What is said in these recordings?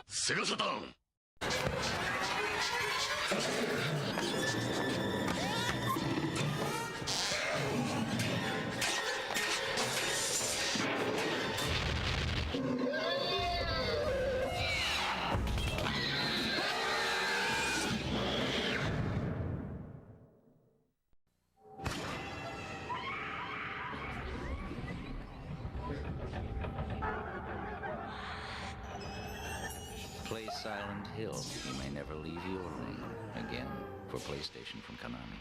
セガサタン Play Silent Hill. You may never leave your room again for PlayStation from Konami.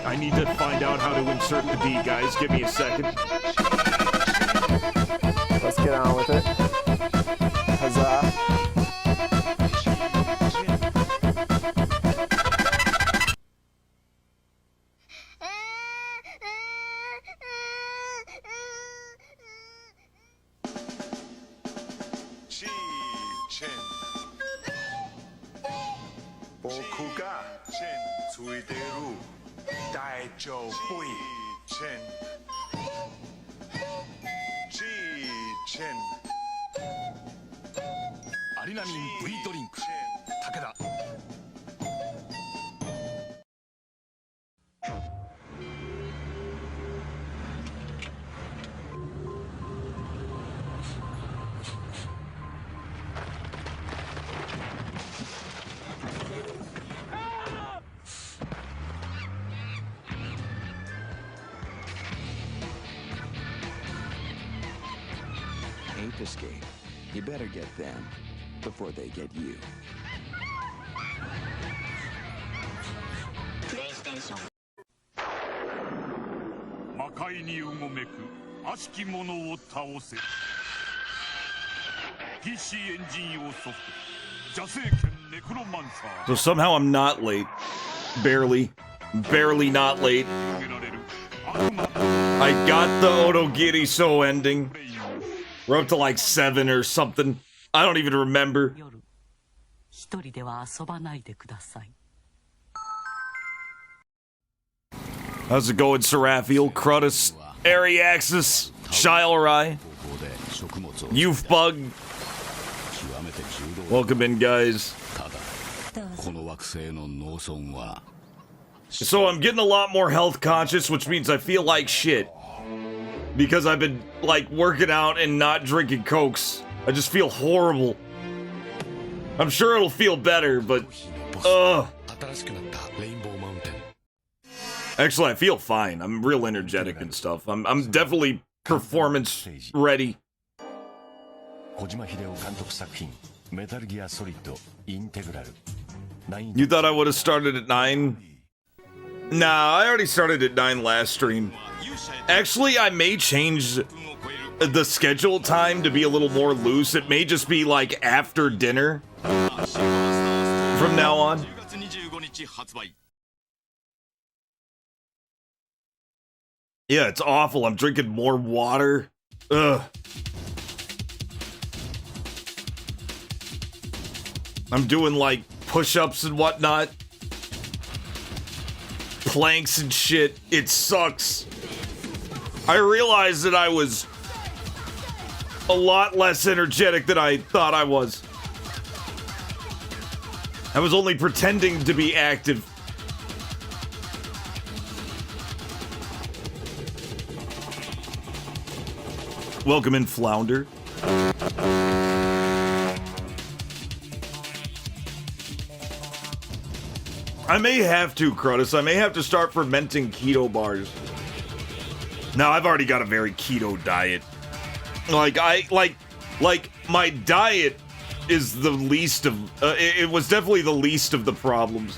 I need to find out how to insert the D, guys. Give me a second. Let's get on with it. Huzzah. Ape escape. You better get them before they get you. PlayStation. 魔界にうごめく悪しき者を倒せ PC エンジン用ソフト邪聖剣ネクロマンサー So somehow I'm not late. Barely not late. I got the Otogiri So ending. We're up to like 7 or something. I don't even remember. How's it going, Seraphiel, Crutus, Ariaxis, Shilerai, Youth Bug? Welcome in, guys. So I'm getting a lot more health conscious, which means I feel like shit. Because I've been, like, working out and not drinking Cokes. I just feel horrible. I'm sure it'll feel better, but... Actually, I feel fine. I'm real energetic and stuff. I'm definitely performance ready. You thought I would have started at 9? Nah, I already started at 9 last stream. Actually, I may change the schedule time to be a little more loose. It may just be like after dinner from now on. Yeah, it's awful. I'm drinking more water. Ugh. I'm doing like push-ups and whatnot. Planks and shit. It sucks. I realized that I was a lot less energetic than I thought I was. I was only pretending to be active. Welcome in, Flounder. I may have to, Crutus. I may have to start fermenting keto bars. Now, I've already got a very keto diet. Like, my diet is the least of, it was definitely the least of the problems.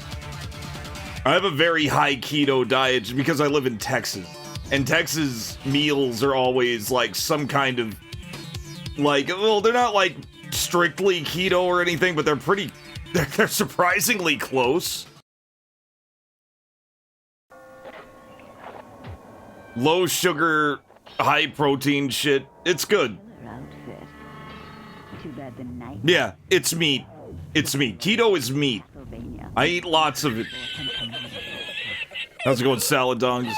I have a very high keto diet because I live in Texas. And Texas meals are always, like, some kind of, like, well, they're not, like, strictly keto or anything, but they're surprisingly close. Low sugar, high protein shit. It's good. Too bad the night. Yeah, it's meat. It's meat. Keto is meat. I eat lots of it. How's it going, salad dongs?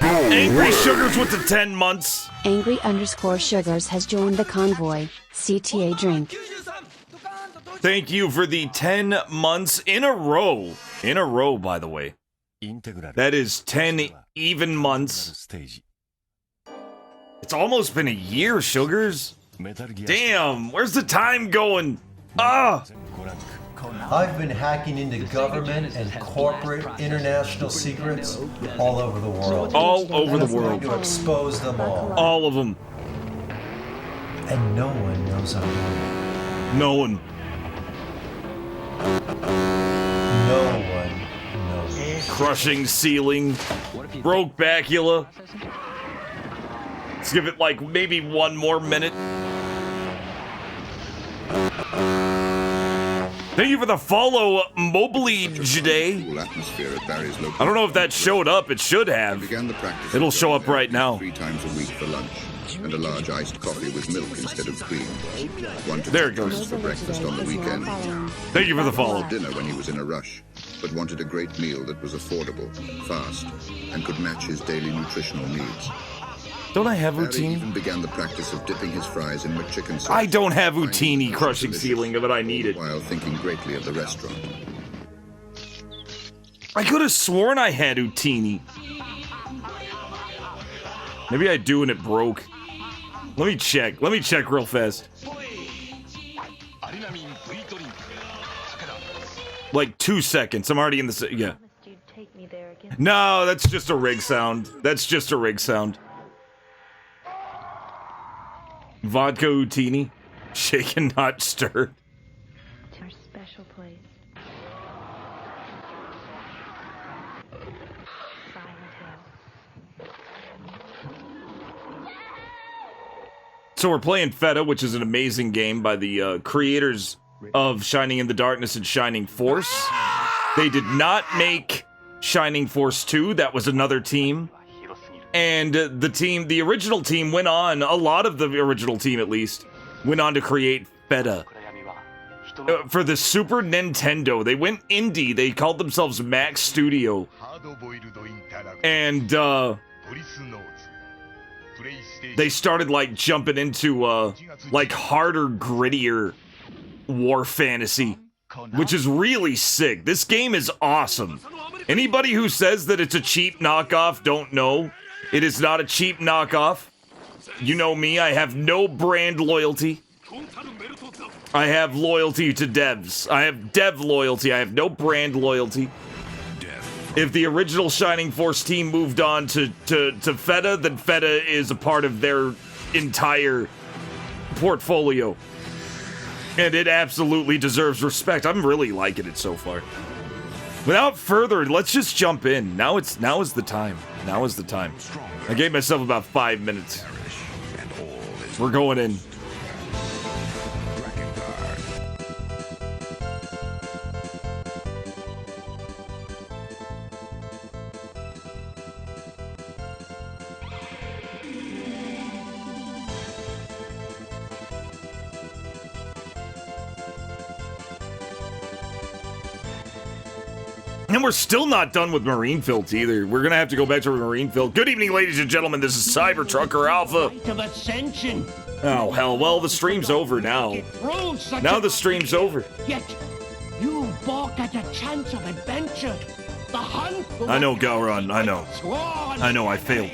Angry Sugars with the 10 months. Angry_Sugars has joined the convoy. CTA drink. Thank you for the 10 months in a row. In a row, by the way. That is 10 even months. It's almost been a year, Sugars. Damn, where's the time going? Ah! I've been hacking into government and corporate international secrets all over the world. All over the I'm going world. to expose them all. All of them. And no one knows I'm doing it. No one. No one knows. Crushing ceiling. Broke bacula. Let's give it like maybe one more minute. Thank you for the follow, Mobley Day. I don't know if that showed up. It should have. It'll show up right now. 3 times a week for lunch, and a large iced coffee with milk instead of cream. There it goes. For breakfast on the weekend. Thank you for the follow. Dinner when he was in a rush, but wanted a great meal that was affordable, fast, and could match his daily nutritional needs. Don't I have Barry routine? even began the practice of dipping his fries in McChicken sauce. I don't have Utini crushing ceiling, but I need it. While thinking greatly of the restaurant. I could have sworn I had Utini. Maybe I do and it broke. Let me check. Let me check real fast. Like 2 seconds. I'm already in the... Yeah. No, that's just a rig sound. That's just a rig sound. Vodka Utini. Shaken, not stirred. It's our special place. Silent Hill. So we're playing FEDA, which is an amazing game by the creators of Shining in the Darkness and Shining Force. They did not make Shining Force 2. That was another team. And the original team went on, a lot of the original team at least, went on to create FEDA. For the Super Nintendo, they went indie, they called themselves Max Studio. And, they started, like, jumping into, like, harder, grittier war fantasy, which is really sick. This game is awesome. Anybody who says that it's a cheap knockoff don't know. It is not a cheap knockoff. You know me, I have no brand loyalty. I have loyalty to devs. I have dev loyalty. I have no brand loyalty. If the original Shining Force team moved on to FEDA, then FEDA is a part of their entire portfolio. And it absolutely deserves respect. I'm really liking it so far. Without further ado, let's just jump in. Now is the time. Now is the time. I gave myself about 5 minutes. We're going in. And we're still not done with Marine Filth either. We're gonna have to go back to Marine Filth. Good evening, ladies and gentlemen. This is Cybertrucker Alpha. Oh, hell. Well, the stream's over now. Now the stream's over. Yet, you balk at a chance of adventure. The hunt. I know, Gowron. I know. I know, I failed.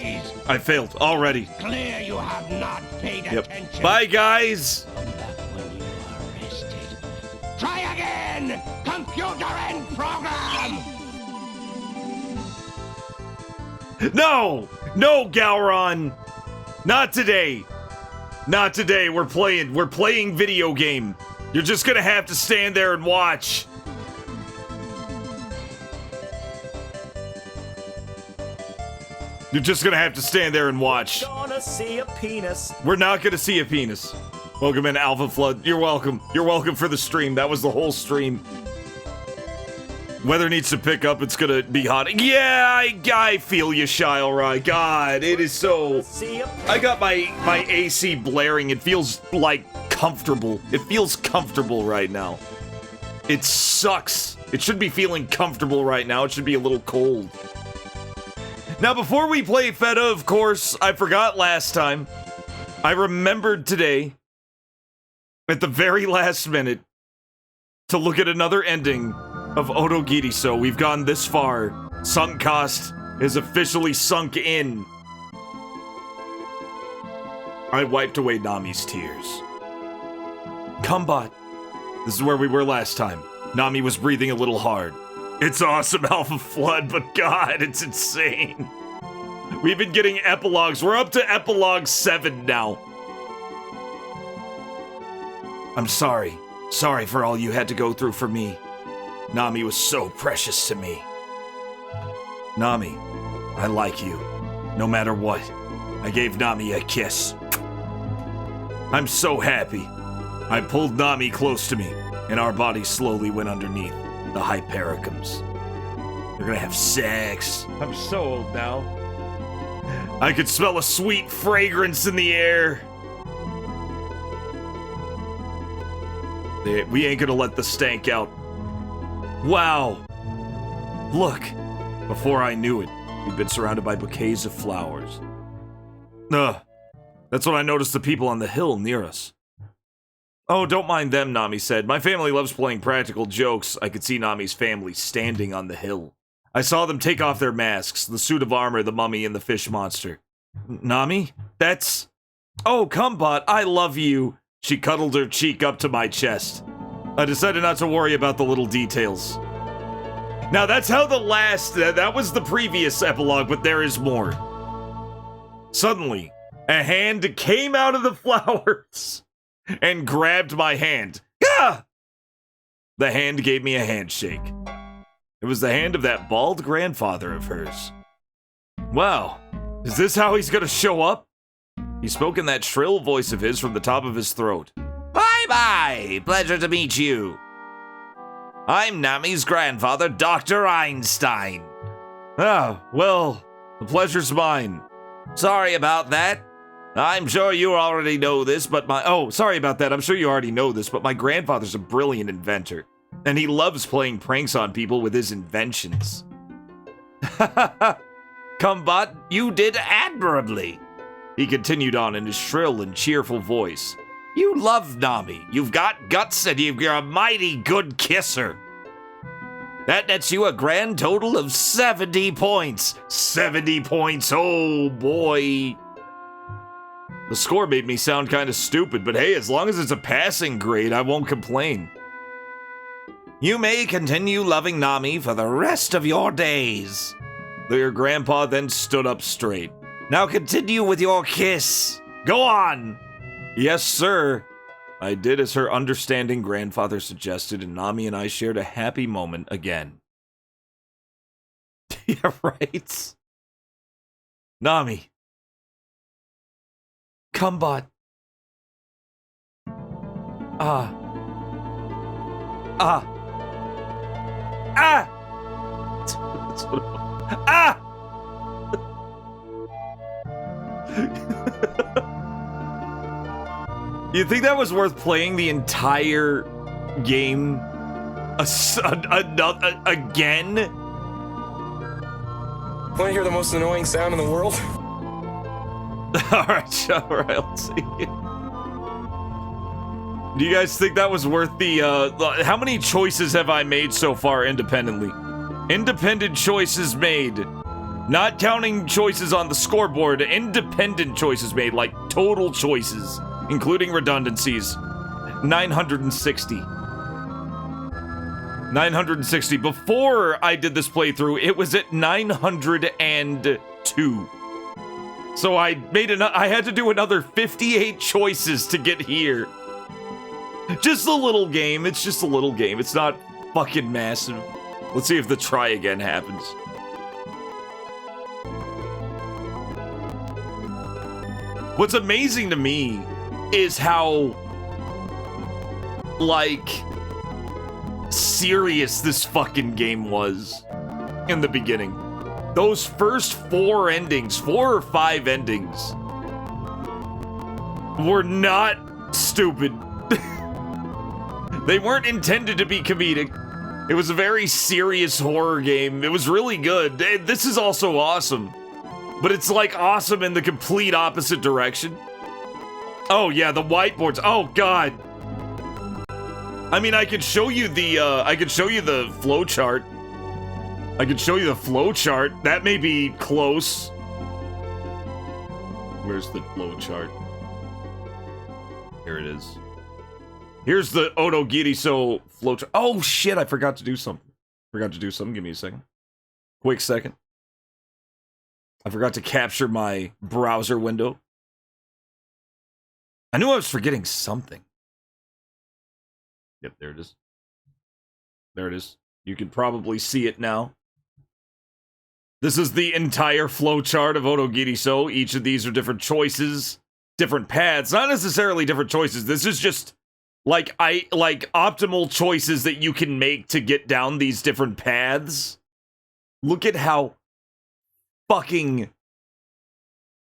I failed already. Clear you have not paid attention. Bye, guys. When you are arrested. Try again! Computer and program! No! No, Gowron! Not today. Not today. We're playing video game. You're just gonna have to stand there and watch. You're just gonna have to stand there and watch. Gonna see a penis. We're not gonna see a penis. Welcome in, Alpha Flood. You're welcome. You're welcome for the stream. That was the whole stream. Weather needs to pick up. It's gonna be hot. Yeah, I feel you, Shilrai. God, it is so... I got my AC blaring. It feels, like, comfortable. It feels comfortable right now. It sucks. It should be feeling comfortable right now. It should be a little cold. Now, before we play FEDA, of course, I forgot last time. I remembered today, at the very last minute, to look at another ending of Otogiriso. We've gone this far. Sunk cost is officially sunk in. I wiped away Nami's tears. Combat. This is where we were last time. Nami was breathing a little hard. It's awesome, Alpha Flood, but God, it's insane. We've been getting epilogues. We're up to epilogue 7 now. I'm sorry. Sorry for all you had to go through for me. Nami was so precious to me. Nami, I like you. No matter what. I gave Nami a kiss. I'm so happy. I pulled Nami close to me, and our bodies slowly went underneath the hypericums. We're gonna have sex. I'm so old now. I could smell a sweet fragrance in the air. We ain't gonna let the stank out. Wow. Look. Before I knew it, we'd been surrounded by bouquets of flowers. That's when I noticed the people on the hill near us. Oh, don't mind them, Nami said. My family loves playing practical jokes. I could see Nami's family standing on the hill. I saw them take off their masks, the suit of armor, the mummy, and the fish monster. Nami? That's... Oh, Kumbot, I love you. She cuddled her cheek up to my chest. I decided not to worry about the little details. Now, that's how the last... that was the previous epilogue, but there is more. Suddenly, a hand came out of the flowers and grabbed my hand. Ah! The hand gave me a handshake. It was the hand of that bald grandfather of hers. Wow, is this how he's gonna show up? He spoke in that shrill voice of his from the top of his throat. Bye-bye! Pleasure to meet you. I'm Nami's grandfather, Dr. Einstein. Ah, well, the pleasure's mine. Sorry about that. I'm sure you already know this, but sorry about that. I'm sure you already know this, but my grandfather's a brilliant inventor. And he loves playing pranks on people with his inventions. Kumbot, you did admirably. He continued on in his shrill and cheerful voice. You love Nami. You've got guts and you're a mighty good kisser. That nets you a grand total of 70 points. 70 points, oh boy. The score made me sound kind of stupid, but hey, as long as it's a passing grade, I won't complain. You may continue loving Nami for the rest of your days. Your grandpa then stood up straight. Now continue with your kiss. Go on. Yes, sir. I did as her understanding grandfather suggested, and Nami and I shared a happy moment again. Yeah, right. Nami. Kumbot. Ah. You think that was worth playing the entire game again? Want to hear the most annoying sound in the world? Alright, let's see. Do you guys think that was worth the, how many choices have I made so far independently? Independent choices made. Not counting choices on the scoreboard, independent choices made, like total choices, including redundancies. 960. 960. Before I did this playthrough, it was at 902. So I had to do another 58 choices to get here. Just a little game. It's just a little game. It's not fucking massive. Let's see if the try again happens. What's amazing to me is how, like, serious this fucking game was in the beginning. Those first 4 endings, 4 or 5 endings, were not stupid. They weren't intended to be comedic. It was a very serious horror game. It was really good. This is also awesome. But it's like awesome in the complete opposite direction. Oh yeah, the whiteboards. Oh god. I mean, I could show you the flow chart. I could show you the flow chart. That may be close. Where's the flow chart? Here it is. Here's the Otogiriso flow chart. Oh shit, I forgot to do something. Give me a second. Quick second. I forgot to capture my browser window. I knew I was forgetting something. Yep, there it is. There it is. You can probably see it now. This is the entire flowchart of Otogiriso. Each of these are different choices, different paths. Not necessarily different choices. This is just like optimal choices that you can make to get down these different paths. Look at how fucking...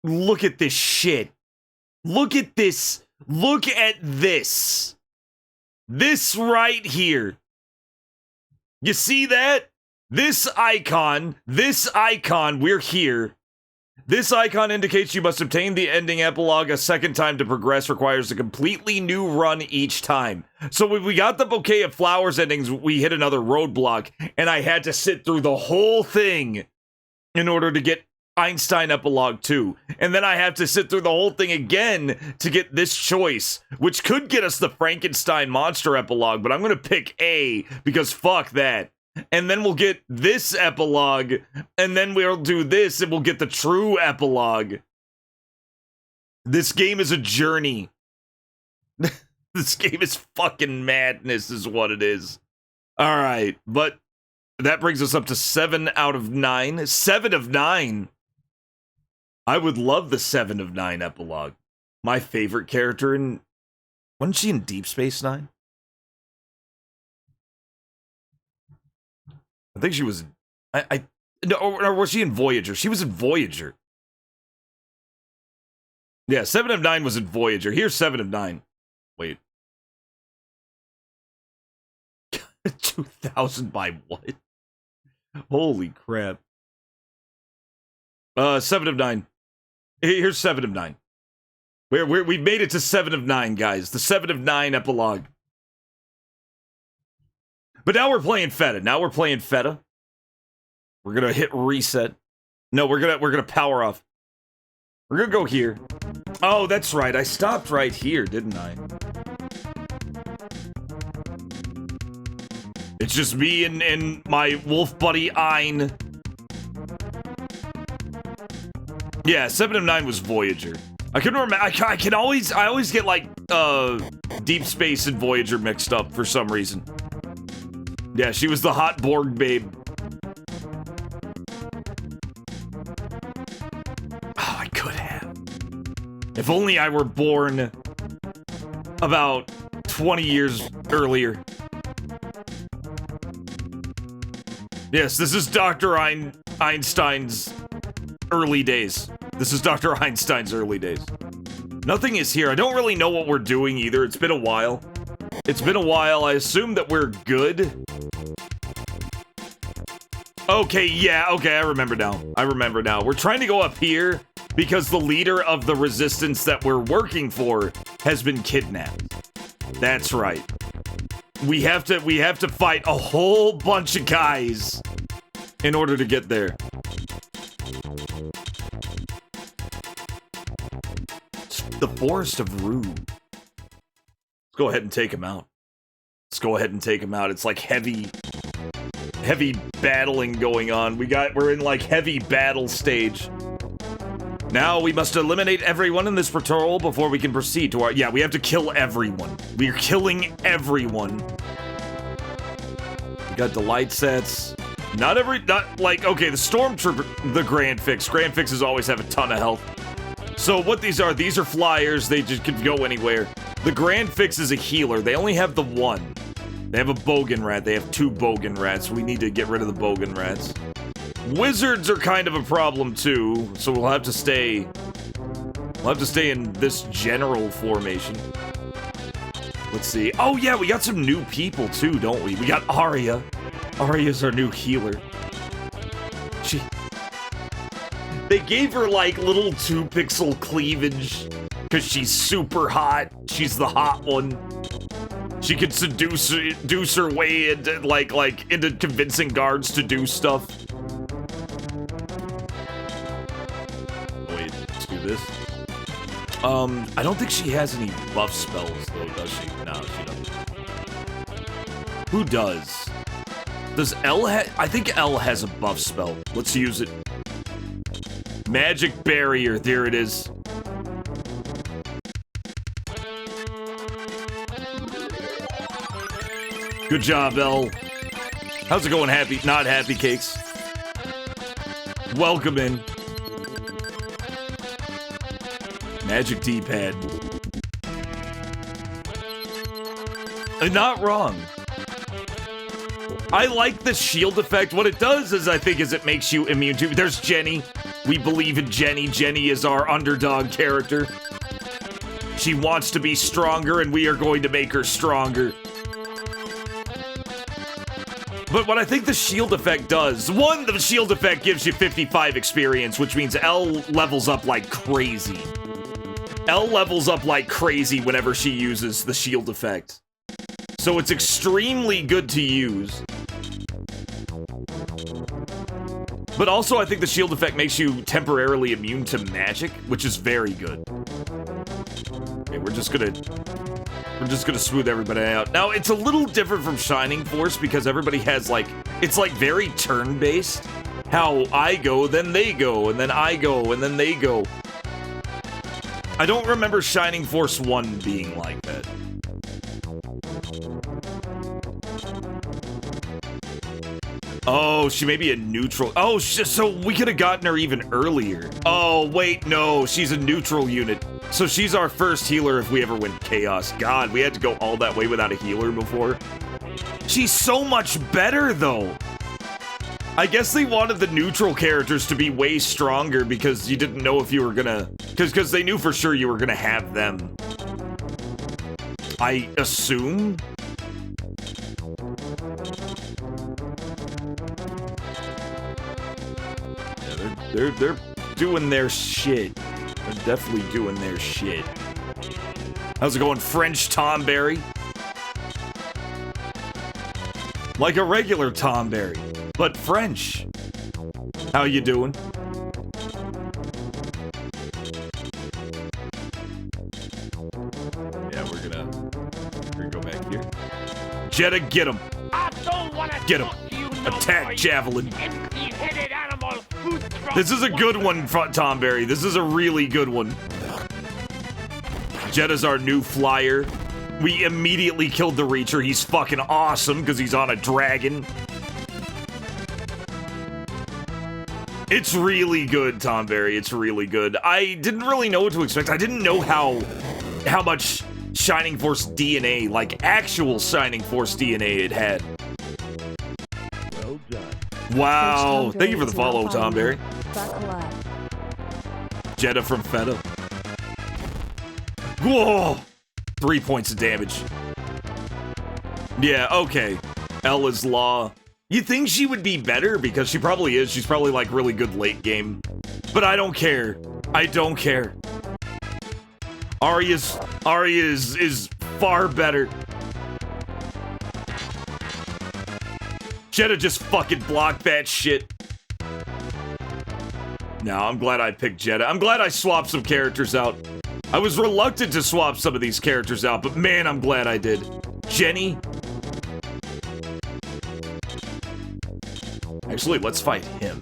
Look at this shit. Look at this. Look at this. This right here. You see that? This icon, we're here. This icon indicates you must obtain the ending epilogue a second time to progress, requires a completely new run each time. So when we got the bouquet of flowers endings, we hit another roadblock, and I had to sit through the whole thing in order to get Einstein epilogue 2. And then I have to sit through the whole thing again to get this choice, which could get us the Frankenstein monster epilogue, but I'm gonna pick A, because fuck that. And then we'll get this epilogue, and then we'll do this, and we'll get the true epilogue. This game is a journey. This game is fucking madness, is what it is. Alright, but that brings us up to 7 out of 9. 7 of 9! I would love the 7 of 9 epilogue. My favorite character in... Wasn't she in Deep Space Nine? I think she was... No, or was she in Voyager? She was in Voyager. Yeah, 7 of 9 was in Voyager. Here's 7 of 9. Wait. 2000 by what? Holy crap. 7 of 9. Here's 7 of 9. We've made it to 7 of 9, guys. The 7 of 9 epilogue. But now we're playing FEDA. We're gonna hit reset. No, we're gonna power off. We're gonna go here. Oh, that's right. I stopped right here, didn't I? It's just me and my wolf buddy Ein. Yeah, 7 of 9 was Voyager. I couldn't remember. I always get like Deep Space and Voyager mixed up for some reason. Yeah, she was the hot Borg babe. Oh, I could have. If only I were born about 20 years earlier. Yes, this is Dr. Einstein's early days. This is Dr. Einstein's early days. Nothing is here. I don't really know what we're doing either. It's been a while. I assume that we're good. Okay, yeah, okay, I remember now. We're trying to go up here because the leader of the resistance that we're working for has been kidnapped. That's right. We have to fight a whole bunch of guys in order to get there. The Forest of Rue. Let's go ahead and take him out. It's like heavy battling going on. We're in like heavy battle stage. Now we must eliminate everyone in this patrol before we can proceed to our... Yeah, we have to kill everyone. We're killing everyone. We got delight sets. Not like, okay, the Stormtrooper, the Grand Fixes always have a ton of health. So what these are flyers. They just can go anywhere. The Grand Fix is a healer. They only have the one. They have a bogan rat. They have 2 bogan rats. We need to get rid of the bogan rats. Wizards are kind of a problem too, so we'll have to stay. We'll have to stay in this general formation. Let's see. Oh yeah, we got some new people too, don't we? We got Arya. Arya's our new healer. They gave her like little 2-pixel cleavage because she's super hot. She's the hot one. She could seduce her way into like into convincing guards to do stuff. Wait, let's do this. I don't think she has any buff spells though, does she? No, she doesn't. Who does? Does Elle I think Elle has a buff spell. Let's use it. Magic barrier, there it is. Good job, Elle. How's it going, Happy? Not Happy Cakes. Welcome in. Magic D-pad. Not wrong. I like the shield effect. What it does is, I think, is it makes you immune to... There's Jenny. We believe in Jenny. Jenny is our underdog character. She wants to be stronger, and we are going to make her stronger. But what I think the shield effect does... One, the shield effect gives you 55 experience, which means Elle levels up like crazy. Elle levels up like crazy whenever she uses the shield effect. So it's extremely good to use. But also, I think the shield effect makes you temporarily immune to magic, which is very good. Okay, we're just gonna smooth everybody out. Now, it's a little different from Shining Force because everybody has like, it's like very turn-based. How I go, then they go, and then I go, and then they go. I don't remember Shining Force 1 being like that. Oh, she may be a neutral. Oh, so we could have gotten her even earlier. Oh, wait, no, she's a neutral unit. So she's our first healer if we ever win Chaos. God, we had to go all that way without a healer before. She's so much better, though. I guess they wanted the neutral characters to be way stronger because you didn't know if you were gonna... Because they knew for sure you were gonna have them. I assume? Yeah, they're doing their shit. They're definitely doing their shit. How's it going, French Tomberry? Like a regular Tomberry, but French. How you doing? Yeah, we're gonna go back here. Jetta, get him. Get him. Attack Javelin. This is a good one, Tomberry. This is a really good one. Jetta's our new flyer. We immediately killed the Reacher. He's fucking awesome because he's on a dragon. It's really good, Tomberry. It's really good. I didn't really know what to expect. I didn't know how much Shining Force DNA, like actual Shining Force DNA it had. Well done. Wow. Thank you for the follow, Tomberry. Jetta from FEDA. Whoa! 3 points of damage. Yeah, okay. Ella's Law. You think she would be better? Because she probably is. She's probably, like, really good late game. But I don't care. I don't care. Arya is far better. Jetta just fucking blocked that shit. No, I'm glad I picked Jetta. I'm glad I swapped some characters out. I was reluctant to swap some of these characters out, but man, I'm glad I did. Jenny. Actually, let's fight him.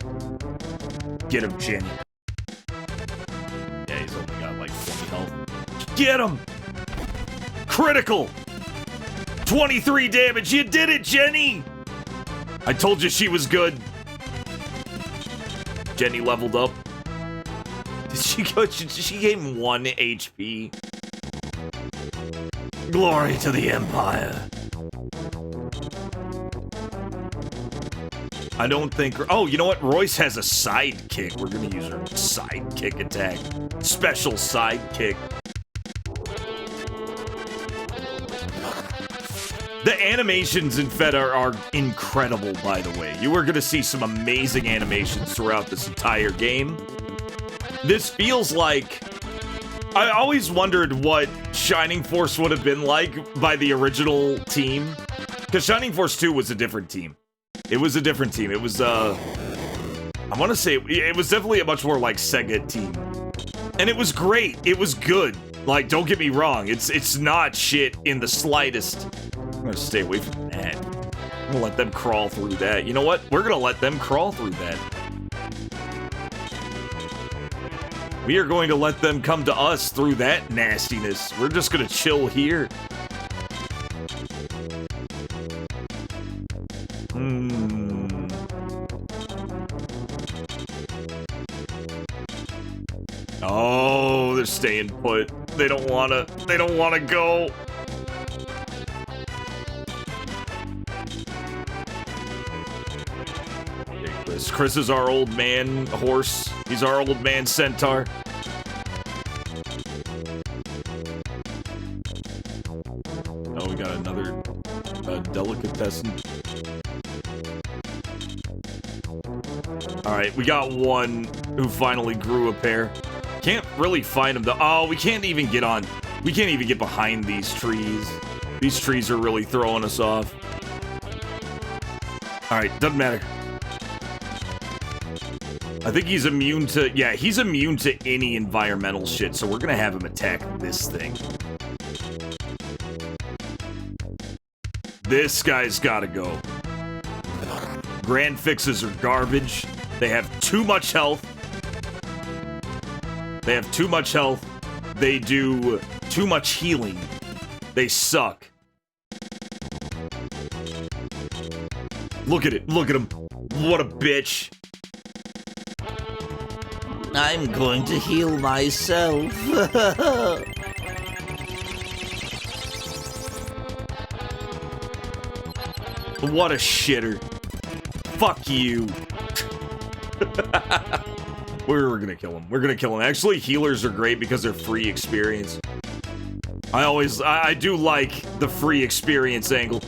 Get him, Jenny. Yeah, he's only got like 20 health. Get him! Critical! 23 damage. You did it, Jenny! I told you she was good. Jenny leveled up. Did she go? She gained 1 HP. Glory to the Empire. I don't think... Oh, you know what? Royce has a sidekick. We're going to use her sidekick attack. Special sidekick. The animations in FEDA are incredible, by the way. You are going to see some amazing animations throughout this entire game. This feels like... I always wondered what Shining Force would have been like by the original team. Because Shining Force 2 was a different team. It was a different team. It was, I want to say, it was definitely a much more, like, Sega team. And it was great. It was good. Like, don't get me wrong. It's not shit in the slightest. I'm gonna stay away from that. I'm gonna let them crawl through that. You know what? We're gonna let them crawl through that. We are going to let them come to us through that nastiness. We're just gonna chill here. Oh, they're staying put. They don't wanna go. Okay, Chris is our old man horse. He's our old man centaur. Oh, we got another delicatessen. Alright, we got one who finally grew a pair. Can't really find him though. Oh, we can't even get on. We can't even get behind these trees. These trees are really throwing us off. Alright, doesn't matter. I think he's immune to... Yeah, he's immune to any environmental shit, so we're gonna have him attack this thing. This guy's gotta go. Grand fixes are garbage. They have too much health. They have too much health. They do too much healing. They suck. Look at it. Look at him. What a bitch. I'm going to heal myself. What a shitter. Fuck you. We're gonna kill him. We're gonna kill him. Actually, healers are great because they're free experience. I do like the free experience angle.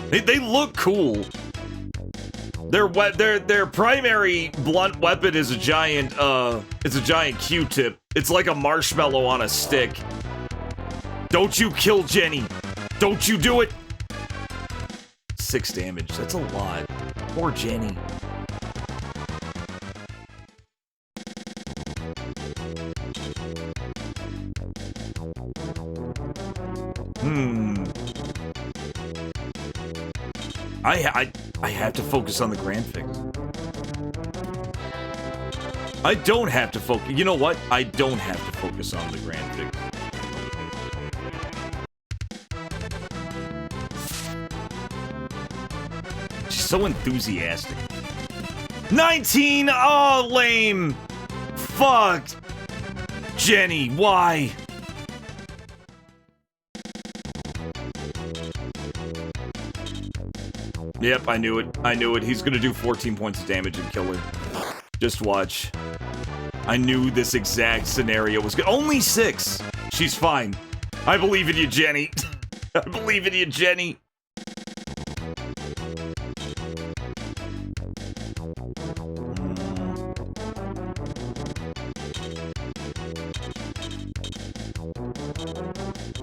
They look cool. Their primary blunt weapon is a giant Q-tip. It's like a marshmallow on a stick. Don't you kill Jenny. Don't you do it. 6 damage. That's a lot. Poor Jenny. I have to focus on the Grand Fix. I don't have to focus. You know what? I don't have to focus on the Grand Fix. She's so enthusiastic. 19! Oh, lame! Fuck! Jenny, why? Yep, I knew it. I knew it. He's gonna do 14 points of damage and kill her. Just watch. I knew this exact scenario was good. Only 6! She's fine. I believe in you, Jenny. I believe in you, Jenny.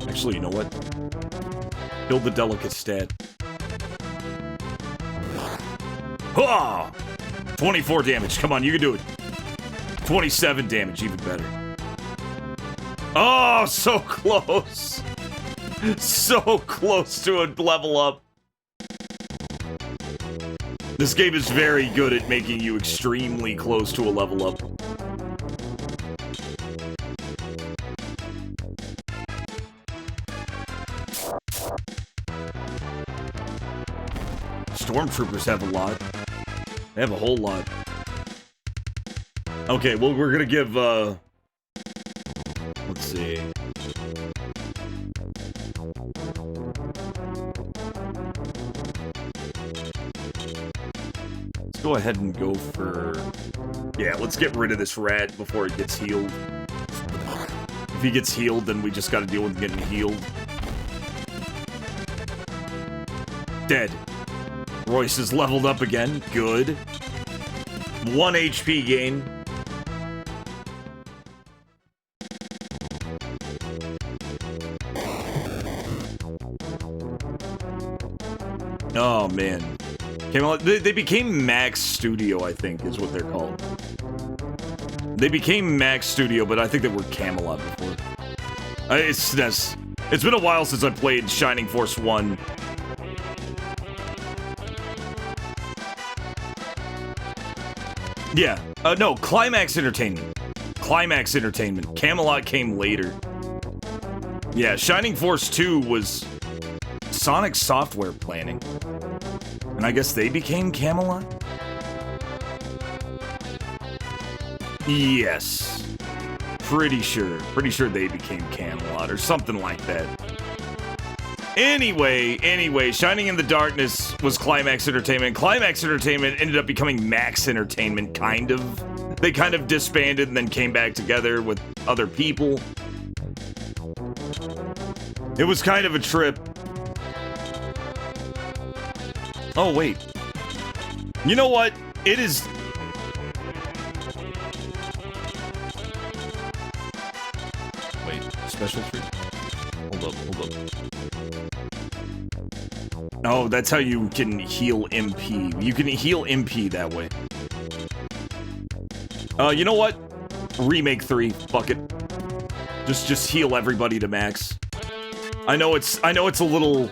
Actually, you know what? Build the delicate stat. Ah! 24 damage. Come on, you can do it. 27 damage, even better. Oh, so close. So close to a level up. This game is very good at making you extremely close to a level up. Stormtroopers have a lot. They have a whole lot. Okay, well, we're gonna give, let's see. go ahead and go for... Yeah, let's get rid of this rat before it gets healed. If he gets healed, then we just gotta deal with getting healed. Dead. Royce is leveled up again. Good. 1 HP gain. Oh, man. They became Max Studio, I think, is what they're called. They became Max Studio, but I think they were Camelot before. It's been a while since I played Shining Force 1. Yeah. No, Climax Entertainment. Climax Entertainment. Camelot came later. Yeah, Shining Force 2 was Sonic Software Planning. And I guess they became Camelot? Yes. Pretty sure they became Camelot or something like that. Anyway, Shining in the Darkness was Climax Entertainment. Climax Entertainment ended up becoming Max Entertainment, kind of. They kind of disbanded and then came back together with other people. It was kind of a trip. Oh, wait. You know what? It is... Wait, special treat? Hold up. Oh, that's how you can heal MP. You can heal MP that way. You know what? Remake 3. Fuck it. Just heal everybody to max. I know it's a little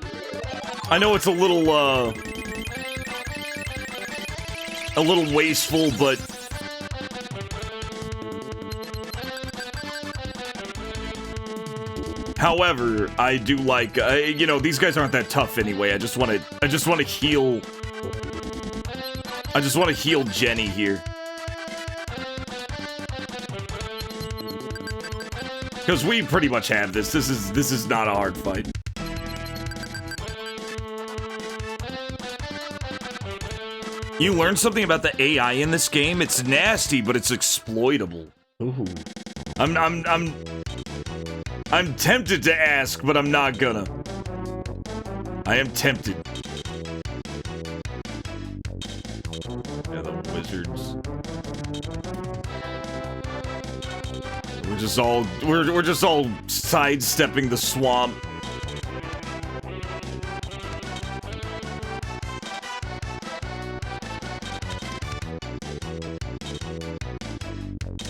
wasteful, but however, I do like, you know, these guys aren't that tough anyway. I just want to heal. I just want to heal Jenny here. Because we pretty much have this. This is not a hard fight. You learn something about the AI in this game? It's nasty, but it's exploitable. Ooh. I'm tempted to ask, but I'm not gonna. I am tempted. Yeah, the wizards. We're just all sidestepping the swamp.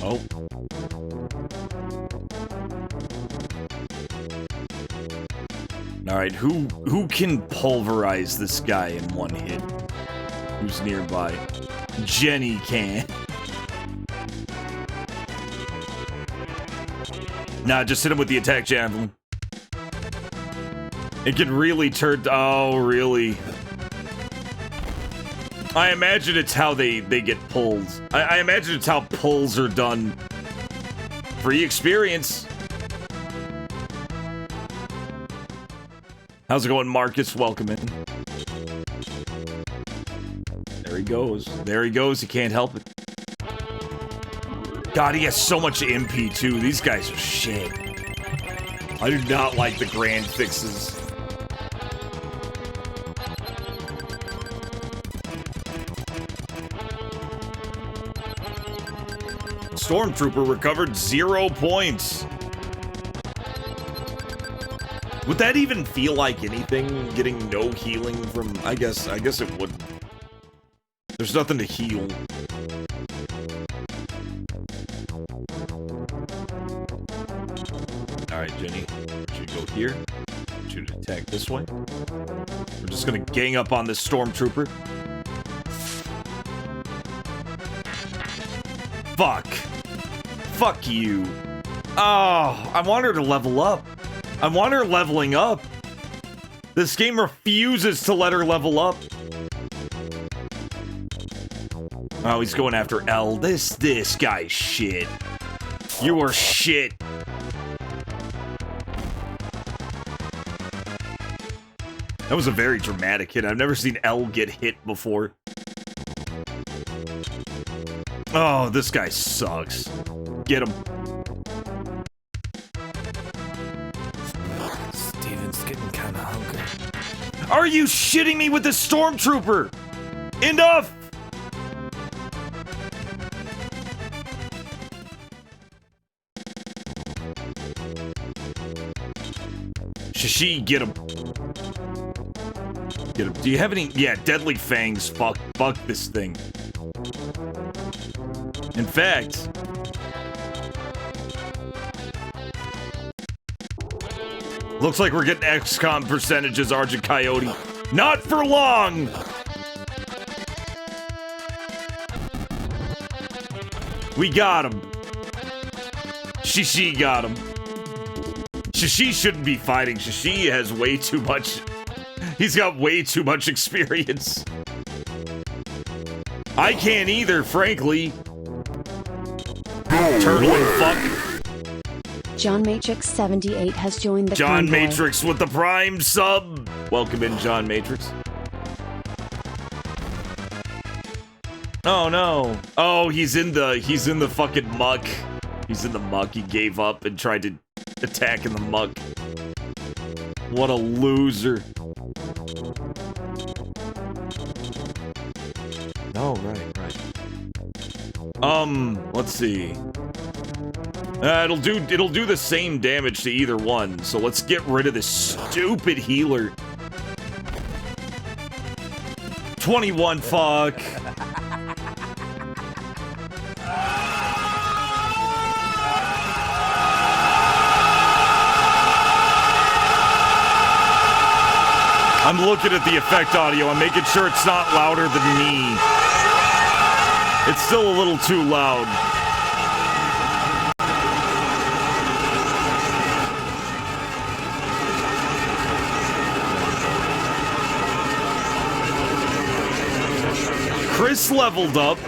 Oh. Alright, who can pulverize this guy in one hit? Who's nearby? Jenny can. Nah, just hit him with the attack javelin. It can really turn... Oh, really? I imagine it's how they get pulled. I imagine it's how pulls are done. Free experience. How's it going, Marcus? Welcome in. There he goes. There he goes. He can't help it. God, he has so much MP, too. These guys are shit. I do not like the grand fixes. Stormtrooper recovered 0 points. Would that even feel like anything? Getting no healing from... I guess it would. There's nothing to heal. Alright, Jenny. Should go here. Should attack this way. We're just gonna gang up on this Stormtrooper. Fuck. Fuck you. Oh, I want her to level up. I want her leveling up. This game refuses to let her level up. Oh, he's going after L. This guy's shit. You are shit. That was a very dramatic hit. I've never seen L get hit before. Oh, this guy sucks. Get him. Steven's getting kind of hungry. Are you shitting me with the stormtrooper? Enough! Shashi, get him. Get him. Do you have any? Yeah, deadly fangs. Fuck this thing. In fact, looks like we're getting XCOM percentages, Argent Coyote. Not for long! We got him. Shishi got him. Shashi shouldn't be fighting. Shashi has way too much. He's got way too much experience. I can't either, frankly. Turtling fuck. John Matrix 78 has joined the John convoy. Matrix with the Prime sub. Welcome in, John Matrix. Oh no. Oh, he's in the fucking muck. He's in the muck. He gave up and tried to attack in the muck. What a loser. Oh, right. Let's see. It'll do the same damage to either one, so let's get rid of this stupid healer. 21, fuck. I'm looking at the effect audio. I'm making sure it's not louder than me. It's still a little too loud. Chris leveled up.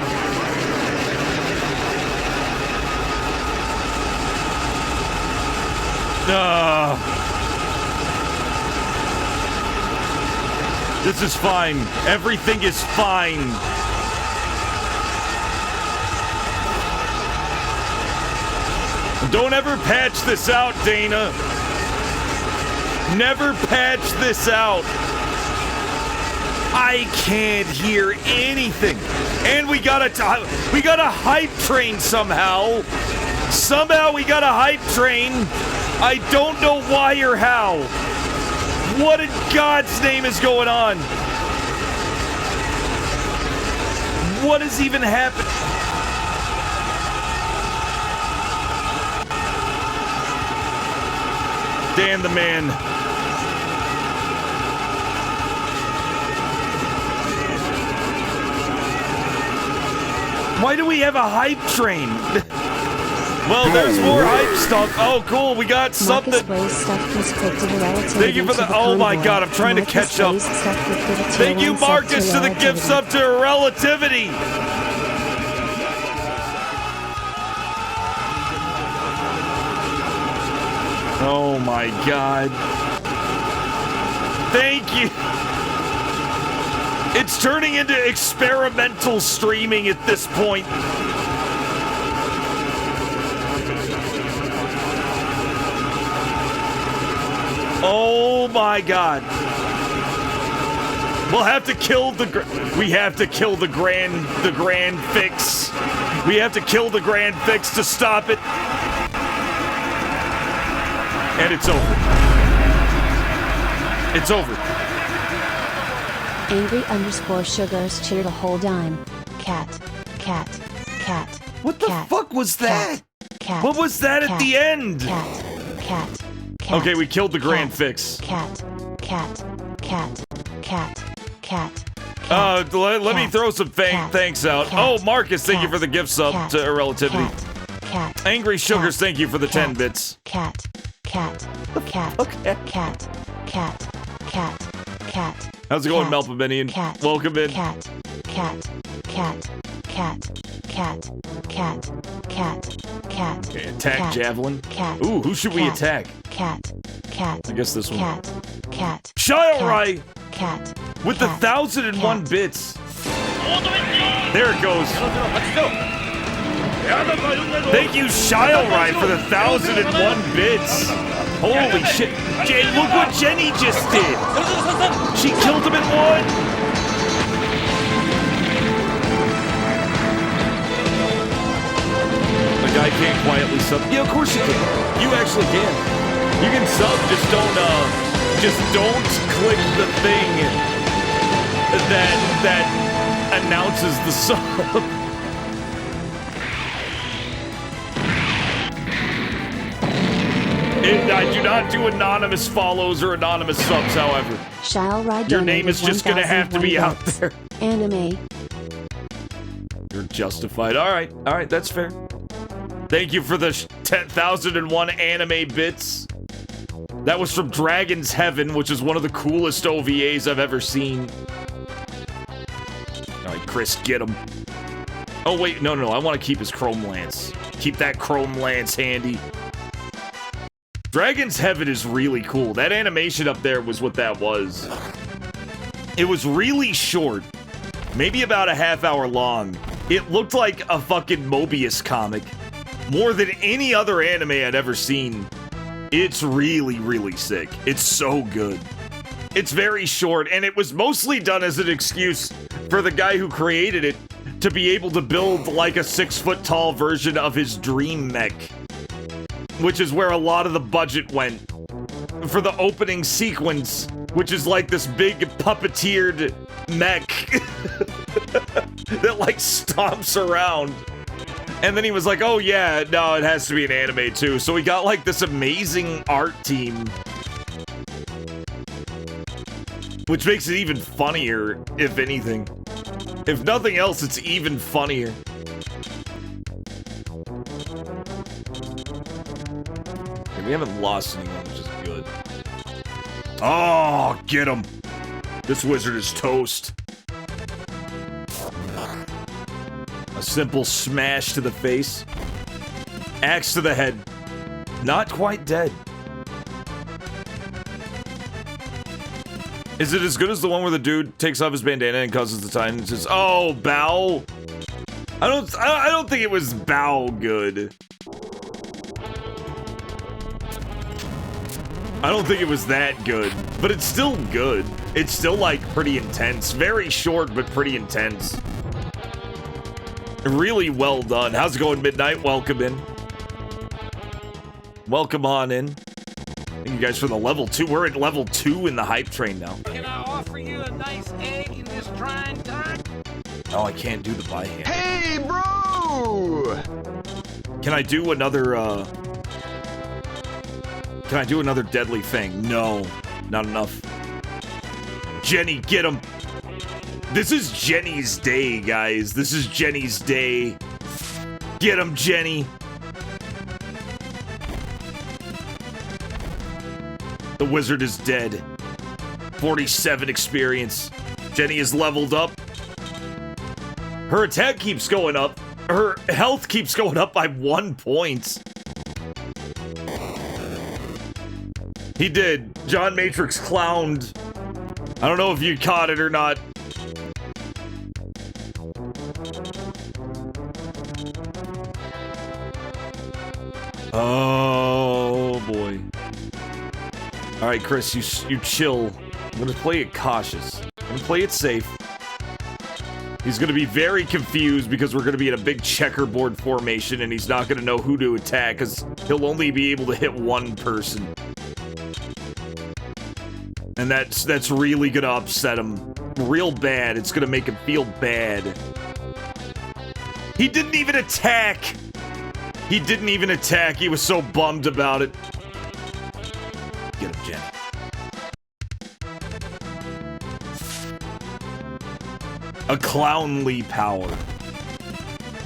This is fine. Everything is fine. Don't ever patch this out, Dana. Never patch this out. I can't hear anything. And we got a hype train somehow. Somehow we got a hype train. I don't know why or how. What in God's name is going on? What is even happening? Dan the man. Why do we have a hype train? Well, there's more hype stuff. Oh, cool. We got something. Thank you for the. Oh my God, I'm trying to catch up. Thank you, Marcus, to the gift sub to relativity. Oh my God. Thank you. It's turning into experimental streaming at this point. Oh my God. We'll have to kill we have to kill the grand fix. We have to kill the grand fix to stop it. And it's over. It's over. Angry_sugars cheered a whole dime. Cat. What the fuck was that? Cat. What was that at the end? Cat. Okay, we killed the grand fix. Cat. Let me throw some thanks out. Oh, Marcus, thank you for the gift sub to Relativity. Angry Sugars, thank you for the 10 bits. Cat. How's it going, Melpominion? Welcome in. Cat. Okay, attack Javelin. Ooh, who should we attack? Cat. I guess this one. Cat. Shairai! Cat. With the 1001 bits. There it goes. Thank you, Shilride, for the 1,001 bits. Holy shit. Look what Jenny just did. She killed him in one. The guy can't quietly sub. Yeah, of course you can. You actually can. You can sub, just don't click the thing that announces the sub. I do not do anonymous follows or anonymous subs, however. Shilride Your name is just gonna have to be out there. Anime. You're justified. Alright, that's fair. Thank you for the 10,001 anime bits. That was from Dragon's Heaven, which is one of the coolest OVAs I've ever seen. Alright, Chris, get him. Oh, wait, no, I want to keep his Chrome Lance. Keep that Chrome Lance handy. Dragon's Heaven is really cool. That animation up there was what that was. It was really short. Maybe about a half hour long. It looked like a fucking Mobius comic. More than any other anime I'd ever seen. It's really, really sick. It's so good. It's very short, and it was mostly done as an excuse for the guy who created it to be able to build like a 6-foot-tall version of his dream mech. Which is where a lot of the budget went. For the opening sequence, which is like this big puppeteered mech that like stomps around. And then he was like, oh yeah, no, it has to be an anime too. So we got like this amazing art team. Which makes it even funnier, if anything. If nothing else, it's even funnier. We haven't lost anyone, which is good. Oh, get him. This wizard is toast. A simple smash to the face. Axe to the head. Not quite dead. Is it as good as the one where the dude takes off his bandana and causes the Titan and says, oh, bow? I don't think it was bow good. I don't think it was that good, but it's still good. It's still, like, pretty intense. Very short, but pretty intense. Really well done. How's it going, Midnight? Welcome in. Welcome on in. Thank you guys for the level 2. We're at level 2 in the hype train now. Can I offer you a nice egg in this trying time? Oh, I can't do the by hand. Hey, bro! Can I do another, Can I do another deadly thing? No, not enough. Jenny, get him. This is Jenny's day, guys. This is Jenny's day. Get him, Jenny. The wizard is dead. 47 experience. Jenny is leveled up. Her attack keeps going up. Her health keeps going up by 1 point. He did. John Matrix clowned. I don't know if you caught it or not. Oh, boy. All right, Chris, you chill. I'm gonna play it cautious. I'm gonna play it safe. He's gonna be very confused because we're gonna be in a big checkerboard formation and he's not gonna know who to attack because he'll only be able to hit one person. And that's really gonna upset him real bad. It's gonna make him feel bad. He didn't even attack! He didn't even attack. He was so bummed about it. Get him, Jenny. A clownly power.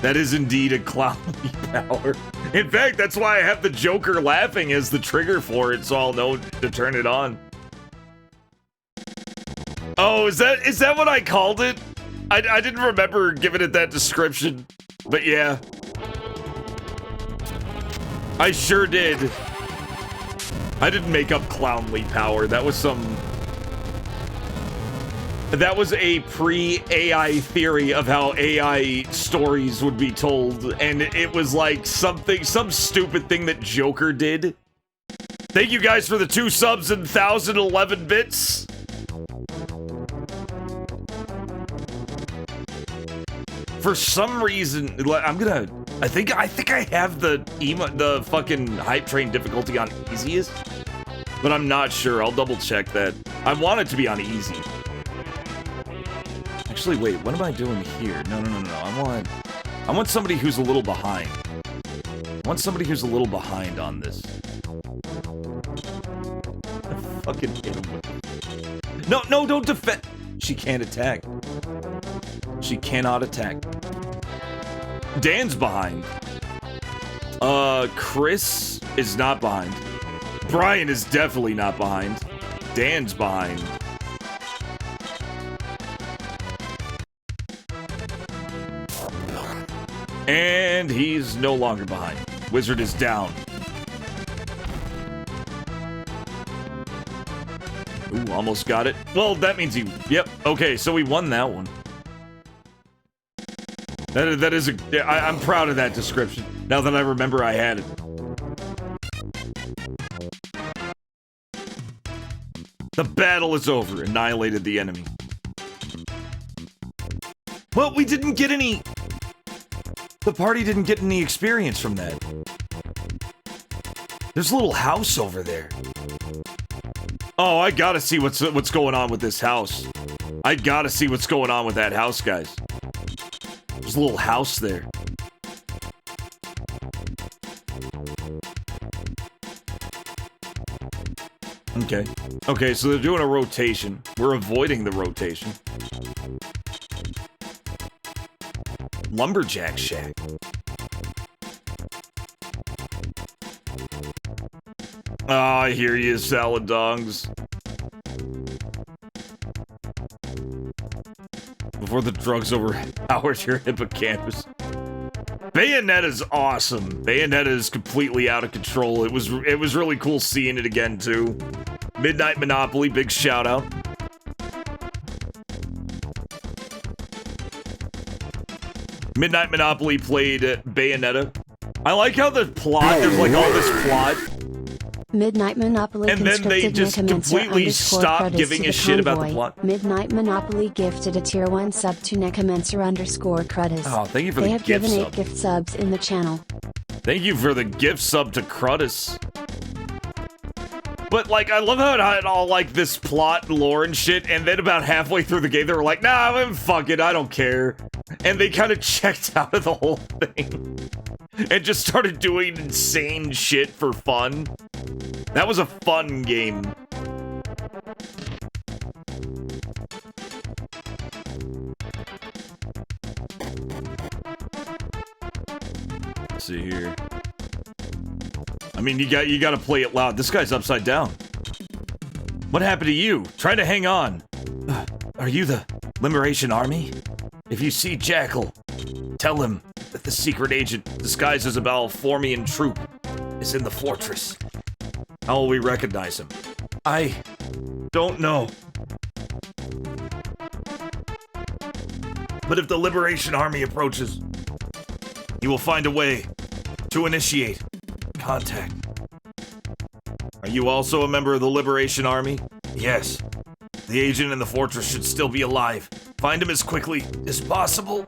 That is indeed a clownly power. In fact, that's why I have the Joker laughing as the trigger for it, so I'll know to turn it on. Oh, is that what I called it? I didn't remember giving it that description, but yeah. I sure did. I didn't make up clownly power. That was some That was a pre-AI theory of how AI stories would be told, and it was like some stupid thing that Joker did. Thank you guys for the 2 subs and 1,011 bits. For some reason, I think I have the fucking hype train difficulty on easiest, but I'm not sure. I'll double check that. I want it to be on easy. Actually, wait, what am I doing here? No. I want somebody who's a little behind. I want somebody who's a little behind on this. Fucking hit him with... No, don't defend. She can't attack. She cannot attack. Dan's behind. Chris is not behind. Brian is definitely not behind. Dan's behind. And he's no longer behind. Wizard is down. Ooh, almost got it. Well, that means he... Yep. Okay, so we won that one. That is a... I'm proud of that description. Now that I remember I had it. The battle is over. Annihilated the enemy. Well, we didn't get any... The party didn't get any experience from that. There's a little house over there. Oh, I gotta see what's going on with this house. I gotta see what's going on with that house, guys. There's a little house there. Okay. Okay, so they're doing a rotation. We're avoiding the rotation. Lumberjack shack. Ah, I hear you, salad dongs. Before the drugs overpowered your hippocampus. Bayonetta's awesome. Bayonetta is completely out of control. It was really cool seeing it again too. Midnight Monopoly, big shout out. Midnight Monopoly played Bayonetta. I like how the plot, there's like all this plot. Midnight Monopoly and then they just completely stop giving a shit about the plot. Midnight Monopoly gifted a tier 1 sub to Necromancer_Crudis. Oh, thank you for the gift sub. They have given 8 gift subs in the channel. Thank you for the gift sub to Crudis. But, like, I love how it had all, like, this plot and lore and shit, and then about halfway through the game, they were like, nah, fuck it, I don't care. And they kind of checked out of the whole thing. And just started doing insane shit for fun. That was a fun game. Let's see here. I mean, you got to play it loud. This guy's upside down. What happened to you? Try to hang on. Are you the Liberation Army? If you see Jackal, tell him that the secret agent disguised as a Balfourian troop is in the fortress. How will we recognize him? I don't know. But if the Liberation Army approaches, he will find a way to initiate contact. Are you also a member of the Liberation Army? Yes. The agent in the fortress should still be alive. Find him as quickly as possible.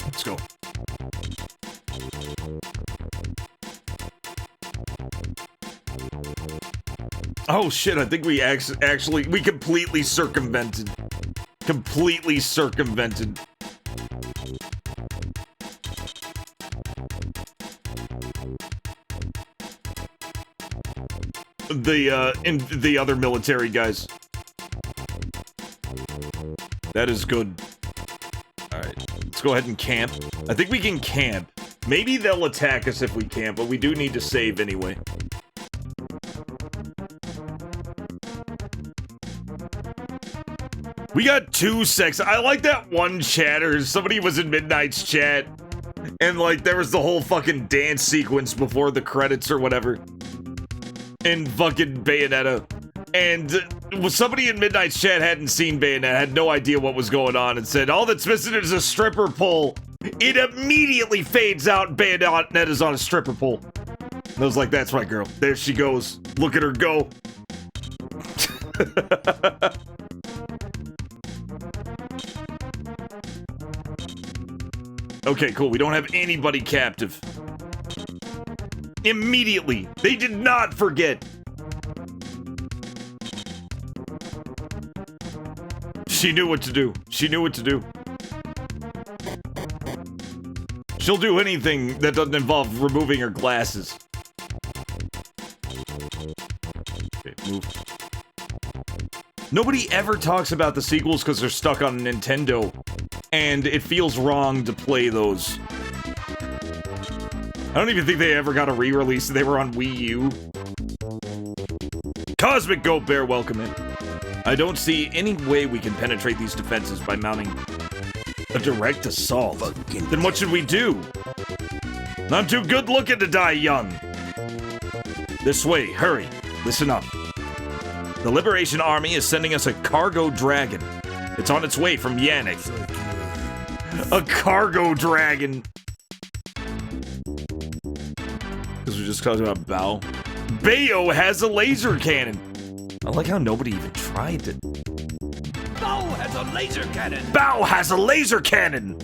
Let's go. Oh shit, I think we actually we completely circumvented. Completely circumvented. The other military guys. That is good. Alright, let's go ahead and camp. I think we can camp. Maybe they'll attack us if we camp, but we do need to save anyway. We got 2 sex. I like that one chatter. Somebody was in Midnight's chat. And, like, there was the whole fucking dance sequence before the credits or whatever. In fucking Bayonetta. And somebody in Midnight's chat hadn't seen Bayonetta, had no idea what was going on, and said, all that's missing is a stripper pole. It immediately fades out and Bayonetta's on a stripper pole. And I was like, that's right, girl. There she goes. Look at her go. Okay, cool. We don't have anybody captive. Immediately. They did not forget. She knew what to do. She knew what to do. She'll do anything that doesn't involve removing her glasses. Okay, move. Nobody ever talks about the sequels because they're stuck on Nintendo. And it feels wrong to play those. I don't even think they ever got a re-release. They were on Wii U. Cosmic Goat Bear, welcome in. I don't see any way we can penetrate these defenses by mounting a direct assault. Then what should we do? I'm too good looking to die young. This way, hurry. Listen up. The Liberation Army is sending us a cargo dragon. It's on its way from Yannick. A cargo dragon. Because we just talked about Bao. Bayo has a laser cannon. I like how nobody even tried it. Bao has a laser cannon. Bao has a laser cannon.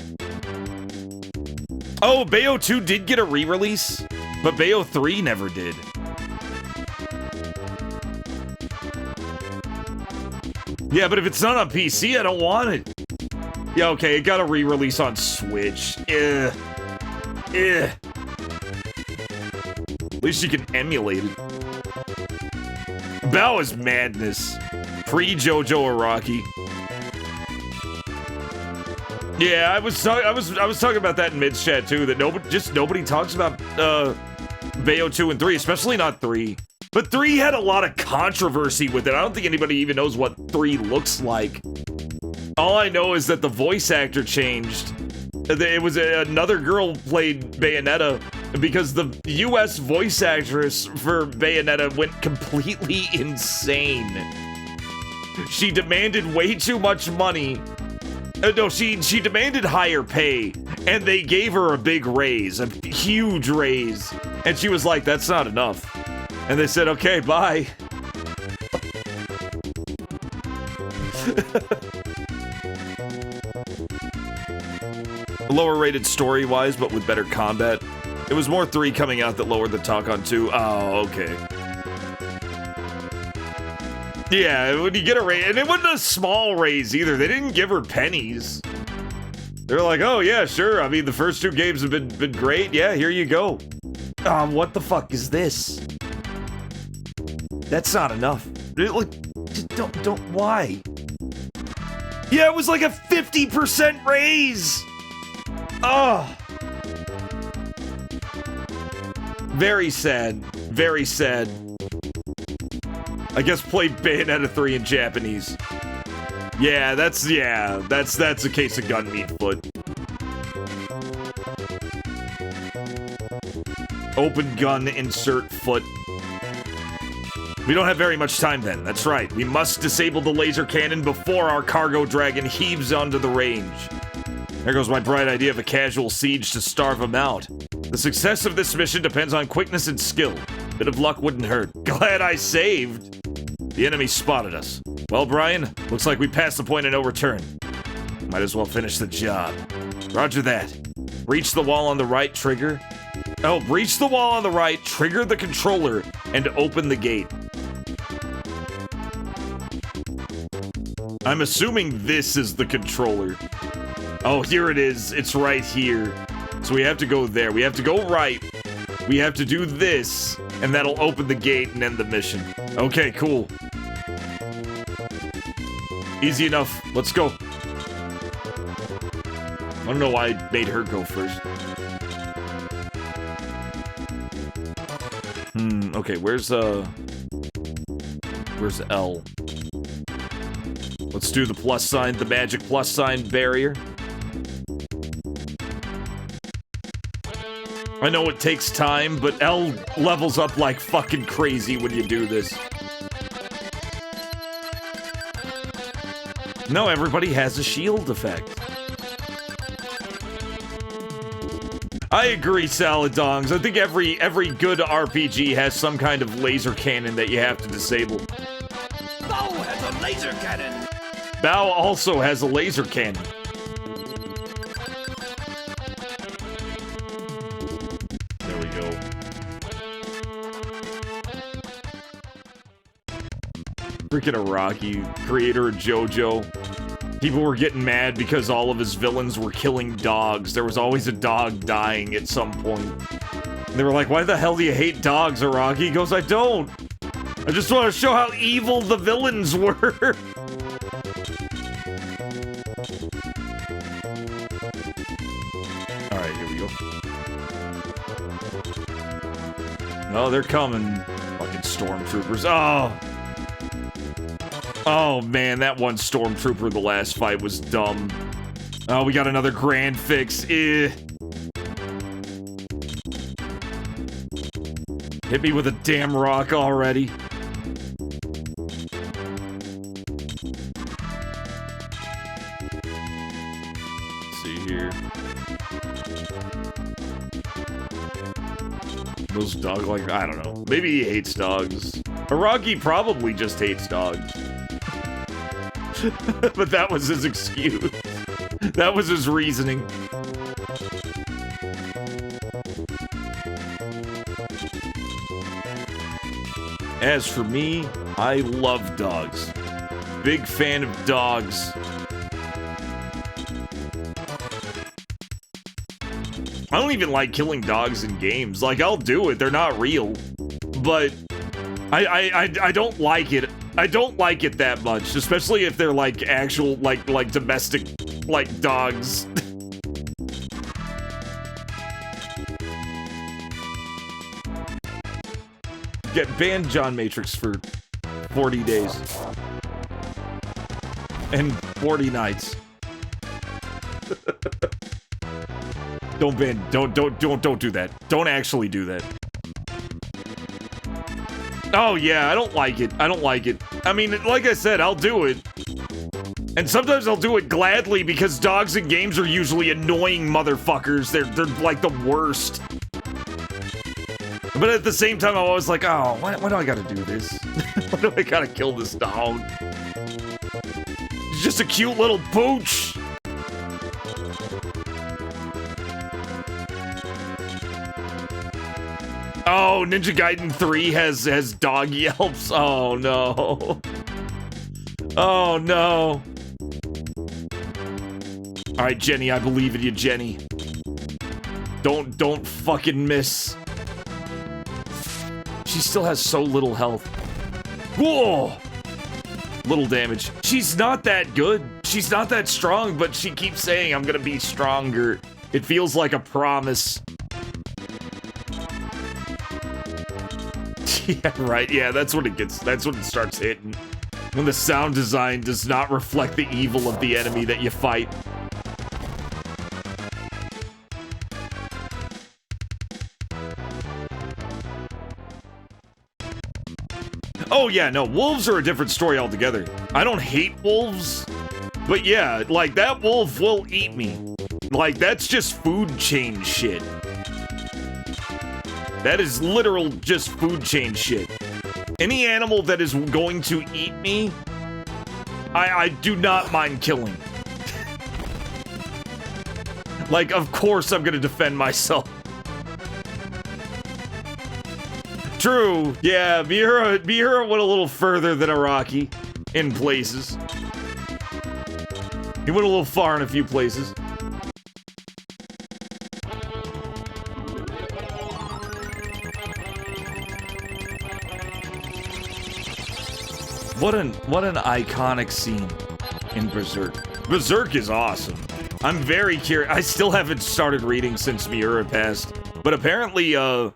Oh, Bayo 2 did get a re-release, but Bayo 3 never did. Yeah, but if it's not on PC, I don't want it. Yeah, okay, it got a re-release on Switch. At least you can emulate it. Bao is madness. Pre-JoJo Araki. Yeah, I was talking about that in Mid's chat too. That nobody talks about Bayo 2 and 3, especially not 3. But 3 had a lot of controversy with it. I don't think anybody even knows what 3 looks like. All I know is that the voice actor changed. It was another girl played Bayonetta because the US voice actress for Bayonetta went completely insane. She demanded way too much money. No, she demanded higher pay, and they gave her a big raise, a huge raise. And she was like, that's not enough. And they said, okay, bye. Lower rated story-wise, but with better combat. It was more 3 coming out that lowered the talk on 2. Oh, okay. Yeah, when you get a raise, and it wasn't a small raise either. They didn't give her pennies. They're like, oh yeah, sure. I mean, the first 2 games have been great. Yeah, here you go. What the fuck is this? That's not enough. Like, don't, why? Yeah, it was like a 50% raise. Oh. Very sad. Very sad. I guess play Bayonetta 3 in Japanese. Yeah, that's a case of gun meat foot. Open gun, insert foot. We don't have very much time then. That's right. We must disable the laser cannon before our cargo dragon heaves onto the range. There goes my bright idea of a casual siege to starve him out. The success of this mission depends on quickness and skill. Bit of luck wouldn't hurt. Glad I saved. The enemy spotted us. Well, Brian, looks like we passed the point of no return. Might as well finish the job. Roger that. Reach the wall on the right, trigger. Oh, breach the wall on the right, trigger the controller, and open the gate. I'm assuming this is the controller. Oh, here it is. It's right here. So we have to go there. We have to go right. We have to do this, and that'll open the gate and end the mission. Okay, cool. Easy enough. Let's go. I don't know why I made her go first. Okay, where's L? Let's do the plus sign, the magic plus sign barrier. I know it takes time, but L levels up like fucking crazy when you do this. No, everybody has a shield effect. I agree, Saladongs. I think every good RPG has some kind of laser cannon that you have to disable. Bow has a laser cannon. Bao also has a laser cannon. There we go. Freaking Araki, creator of JoJo. People were getting mad because all of his villains were killing dogs. There was always a dog dying at some point. And they were like, why the hell do you hate dogs, Araki? He goes, I don't. I just want to show how evil the villains were. Alright, here we go. Oh, they're coming. Fucking stormtroopers. Oh! Oh man, that one stormtrooper the last fight was dumb. Oh, we got another grand fix. Hit me with a damn rock already. Let's see here. Those dogs, like, I don't know. Maybe he hates dogs. Araki probably just hates dogs. But that was his excuse. That was his reasoning. As for me, I love dogs. Big fan of dogs. I don't even like killing dogs in games. Like, I'll do it. They're not real. But I don't like it. I don't like it that much, especially if they're like actual like domestic like dogs. Get banned John Matrix for 40 days and 40 nights. Don't ban. Don't do that. Don't actually do that. Oh yeah, I don't like it. I don't like it. I mean, like I said, I'll do it. And sometimes I'll do it gladly because dogs in games are usually annoying motherfuckers. They're like the worst. But at the same time, I'm always like, oh, why do I gotta do this? Why do I gotta kill this dog? It's just a cute little pooch. Oh, Ninja Gaiden 3 has dog yelps. Oh no. Oh no. Alright, Jenny, I believe in you, Jenny. Don't fucking miss. She still has so little health. Whoa! Little damage. She's not that good. She's not that strong, but she keeps saying, I'm gonna be stronger. It feels like a promise. Yeah, right. Yeah, that's what it gets. That's when it starts hitting. When the sound design does not reflect the evil of the enemy that you fight. Oh yeah, no, wolves are a different story altogether. I don't hate wolves, but yeah, like that wolf will eat me. Like that's just food chain shit. That is literal just food chain shit. Any animal that is going to eat me, I do not mind killing. Like, of course I'm gonna defend myself. True, yeah, Miura went a little further than Araki in places. He went a little far in a few places. What an iconic scene in Berserk. Berserk is awesome. I'm very curious. I still haven't started reading since Miura passed, but apparently, you're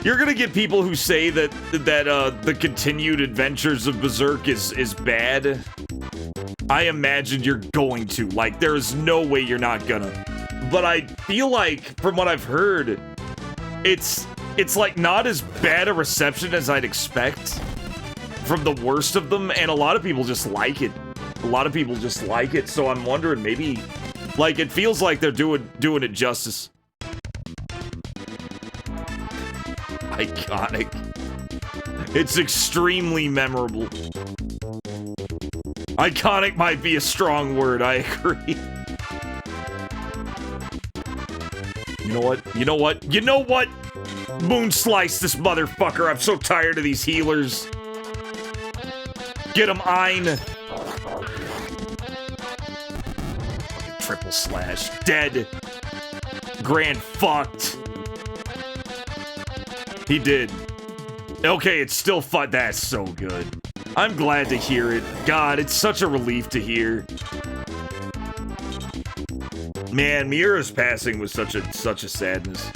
gonna get people who say that the continued adventures of Berserk is bad. I imagine you're going to. Like, there is no way you're not gonna. But I feel like, from what I've heard, it's like not as bad a reception as I'd expect from the worst of them, and a lot of people just like it. A lot of people just like it, so I'm wondering maybe, like, it feels like they're doing it justice. Iconic. It's extremely memorable. Iconic might be a strong word, I agree. You know what? You know what? You know what? Moon slice this motherfucker. I'm so tired of these healers. Get him, Ein. Triple slash. Dead. Grand fucked. He did. Okay, it's still fun. That's so good. I'm glad to hear it. God, it's such a relief to hear. Man, Miura's passing was such a sadness.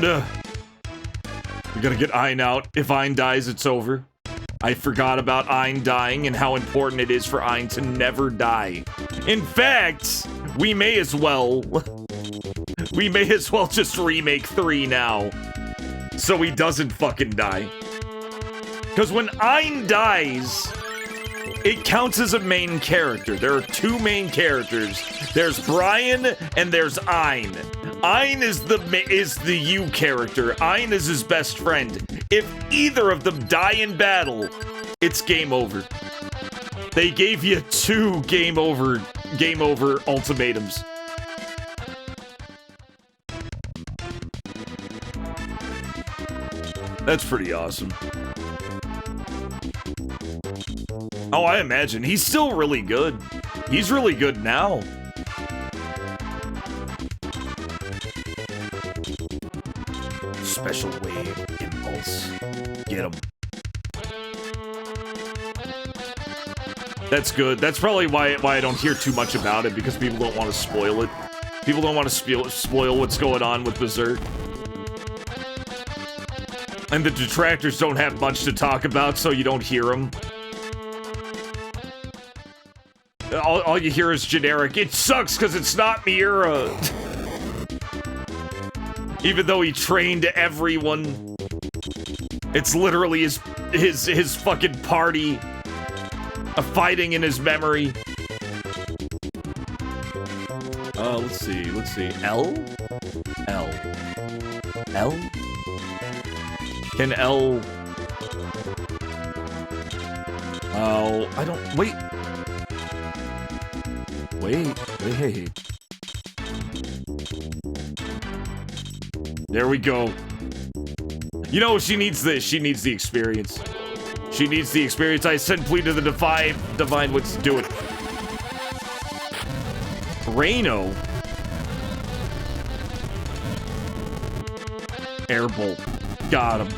Ugh. We gotta get Ein out. If Ein dies, it's over. I forgot about Ein dying and how important it is for Ein to never die. In fact, we may as well just remake 3 now, so he doesn't fucking die. Because when Ein dies, it counts as a main character. There are 2 main characters. There's Brian and there's Ein. Ein is the you character. Ein is his best friend. If either of them die in battle, it's game over. They gave you 2 game over ultimatums. That's pretty awesome. Oh, I imagine. He's still really good. He's really good now. Special wave impulse. Get him. That's good. That's probably why I don't hear too much about it, because people don't want to spoil it. People don't want to spoil what's going on with Berserk. And the detractors don't have much to talk about, so you don't hear them. All you hear is generic. It sucks because it's not Miura. Even though he trained everyone. It's literally his fucking party. Fighting in his memory. Let's see. L? Can L... Oh, I don't... Wait. There we go. You know, she needs this. She needs the experience. She needs the experience. I send plea to the divine what's do it. Reno. Airbolt. Got him.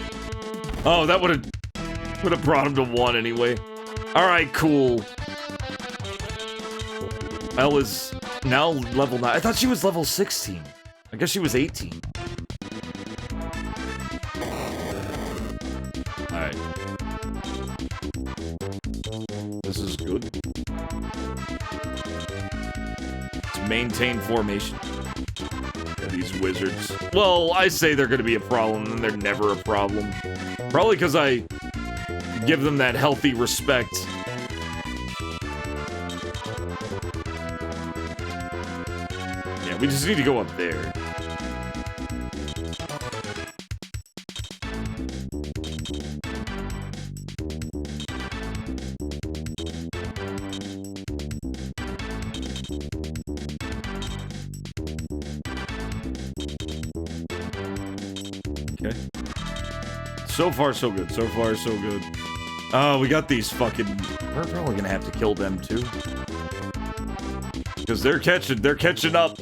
Oh, that would have brought him to 1 anyway. All right, cool. Elle is now level 9. I thought she was level 16. I guess she was 18. Alright. This is good. Let's maintain formation. Yeah, these wizards. Well, I say they're gonna be a problem, and they're never a problem. Probably because I give them that healthy respect. We just need to go up there. Okay. So far, so good. So far, so good. Oh, we got these fucking... We're probably gonna have to kill them, too. Because they're catching up.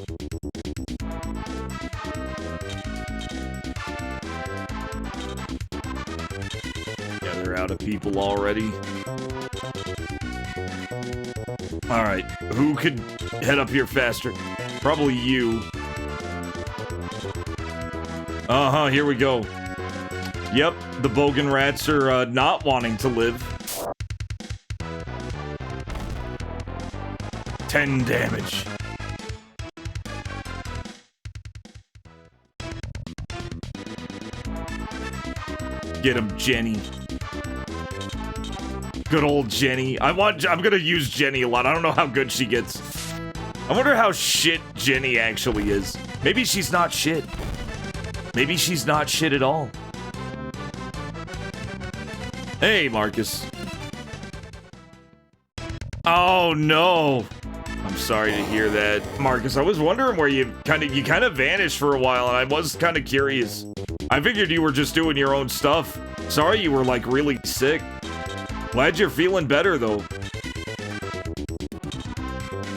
Out of people already. Alright, who could head up here faster? Probably you. Uh-huh, here we go. Yep, the Bogan rats are not wanting to live. 10 damage. Get him, Jenny. Good old Jenny. I'm gonna use Jenny a lot. I don't know how good she gets. I wonder how shit Jenny actually is. Maybe she's not shit. Maybe she's not shit at all. Hey, Marcus. Oh no. I'm sorry to hear that, Marcus. I was wondering where you kind of vanished for a while, and I was kind of curious. I figured you were just doing your own stuff. Sorry you were like really sick. Glad you're feeling better though.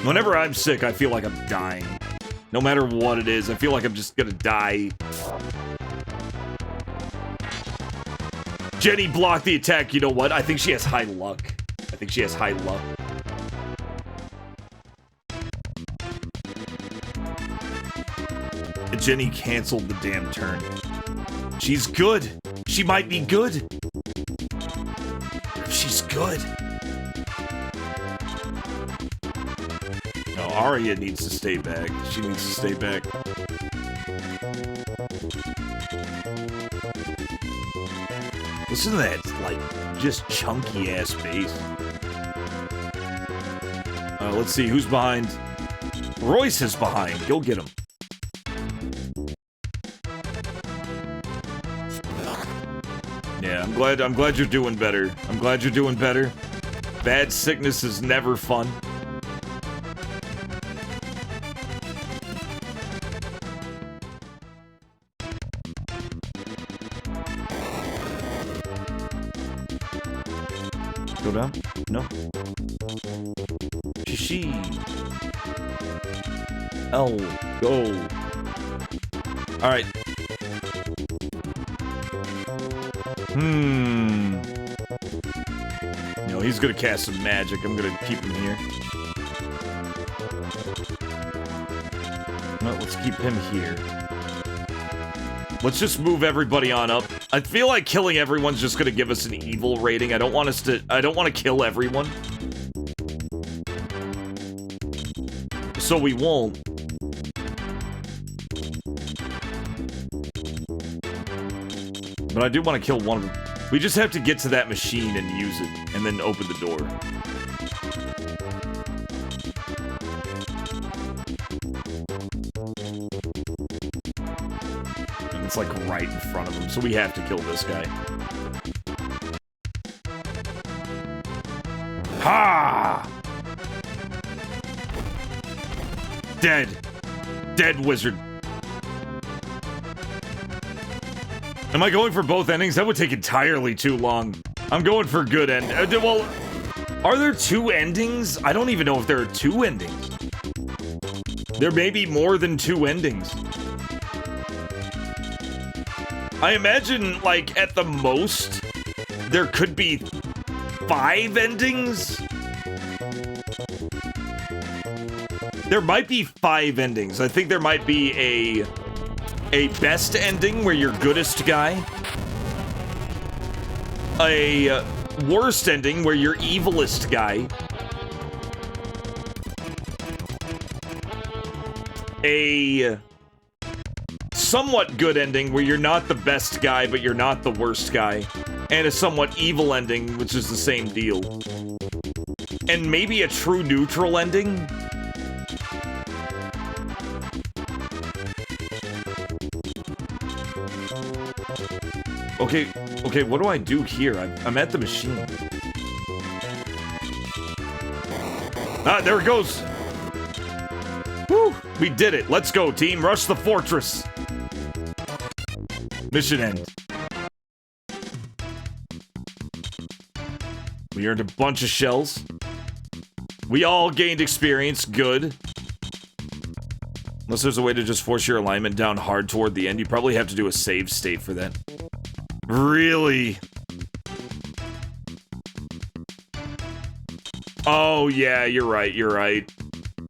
Whenever I'm sick, I feel like I'm dying. No matter what it is, I feel like I'm just gonna die. Jenny blocked the attack. You know what? I think she has high luck. I think she has high luck. Jenny canceled the damn turn. She's good. She might be good. She's good. No, Arya needs to stay back. She needs to stay back. Listen to that, like, just chunky ass bass. Let's see who's behind. Royce is behind. Go get him. Yeah, I'm glad you're doing better. I'm glad you're doing better. Bad sickness is never fun. Go down? No. Shishi. L. Go. Alright. No, he's gonna cast some magic. I'm gonna keep him here. No, let's keep him here. Let's just move everybody on up. I feel like killing everyone's just gonna give us an evil rating. I don't want to kill everyone. So we won't. But I do want to kill one of them. We just have to get to that machine and use it, and then open the door. And it's like right in front of him, so we have to kill this guy. Ha! Dead. Dead wizard. Am I going for both endings? That would take entirely too long. I'm going for good end. Well, are there two endings? I don't even know if there are two endings. There may be more than two endings. I imagine, like, at the most, there could be 5 endings? There might be 5 endings. I think there might be a best ending where you're goodest guy. A worst ending where you're evilest guy. A somewhat good ending where you're not the best guy, but you're not the worst guy. And a somewhat evil ending, which is the same deal. And maybe a true neutral ending. Okay, what do I do here? I'm at the machine. Ah, there it goes. Woo, we did it. Let's go, team. Rush the fortress. Mission end. We earned a bunch of shells. We all gained experience. Good. Unless there's a way to just force your alignment down hard toward the end, you probably have to do a save state for that. Really? Oh, yeah, you're right, you're right.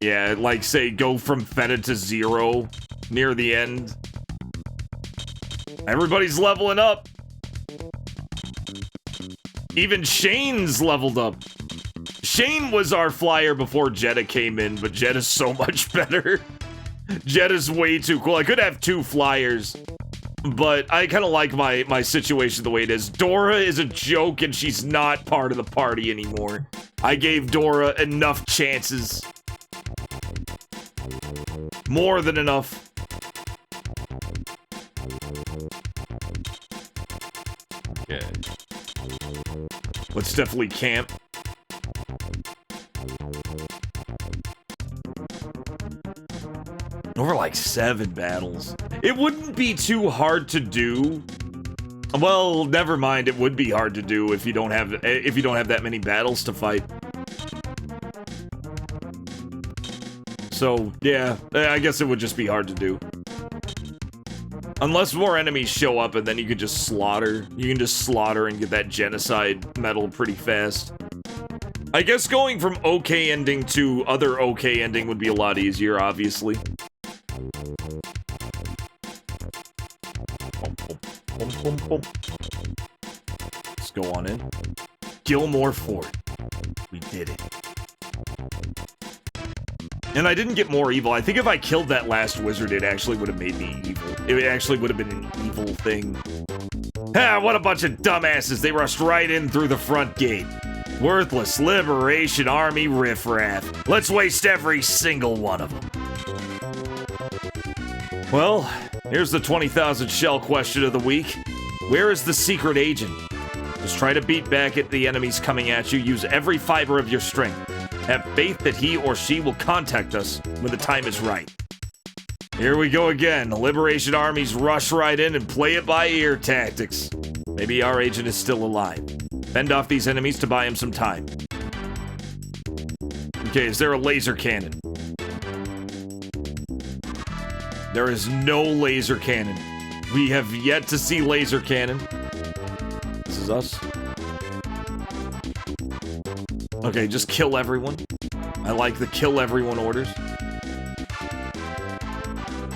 Yeah, like, say, go from FEDA to 0 near the end. Everybody's leveling up. Even Shane's leveled up. Shane was our flyer before Jeddah came in, but Jeddah's so much better. Jeddah's way too cool. I could have 2 flyers. but I kind of like my situation the way it is. Dora is a joke, and she's not part of the party anymore. I gave Dora enough chances. More than enough. Okay. Let's definitely camp. Over like 7 battles. It wouldn't be too hard to do. Well, never mind. It would be hard to do if you don't have that many battles to fight. So yeah, I guess it would just be hard to do. Unless more enemies show up, and then you could just slaughter. You can just slaughter and get that genocide medal pretty fast. I guess going from okay ending to other okay ending would be a lot easier, obviously. Let's go on in. Gilmore Fort. We did it. And I didn't get more evil. I think if I killed that last wizard, it actually would have made me evil. It actually would have been an evil thing. Ah, what a bunch of dumbasses. They rushed right in through the front gate. Worthless Liberation Army riffraff. Let's waste every single one of them. Well, here's the 20,000 shell question of the week. Where is the secret agent? Just try to beat back at the enemies coming at you. Use every fiber of your strength. Have faith that he or she will contact us when the time is right. Here we go again. The Liberation Armies rush right in and play it by ear tactics. Maybe our agent is still alive. Fend off these enemies to buy him some time. Okay, is there a laser cannon? There is no laser cannon. We have yet to see laser cannon. This is us. Okay, just kill everyone. I like the kill everyone orders. I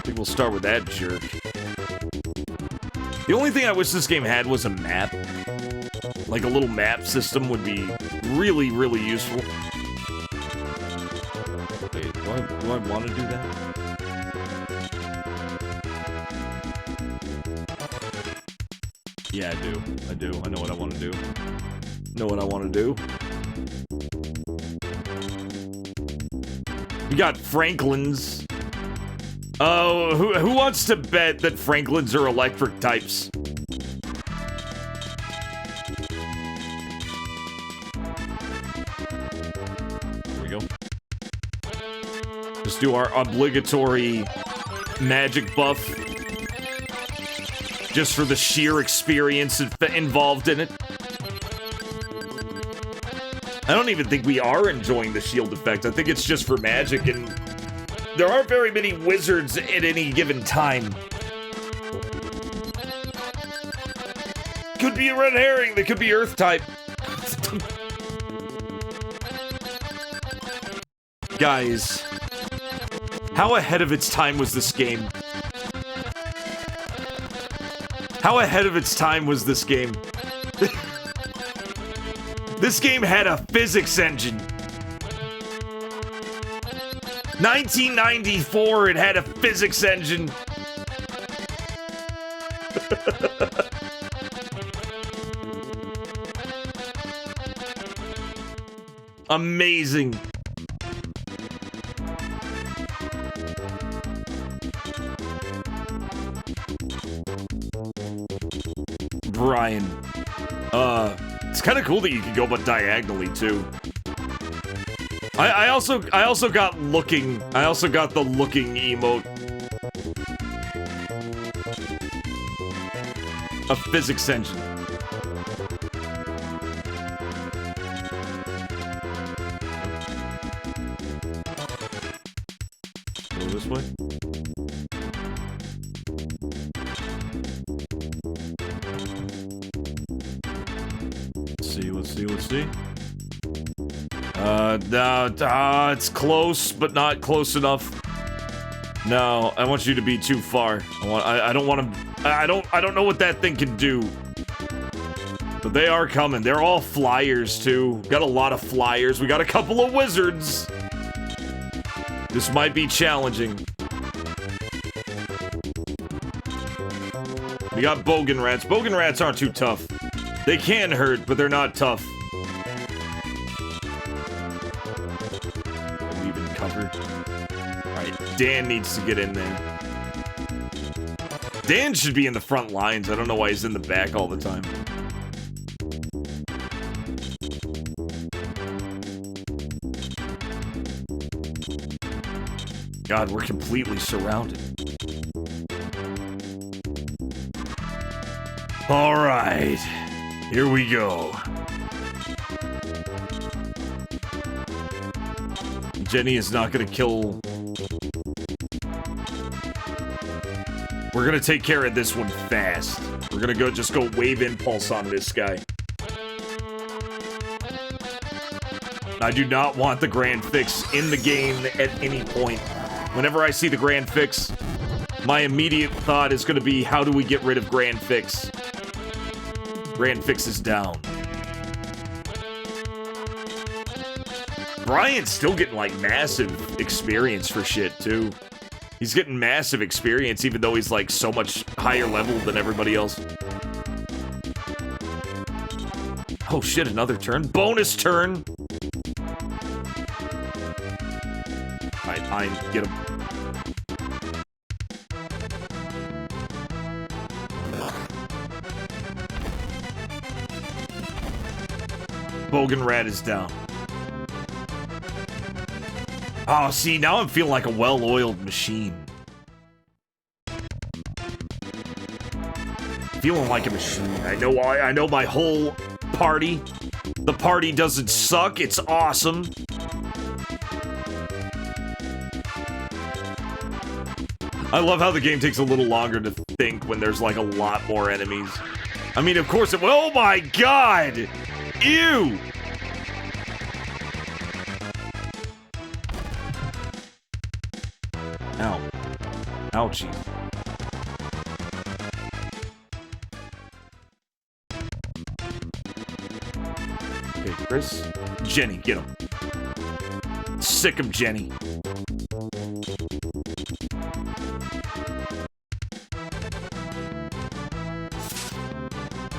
think we'll start with that jerk. The only thing I wish this game had was a map. Like a little map system would be really, really useful. Wait, do I want to do that? Yeah, I do. I do. I know what I want to do. Know what I want to do. We got Franklins. Oh, who wants to bet that Franklins are electric types? Here we go. Just do our obligatory magic buff. Just for the sheer experience involved in it. I don't even think we are enjoying the shield effect. I think it's just for magic, and there aren't very many wizards at any given time. Could be a red herring. They could be earth type. Guys, how ahead of its time was this game? How ahead of its time was this game? This game had a physics engine. 1994, it had a physics engine. Amazing. Brian. It's kind of cool that you can go but diagonally too. I also got looking. I also got the looking emote. A physics engine. Go this way. Let's see. It's close, but not close enough. No, I want you to be too far. I don't want to. I don't know what that thing can do. But they are coming. They're all flyers too. Got a lot of flyers. We got a couple of wizards. This might be challenging. We got Bogan Rats. Bogan Rats aren't too tough. They can hurt, but they're not tough. Leave in cover. Alright, Dan needs to get in there. Dan should be in the front lines. I don't know why he's in the back all the time. God, we're completely surrounded. All right, here we go. Jenny is not gonna kill. We're gonna take care of this one fast. We're gonna just go wave impulse on this guy. I do not want the Grand Fix in the game at any point. Whenever I see the Grand Fix, my immediate thought is gonna be, how do we get rid of Grand Fix? Grand Fix is down. Brian's still getting, like, massive experience for shit, too. He's getting massive experience, even though he's, like, so much higher level than everybody else. Oh, shit, another turn. Bonus turn! Alright, fine. Get him. Bogan Rat is down. Oh, see, now I'm feeling like a well-oiled machine. Feeling like a machine. I know my whole party. The party doesn't suck. It's awesome. I love how the game takes a little longer to think when there's like a lot more enemies. I mean, of course it will. Oh my god! Ew! Ow. Ouchie. Okay, Chris. Jenny, get him. Sick of Jenny.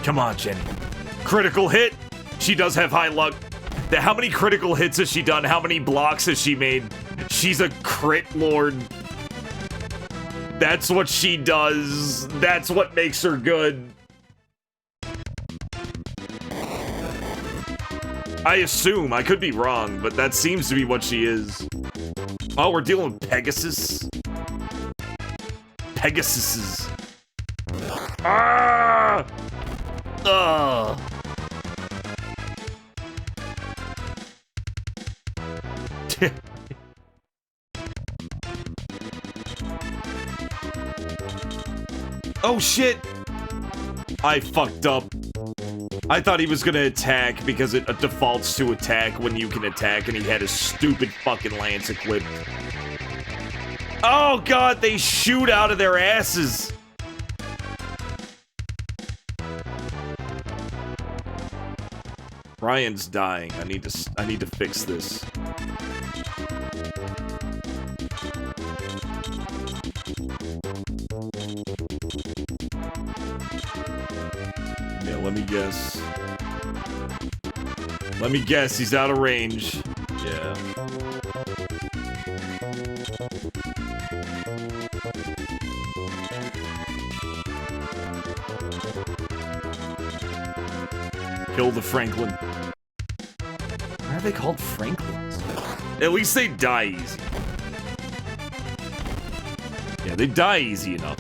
Come on, Jenny. Critical hit. She does have high luck. How many critical hits has she done? How many blocks has she made? She's a crit lord. That's what she does. That's what makes her good. I assume. I could be wrong, but that seems to be what she is. Oh, we're dealing with Pegasus. Pegasuses. Ah! Ugh. Oh shit! I fucked up. I thought he was gonna attack because it defaults to attack when you can attack, and he had a stupid fucking lance equipped. Oh god, they shoot out of their asses! Brian's dying. I need to fix this. Yeah, let me guess. Let me guess, he's out of range. Yeah. Kill the Franklin. Why are they called Franklins? At least they die easy. Yeah, they die easy enough.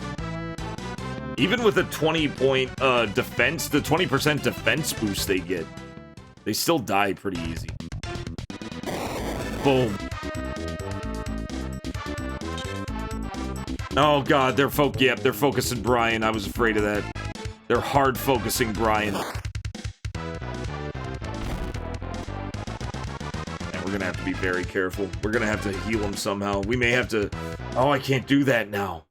Even with a 20-point defense, the 20% defense boost they get, they still die pretty easy. Boom. Oh god, they're focusing Brian. I was afraid of that. They're hard focusing Brian. And we're gonna have to be very careful. We're gonna have to heal him somehow. We may have to... Oh, I can't do that now.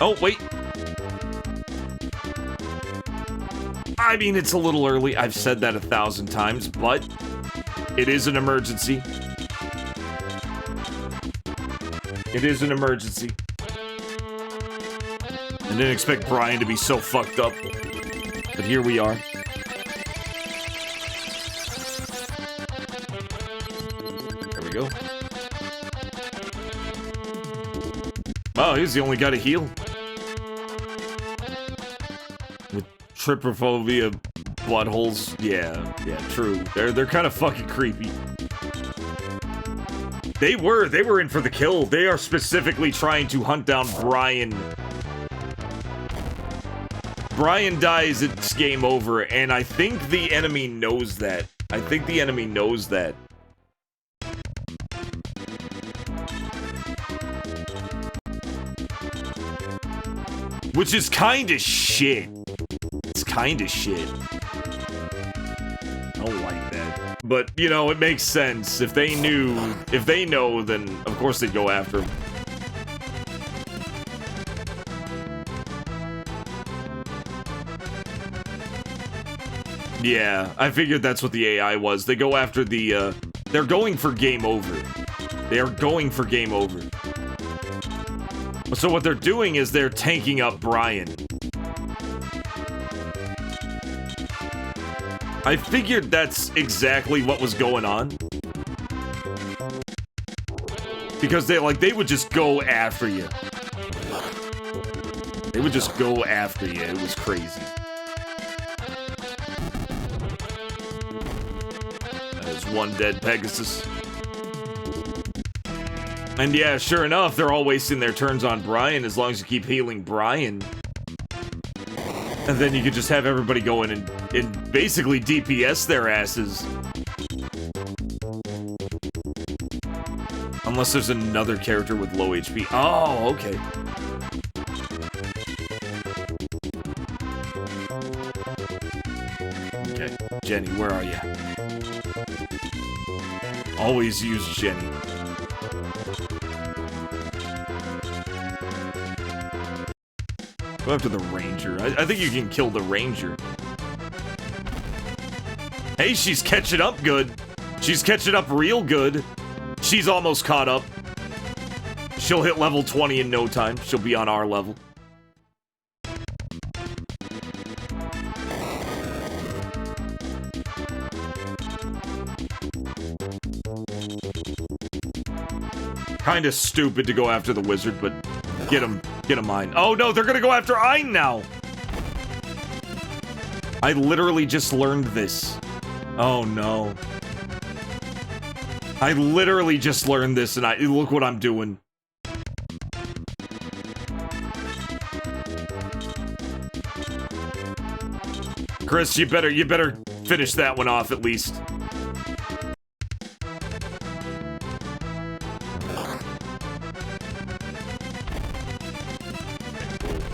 Oh, wait. I mean, it's a little early. I've said that 1,000 times, but it is an emergency. It is an emergency. I didn't expect Brian to be so fucked up. But here we are. There we go. Oh, he's the only guy to heal. With trypophobia, blood holes. Yeah, true. They're kind of fucking creepy. They were in for the kill. They are specifically trying to hunt down Brian. Brian dies, it's game over, and I think the enemy knows that. Which is kinda shit. It's kinda shit. I don't like that. But, you know, it makes sense. If they know, then of course they'd go after him. Yeah, I figured that's what the AI was. They go after the, they're going for game over. They are going for game over. So what they're doing is they're tanking up Brian. I figured that's exactly what was going on. Because they would just go after you. They would just go after you. It was crazy. There's one dead Pegasus. And yeah, sure enough, they're all wasting their turns on Brian as long as you keep healing Brian. And then you could just have everybody go in and basically DPS their asses. Unless there's another character with low HP. Oh, okay. Okay, Jenny, where are you? Always use Jenny. Go after the Ranger. I think you can kill the Ranger. Hey, she's catching up good. She's catching up real good. She's almost caught up. She'll hit level 20 in no time. She'll be on our level. Kinda stupid to go after the wizard, but get him mine. Oh no, they're gonna go after Ein now! I literally just learned this. Oh no. I literally just learned this and look what I'm doing. Chris, you better finish that one off at least.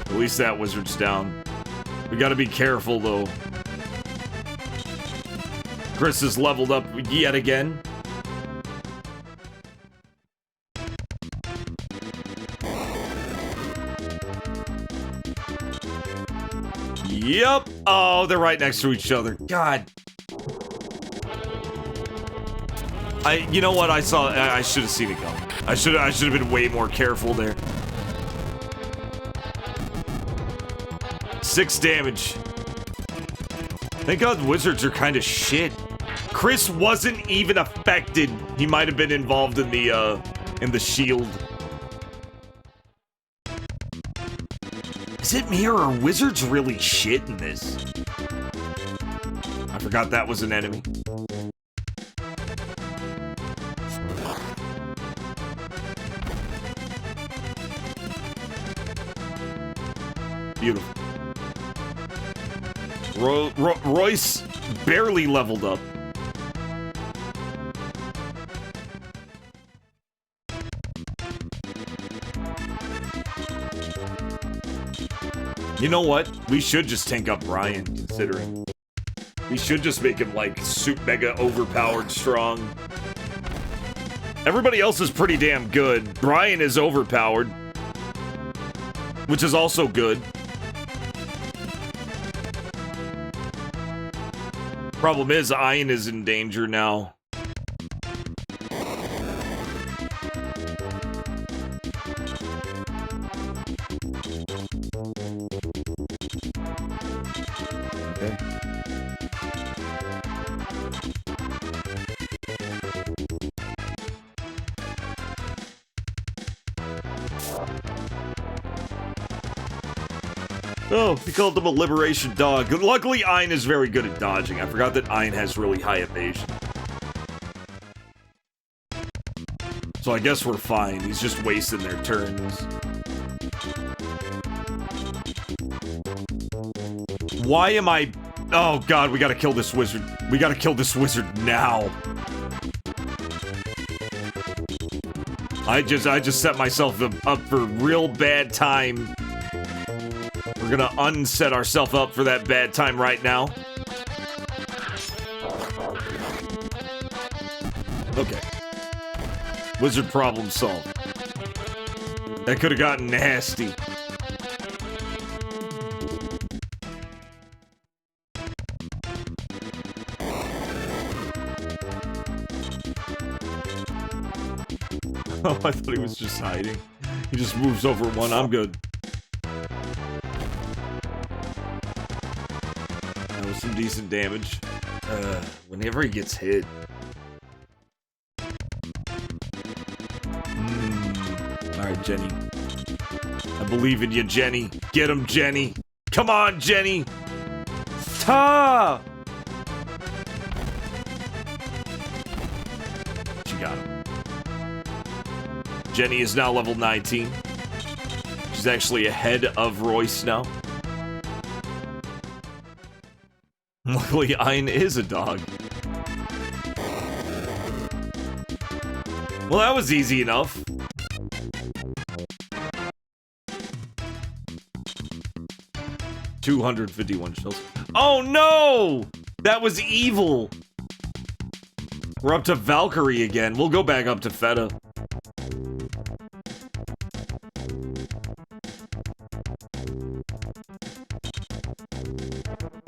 At least that wizard's down. We gotta be careful, though. Chris is leveled up yet again. Yep. Oh, they're right next to each other. God. You know what? I should have seen it coming. I should have been way more careful there. 6 damage. Thank God wizards are kind of shit. Chris wasn't even affected. He might have been involved in the shield. Is it me or are wizards really shit in this? I forgot that was an enemy. Beautiful. Royce barely leveled up. You know what? We should just tank up Brian, considering. We should just make him, like, mega overpowered strong. Everybody else is pretty damn good. Brian is overpowered. Which is also good. Problem is, Ein is in danger now. Oh, he called him a liberation dog. Luckily, Ein is very good at dodging. I forgot that Ein has really high evasion. So I guess we're fine. He's just wasting their turns. Why am I... Oh god, we gotta kill this wizard. We gotta kill this wizard now. I just set myself up for real bad time. We're gonna unset ourselves up for that bad time right now. Okay. Wizard problem solved. That could have gotten nasty. Oh, I thought he was just hiding. He just moves over one. I'm good. That was some decent damage. Whenever he gets hit. Alright, Jenny. I believe in you, Jenny. Get him, Jenny. Come on, Jenny. Ta! She got him. Jenny is now level 19. She's actually ahead of Royce now. Luckily, Ein is a dog. Well, that was easy enough. $251 shells. Oh no! That was evil! We're up to Valkyrie again. We'll go back up to FEDA.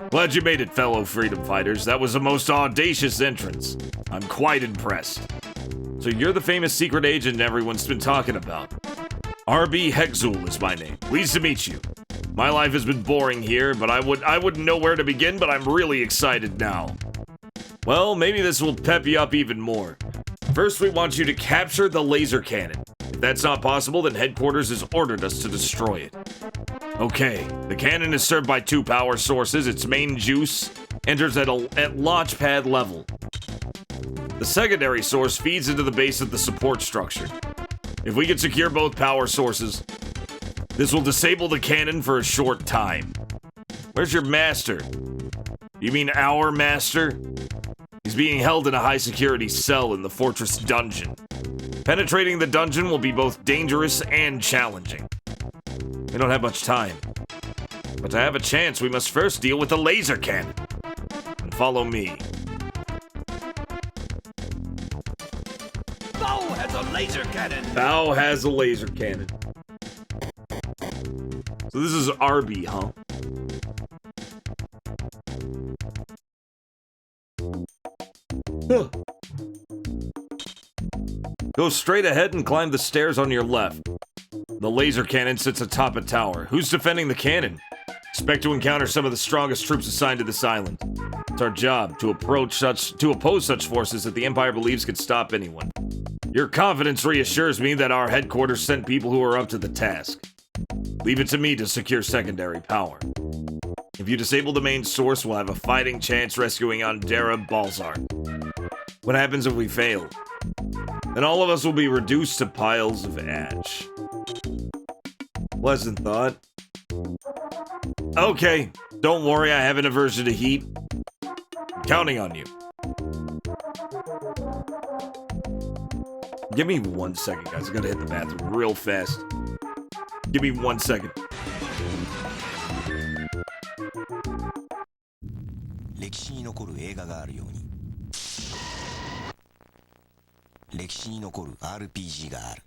Glad you made it, fellow freedom fighters. That was a most audacious entrance. I'm quite impressed. So you're the famous secret agent everyone's been talking about. Arby Hexul is my name. Pleased to meet you. My life has been boring here, but I wouldn't know where to begin, but I'm really excited now. Well, maybe this will pep you up even more. First, we want you to capture the laser cannon. If that's not possible, then headquarters has ordered us to destroy it. Okay, the cannon is served by 2 power sources. Its main juice enters at launch pad level. The secondary source feeds into the base of the support structure. If we can secure both power sources, this will disable the cannon for a short time. Where's your master? You mean our master? He's being held in a high-security cell in the fortress dungeon. Penetrating the dungeon will be both dangerous and challenging. We don't have much time. But to have a chance, we must first deal with the laser cannon. And follow me. Bao has a laser cannon! Bao has a laser cannon. So this is Arby, huh? Huh. Go straight ahead and climb the stairs on your left. The laser cannon sits atop a tower. Who's defending the cannon? Expect to encounter some of the strongest troops assigned to this island. It's our job to oppose such forces that the Empire believes could stop anyone. Your confidence reassures me that our headquarters sent people who are up to the task. Leave it to me to secure secondary power. If you disable the main source, we'll have a fighting chance rescuing Andera Balzar. What happens if we fail? Then all of us will be reduced to piles of ash. Pleasant thought. Okay, don't worry, I have an aversion to heat. I'm counting on you. Give me 1 second, guys. I gotta hit the bathroom real fast. Give me 1 second. 歴史に残る映画があるように、歴史に残る RPG がある。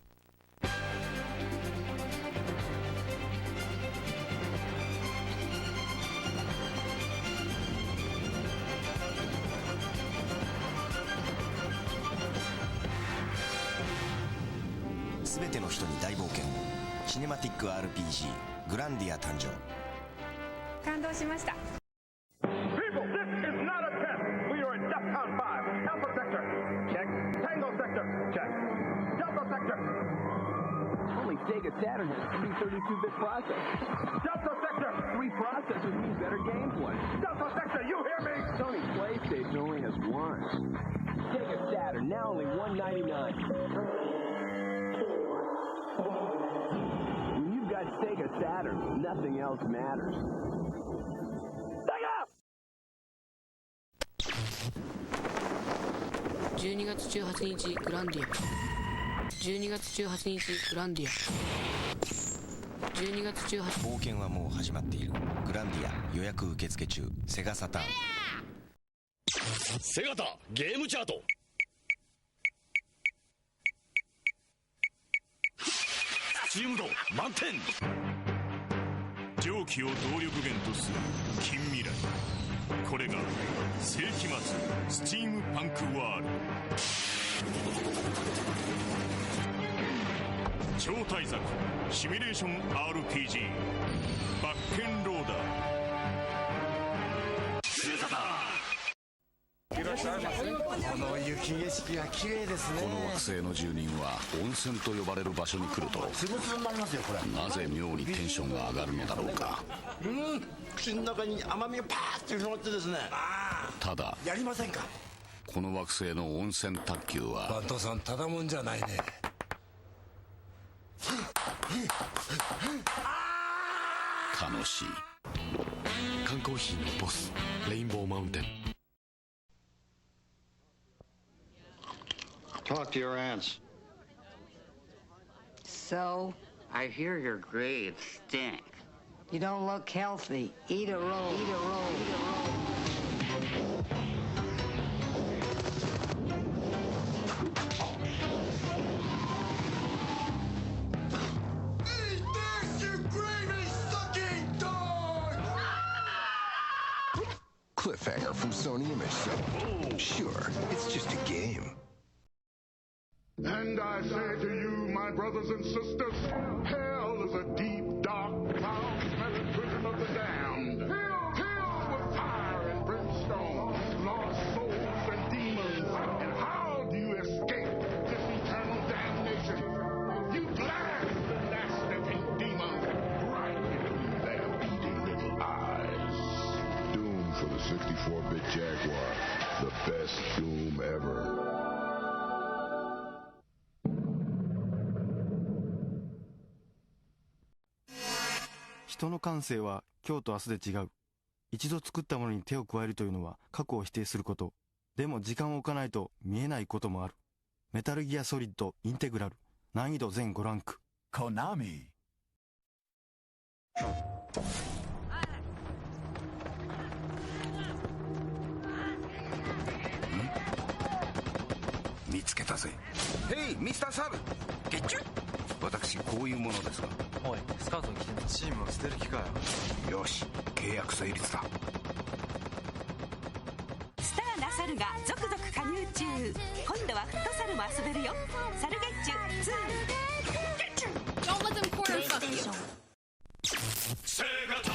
すべての人に大冒険。シネマティック RPG グランディア誕生。感動しました。People, this is not a test. We are in DEFCON 5. Alpha sector. Check. Tango sector. Check. Delta sector. Only Sega Saturn has 332-bit processor. Delta sector. Three processors means better gameplay. Delta Sector, you hear me? Sony PlayStation only has one. Sega Saturn, now only $199. When you've got Sega Saturn, nothing else matters. Sega! 12月18日グランディア12月18日グランディア12月18日冒険はもう始まっているグランディア予約受付中セガサターンセガタゲームチャートスチーム度満点蒸気を動力源とする近未来これが世紀末スチームパンクワールド超大作シミュレーション RPG バッケンローダーこの雪景色が綺麗ですね。この惑星の住人は温泉と呼ばれる場所に来るとつぶつぶになりますよこれ。なぜ妙にテンションが上がるのだろうか。口の中に甘みがパーッと広がってですね。ただやりませんか。この惑星の温泉卓球はバントさんただもんじゃないね。楽しい缶コーヒーのボスレインボーマウンテン。Talk to your aunts. So, I hear your grades stink. You don't look healthy. Eat a roll. Eat a roll. Eat a roll. Eat this, you gravy-sucking dog! Cliffhanger from Sony Image Show. Sure, it's just a game. And I say to you, my brothers and sisters, hell is a deep, dark, foul-smelling prison of the damned. Filled with fire and brimstone, lost souls and demons. And how do you escape this eternal damnation? You blast the nasty demons right between their beady little eyes. Doom for the 64-bit Jaguar. The best Doom ever. 人の感性は今日と明日で違う。一度作ったものに手を加えるというのは過去を否定すること。でも時間を置かないと見えないこともある。メタルギアソリッドインテグラル。難易度全5ランク。コナミ。見つけたぜ。ヘイミスターサブゲッチュ。私こういうものですが。おいスカウトに来てんの。チームを捨てる気かよ。よし契約成立だ。スターなサルが続々加入中。今度はフットサルも遊べるよ。サルゲッチュ2。ゲッチュ Don't let them corner fuck you. セガタ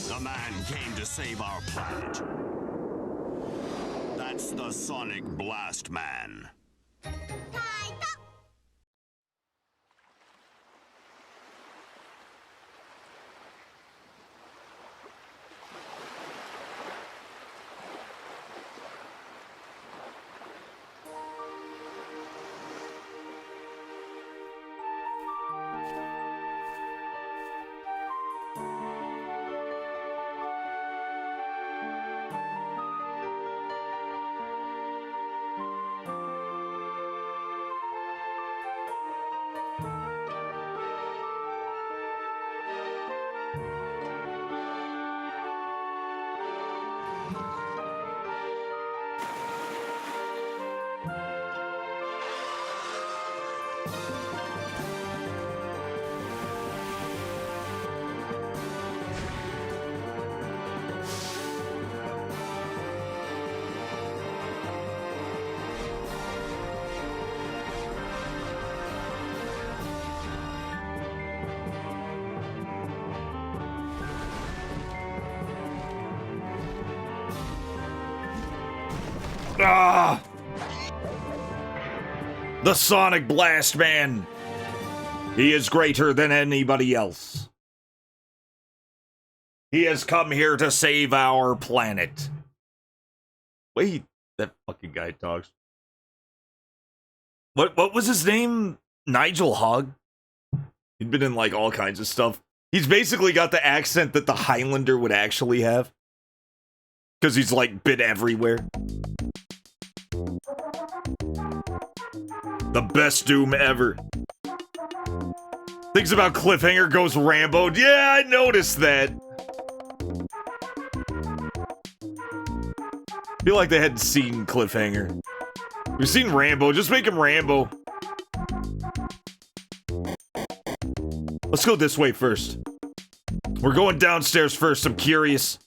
The man came to save our planet. That's the Sonic Blast Man. Ah! The Sonic Blast Man! He is greater than anybody else. He has come here to save our planet. Wait, that fucking guy talks. What was his name? Nigel Hogg? He'd been in like all kinds of stuff. He's basically got the accent that the Highlander would actually have. Because he's like been everywhere. The best Doom ever. Thinks about Cliffhanger goes Rambo. Yeah, I noticed that. Feel like they hadn't seen Cliffhanger. We've seen Rambo. Just make him Rambo. Let's go this way first. We're going downstairs first. I'm curious.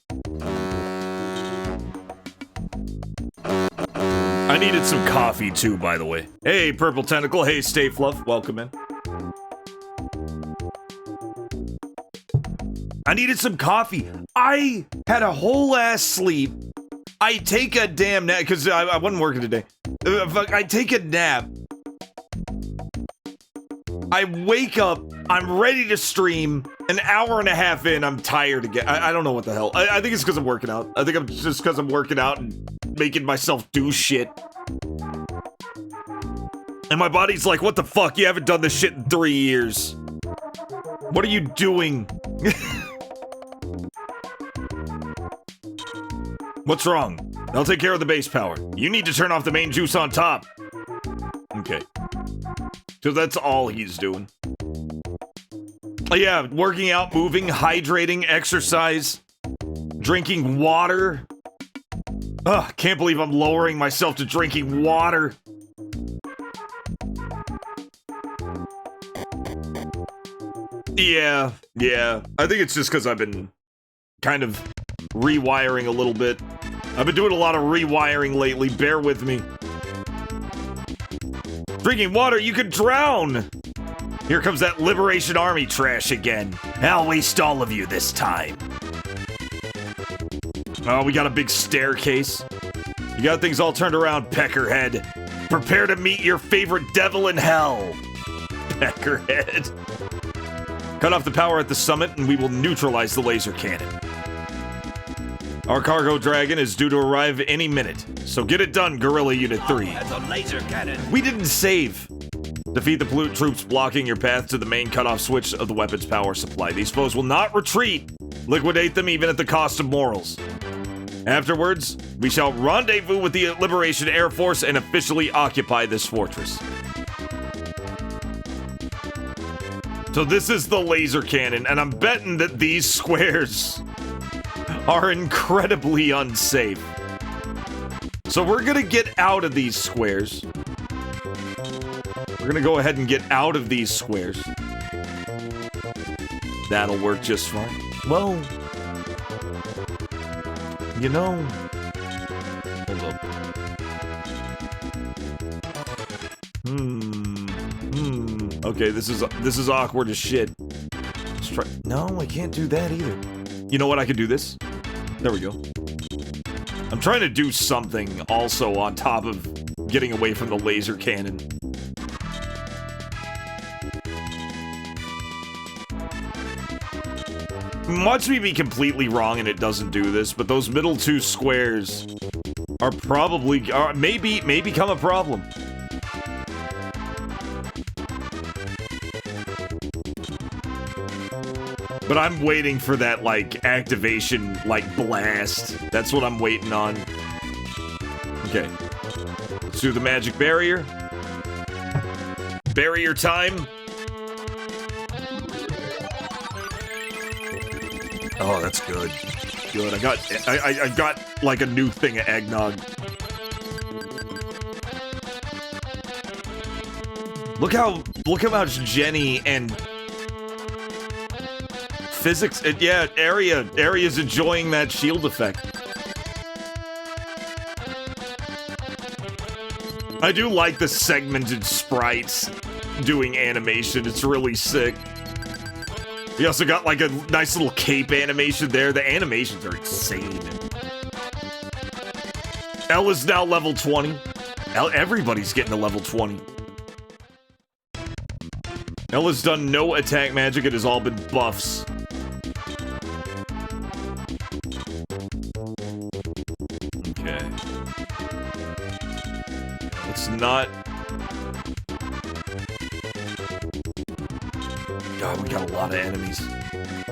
I needed some coffee too, by the way. Hey, Purple Tentacle. Hey, Stay Fluff. Welcome in. I needed some coffee. I had a whole ass sleep. I take a damn nap because I wasn't working today. I take a nap. I wake up. I'm ready to stream. An hour and a half in, I'm tired again. I don't know what the hell. I think it's because I'm working out. I think I'm just because I'm working out and making myself do shit. And my body's like, what the fuck? You haven't done this shit in 3 years. What are you doing? What's wrong? I'll take care of the base power. You need to turn off the main juice on top. Okay. So that's all he's doing. Yeah, working out, moving, hydrating, exercise, drinking water. Ugh, can't believe I'm lowering myself to drinking water. Yeah. I think it's just because I've been kind of rewiring a little bit. I've been doing a lot of rewiring lately. Bear with me. Drinking water, you could drown. Here comes that Liberation Army trash again. I'll waste all of you this time. Oh, we got a big staircase. You got things all turned around, Peckerhead. Prepare to meet your favorite devil in hell. Peckerhead. Cut off the power at the summit and we will neutralize the laser cannon. Our cargo dragon is due to arrive any minute, so get it done, Guerrilla Unit 3. That's a laser cannon. We didn't save. Defeat the pollute troops blocking your path to the main cutoff switch of the weapon's power supply. These foes will not retreat. Liquidate them even at the cost of morals. Afterwards, we shall rendezvous with the Liberation Air Force and officially occupy this fortress. So this is the laser cannon, and I'm betting that these squares are incredibly unsafe. So we're gonna get out of these squares. We're gonna go ahead and get out of these squares. That'll work just fine. Well, you know, hold up. Okay, this is awkward as shit. Let's try. No, I can't do that either. You know what? I can do this. There we go. I'm trying to do something also on top of getting away from the laser cannon. Watch me be completely wrong and it doesn't do this, but those middle two squares are probably, may become a problem. But I'm waiting for that, like, activation, like, blast. That's what I'm waiting on. Okay. Let's do the magic barrier. Barrier time. Oh, that's good. Good. I got like a new thing of eggnog. Look how much Jenny and physics. Yeah, Area's enjoying that shield effect. I do like the segmented sprites doing animation. It's really sick. You also got like a nice little cape animation there. The animations are insane. Ella's now level 20. Everybody's getting to level 20. Ella's done no attack magic. It has all been buffs. Okay. Let's not... God, we got a lot of enemies.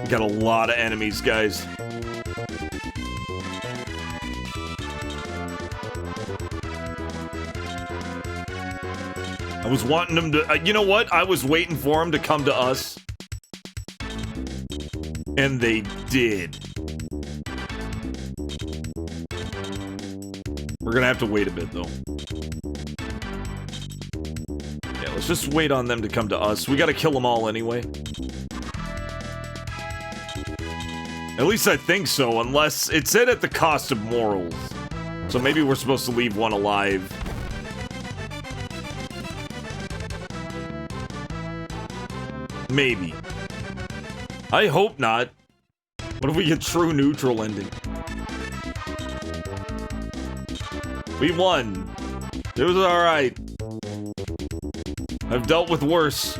We got a lot of enemies, guys. I was wanting them to... you know what? I was waiting for them to come to us. And they did. We're gonna have to wait a bit, though. Yeah, let's just wait on them to come to us. We gotta kill them all anyway. At least I think so, unless... It said at the cost of morals. So maybe we're supposed to leave one alive. Maybe. I hope not. What if we get true neutral ending? We won. It was alright. I've dealt with worse.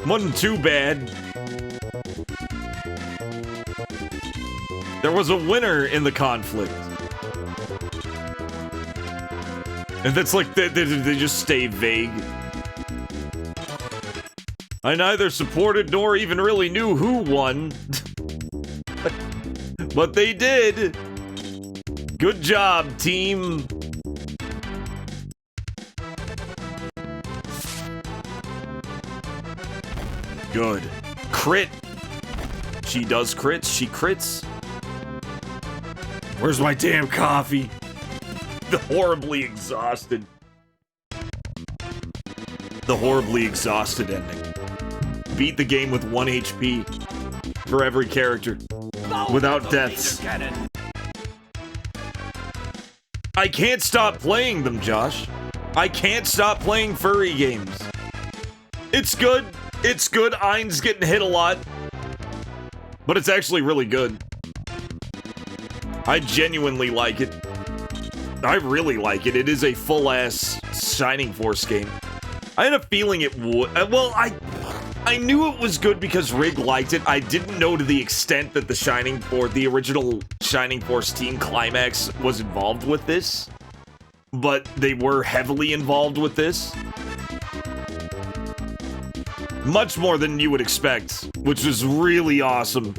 Wasn't too bad. There was a winner in the conflict. And that's like, they just stay vague. I neither supported nor even really knew who won. But they did. Good job, team. Good. Crit. She does crits. She crits. Where's my damn coffee? The horribly exhausted. The horribly exhausted ending. Beat the game with 1 HP for every character. Without deaths. I can't stop playing them, Josh. I can't stop playing furry games. It's good. It's good. Ein's getting hit a lot. But it's actually really good. I genuinely like it. I really like it. It is a full-ass Shining Force game. I had a feeling it would... well, I knew it was good because Rig liked it. I didn't know to the extent that the original Shining Force Team Climax was involved with this. But they were heavily involved with this. Much more than you would expect, which was really awesome.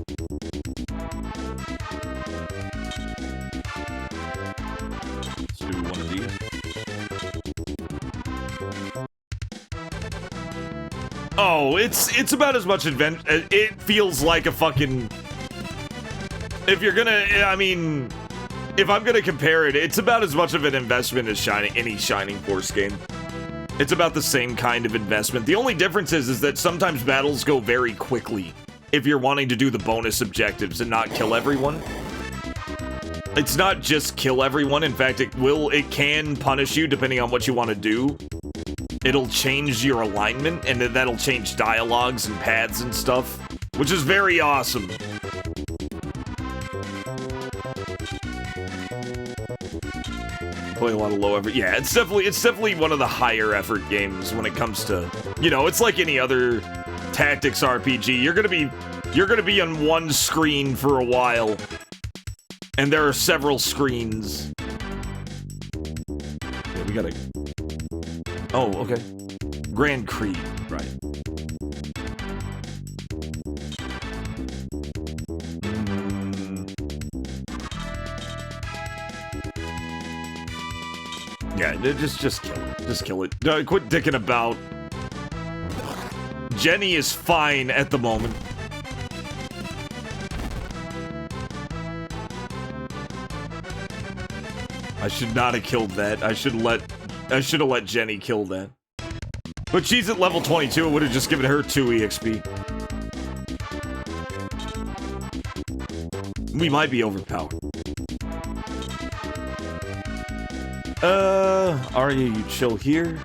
Let's do one of these. Oh, it's about as much adventure. It feels like a fucking... If you're gonna... I mean... If I'm gonna compare it, it's about as much of an investment as any Shining Force game. It's about the same kind of investment. The only difference is that sometimes battles go very quickly if you're wanting to do the bonus objectives and not kill everyone. It's not just kill everyone. In fact, it can punish you depending on what you want to do. It'll change your alignment, and that'll change dialogues and paths and stuff, which is very awesome. Play a lot of low effort. Yeah, it's definitely one of the higher effort games when it comes to, you know, it's like any other tactics RPG. You're gonna be on one screen for a while, and there are several screens. Yeah, we gotta. Oh, okay. Grand Creed, right? Yeah, just kill it. Just kill it. Quit dicking about. Jenny is fine at the moment. I should not have killed that. I should have let Jenny kill that. But she's at level 22. It would have just given her 2 EXP. We might be overpowered. Arya, you chill here.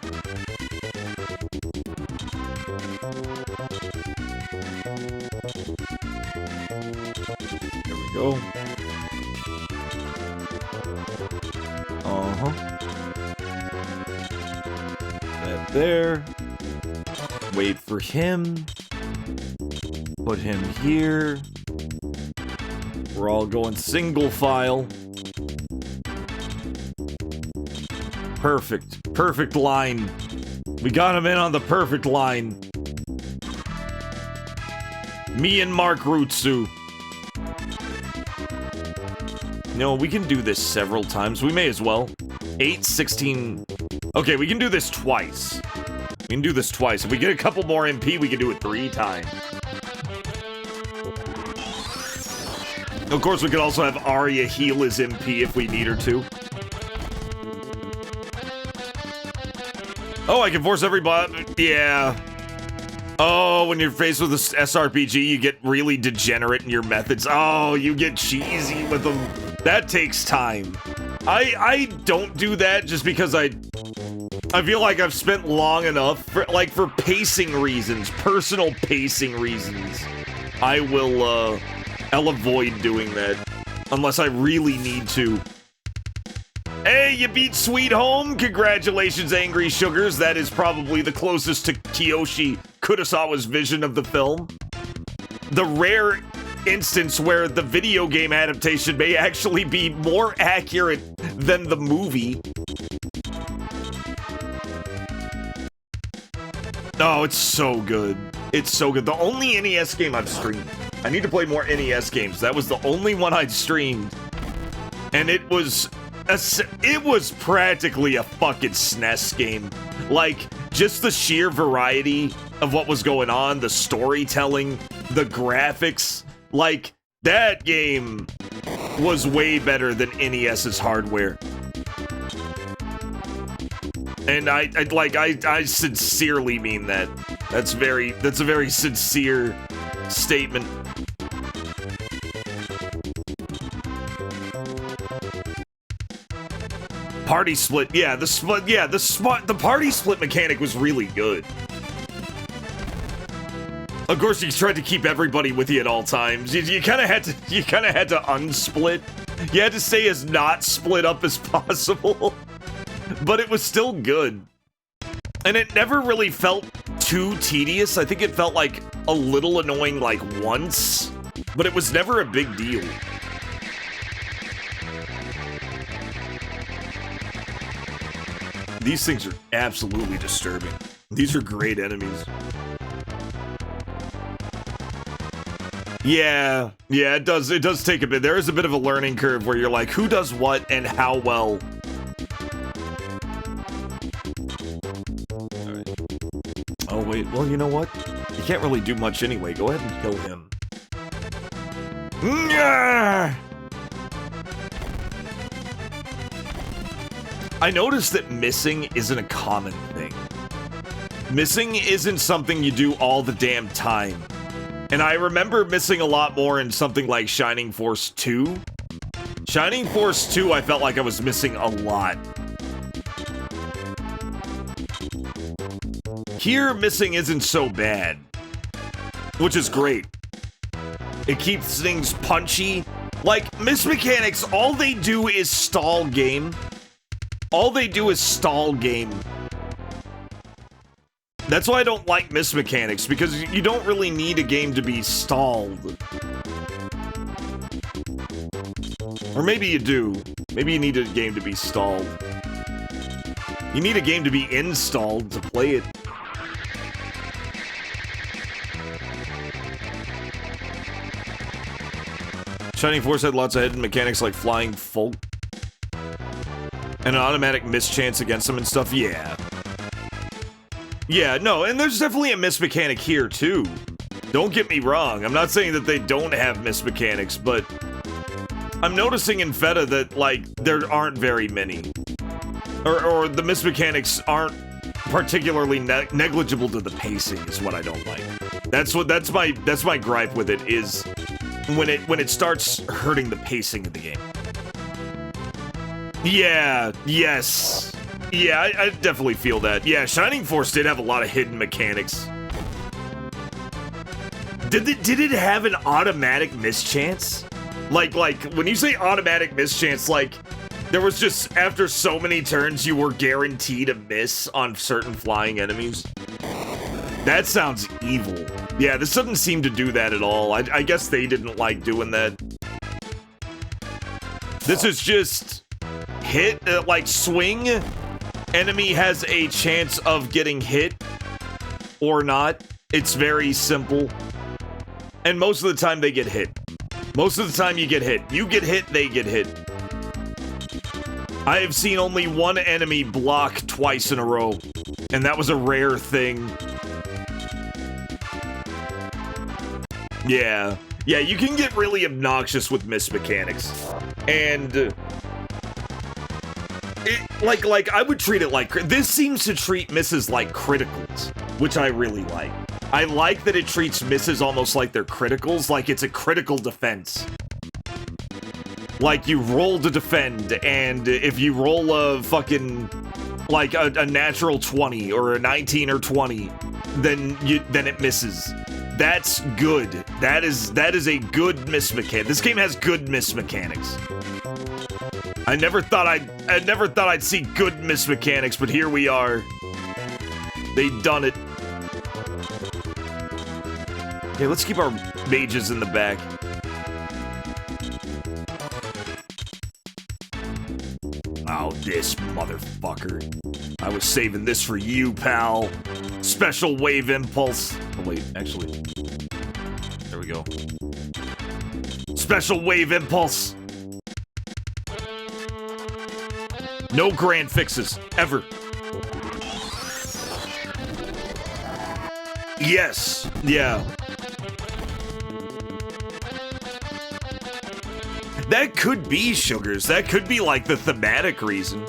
go. That there. Wait for him. Put him here. We're all going single file. Perfect. Perfect line. We got him in on the perfect line. Me and Mark Rutsu. No, we can do this several times. We may as well. 8, 16... Okay, we can do this twice. We can do this twice. If we get a couple more MP, we can do it 3 times. Of course, we could also have Arya heal his MP if we need her to. Oh, I can force everybody. Yeah. Oh, when you're faced with this SRPG, you get really degenerate in your methods. Oh, you get cheesy with them. That takes time. I don't do that just because I feel like I've spent long enough for pacing reasons, personal pacing reasons. I'll avoid doing that unless I really need to. Hey, you beat Sweet Home! Congratulations, Angry Sugars. That is probably the closest to Kiyoshi Kurosawa's vision of the film. The rare instance where the video game adaptation may actually be more accurate than the movie. Oh, it's so good. It's so good. The only NES game I've streamed. I need to play more NES games. That was the only one I'd streamed. And it was practically a fucking SNES game. Like, just the sheer variety of what was going on, the storytelling, the graphics. Like, that game was way better than NES's hardware. And I sincerely mean that. That's a very sincere statement. Party split, yeah, the party split mechanic was really good. Of course, you tried to keep everybody with you at all times. You kind of had to unsplit. You had to stay as not split up as possible. But it was still good. And it never really felt too tedious. I think it felt like a little annoying like once, but it was never a big deal. These things are absolutely disturbing. These are great enemies. Yeah, it does take a bit. There is a bit of a learning curve where you're like, who does what and how well. All right. Oh wait, well, you know what? You can't really do much anyway. Go ahead and kill him. Nyah! I noticed that missing isn't a common thing. Missing isn't something you do all the damn time. And I remember missing a lot more in something like Shining Force 2. Shining Force 2, I felt like I was missing a lot. Here, missing isn't so bad. Which is great. It keeps things punchy. Like, miss mechanics, all they do is stall game. All they do is stall game. That's why I don't like miss mechanics, because you don't really need a game to be stalled. Or maybe you do. Maybe you need a game to be stalled. You need a game to be installed to play it. Shining Force had lots of hidden mechanics like flying folk. And an automatic miss chance against them and stuff, yeah. Yeah, no, and there's definitely a miss mechanic here, too. Don't get me wrong, I'm not saying that they don't have miss mechanics, but I'm noticing in FEDA that, like, there aren't very many. Or the miss mechanics aren't particularly negligible to the pacing, is what I don't like. That's my gripe with it, is when it starts hurting the pacing of the game. Yeah, yes. Yeah, I definitely feel that. Yeah, Shining Force did have a lot of hidden mechanics. Did it have an automatic mischance? Like, when you say automatic miss chance, like, there was just, after so many turns, you were guaranteed a miss on certain flying enemies. That sounds evil. Yeah, this doesn't seem to do that at all. I guess they didn't like doing that. This is just hit, like, swing. Enemy has a chance of getting hit or not. It's very simple. And most of the time, they get hit. Most of the time, you get hit. You get hit, they get hit. I have seen only one enemy block twice in a row, and that was a rare thing. Yeah. Yeah, you can get really obnoxious with miss mechanics. And like I would treat it like, this seems to treat misses like criticals, which I really like. I like that it treats misses almost like they're criticals, like it's a critical defense. Like, you roll to defend, and if you roll a fucking, like, a natural 20, or a 19 or 20, then it misses. That's good. That is a good miss mechanic. This game has good miss mechanics. I never thought I'd see good miss mechanics, but here we are. They done it. Okay, let's keep our mages in the back. Oh, this motherfucker. I was saving this for you, pal. Special wave impulse. Oh, wait, actually. There we go. Special wave impulse. No grand fixes, ever. Yes, yeah. That could be, Sugars. That could be like the thematic reason.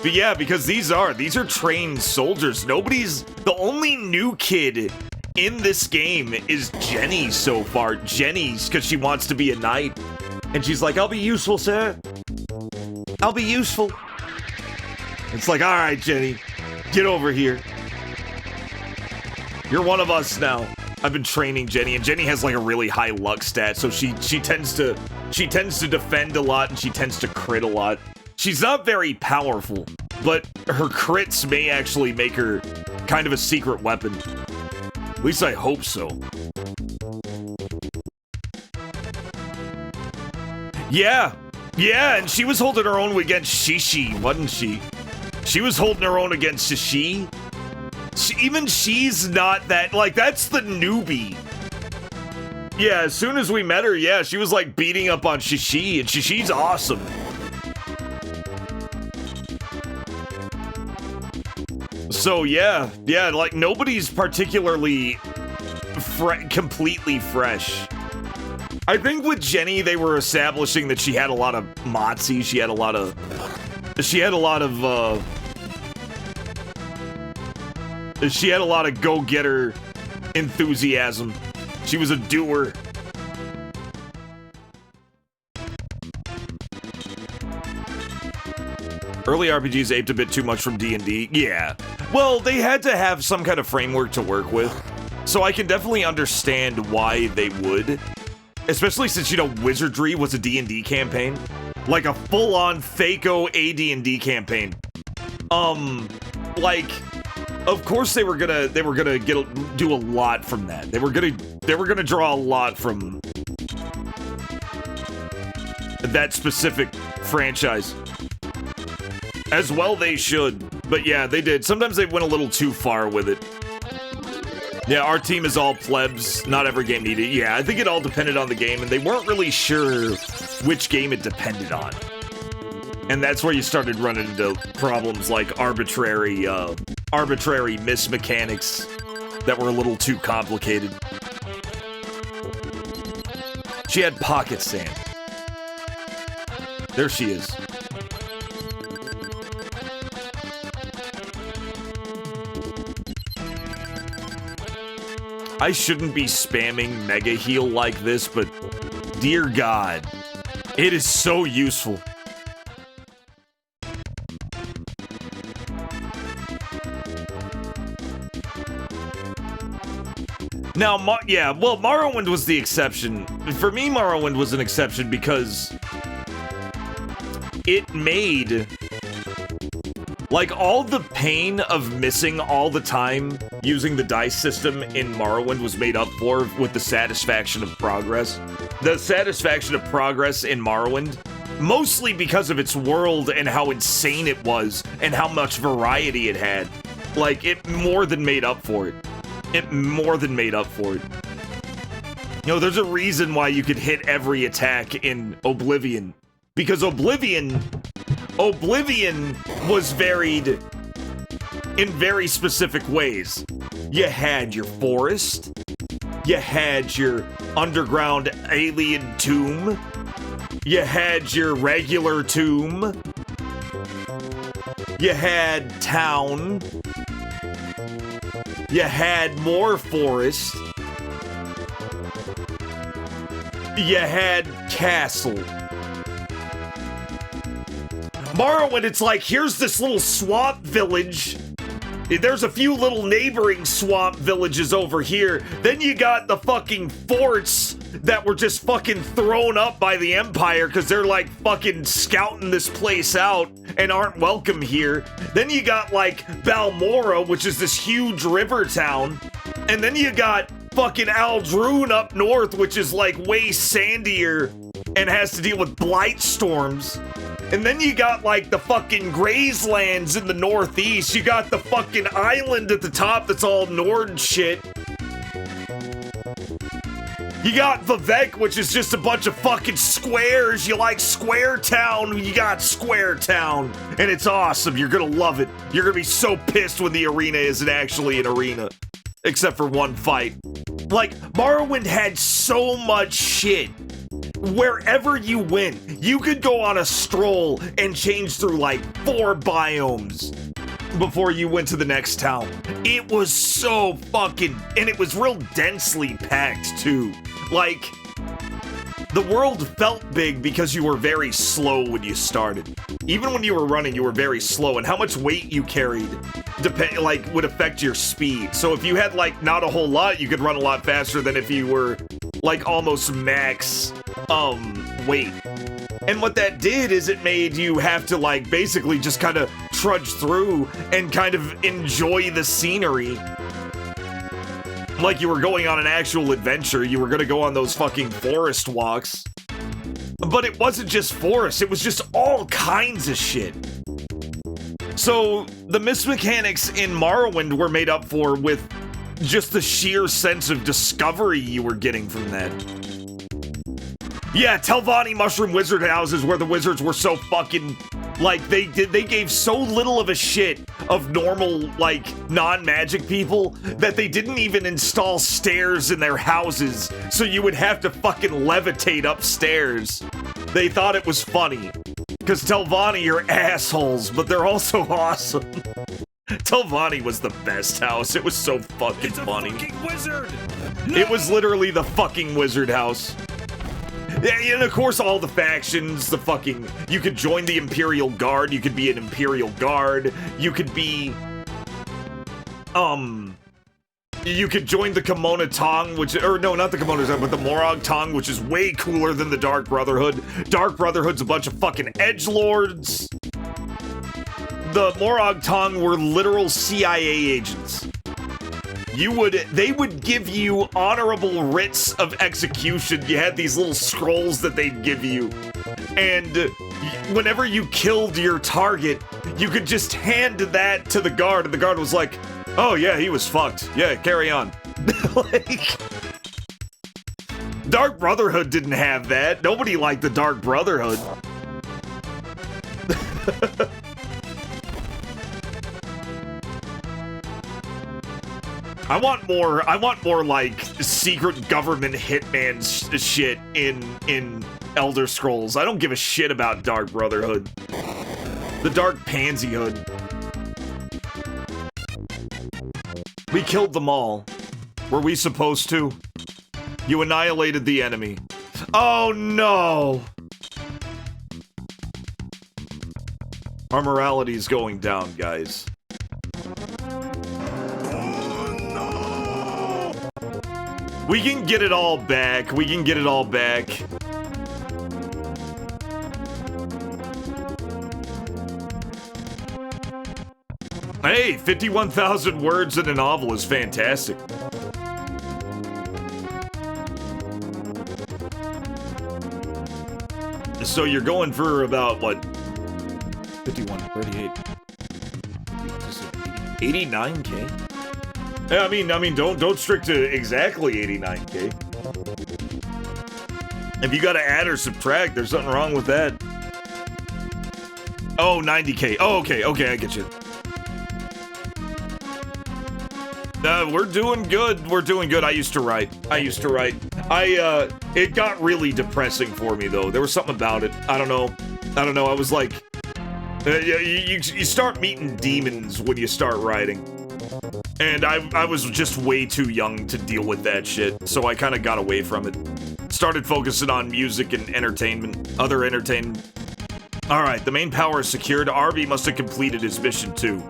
But yeah, because these are trained soldiers. The only new kid in this game is Jenny so far. Jenny's because she wants to be a knight. And she's like, I'll be useful, sir. I'll be useful. It's like, all right, Jenny, get over here. You're one of us now. I've been training Jenny, and Jenny has like a really high luck stat, so she tends to defend a lot, and she tends to crit a lot. She's not very powerful, but her crits may actually make her kind of a secret weapon. At least I hope so. Yeah, and she was holding her own against Shishi, wasn't she? She was holding her own against Shishi. Even she's not that, like, that's the newbie. Yeah, as soon as we met her, yeah, she was like beating up on Shishi, and Shishi's awesome. So yeah, like nobody's particularly completely fresh. I think with Jenny, they were establishing that she had a lot of motsy, she had a lot of go-getter enthusiasm. She was a doer. Early RPGs aped a bit too much from D&D. Yeah. Well, they had to have some kind of framework to work with. So I can definitely understand why they would. Especially since, you know, Wizardry was a D&D campaign. Like a full-on Fako AD&D campaign. Like, of course they were gonna do a lot from that. They were gonna draw a lot from that specific franchise. As well they should. But yeah, they did. Sometimes they went a little too far with it. Yeah, our team is all plebs. Not every game needed. Yeah, I think it all depended on the game, and they weren't really sure which game it depended on. And that's where you started running into problems like arbitrary miss mechanics that were a little too complicated. She had pocket sand. There she is. I shouldn't be spamming Mega Heal like this, but dear God, it is so useful. Now, Morrowind was the exception. For me, Morrowind was an exception because it made, like, all the pain of missing all the time using the dice system in Morrowind was made up for with the satisfaction of progress. The satisfaction of progress in Morrowind, mostly because of its world and how insane it was and how much variety it had. Like, it more than made up for it. It more than made up for it. You know, there's a reason why you could hit every attack in Oblivion. Because Oblivion was varied in very specific ways. You had your forest. You had your underground alien tomb. You had your regular tomb. You had town. You had more forest. You had castle. Morrowind, it's like, here's this little swamp village. There's a few little neighboring swamp villages over here. Then you got the fucking forts that were just fucking thrown up by the Empire because they're like fucking scouting this place out and aren't welcome here. Then you got like Balmora, which is this huge river town. And then you got fucking Aldrune up north, which is like way sandier and has to deal with blight storms. And then you got like the fucking Grazelands in the northeast. You got the fucking island at the top that's all Nord shit. You got Vivek, which is just a bunch of fucking squares. You like Square Town, you got Square Town. And it's awesome. You're gonna love it. You're gonna be so pissed when the arena isn't actually an arena. Except for one fight. Like, Morrowind had so much shit. Wherever you went, you could go on a stroll and change through like 4 biomes before you went to the next town. It was so fucking, and it was real densely packed too. Like, the world felt big because you were very slow when you started. Even when you were running, you were very slow, and how much weight you carried would affect your speed. So if you had like not a whole lot, you could run a lot faster than if you were like almost max weight. And what that did is it made you have to like basically just kind of trudge through and kind of enjoy the scenery like you were going on an actual adventure. You were gonna go on those fucking forest walks. But it wasn't just forest, it was just all kinds of shit. So the miss mechanics in Morrowind were made up for with just the sheer sense of discovery you were getting from that. Yeah, Telvanni Mushroom Wizard Houses, where the wizards were so fucking, like, they gave so little of a shit of normal, like, non-magic people that they didn't even install stairs in their houses, so you would have to fucking levitate upstairs. They thought it was funny, because Telvanni are assholes, but they're also awesome. Telvanni was the best house. It was so fucking funny. It's a fucking wizard! No! It was literally the fucking wizard house. And of course, all the factions, the fucking... You could join the Imperial Guard, you could be an Imperial Guard, you could be... You could join the Kimona Tong, which... Or, no, not the Kimona Tong, but the Morag Tong, which is way cooler than the Dark Brotherhood. Dark Brotherhood's a bunch of fucking edgelords. The Morag Tong were literal CIA agents. They would give you honorable writs of execution. You had these little scrolls that they'd give you. And whenever you killed your target, you could just hand that to the guard, and the guard was like, oh yeah, he was fucked. Yeah, carry on. Like, Dark Brotherhood didn't have that. Nobody liked the Dark Brotherhood. I want more like secret government hitman shit in Elder Scrolls. I don't give a shit about Dark Brotherhood. The Dark Pansy Hood. We killed them all. Were we supposed to? You annihilated the enemy. Oh no! Our morality is going down, guys. We can get it all back. We can get it all back. Hey, 51,000 words in a novel is fantastic. So you're going for about, what? 51, 38. 89K? Yeah, I mean, don't strict to exactly 89K. If you gotta add or subtract, there's something wrong with that. Oh, 90K. Oh, okay, I get you. We're doing good. We're doing good. I used to write. It got really depressing for me, though. There was something about it. I don't know. I was like, you start meeting demons when you start writing. And I was just way too young to deal with that shit, so I kind of got away from it. Started focusing on music and entertainment, other entertainment. Alright, the main power is secured. Arby must have completed his mission, too.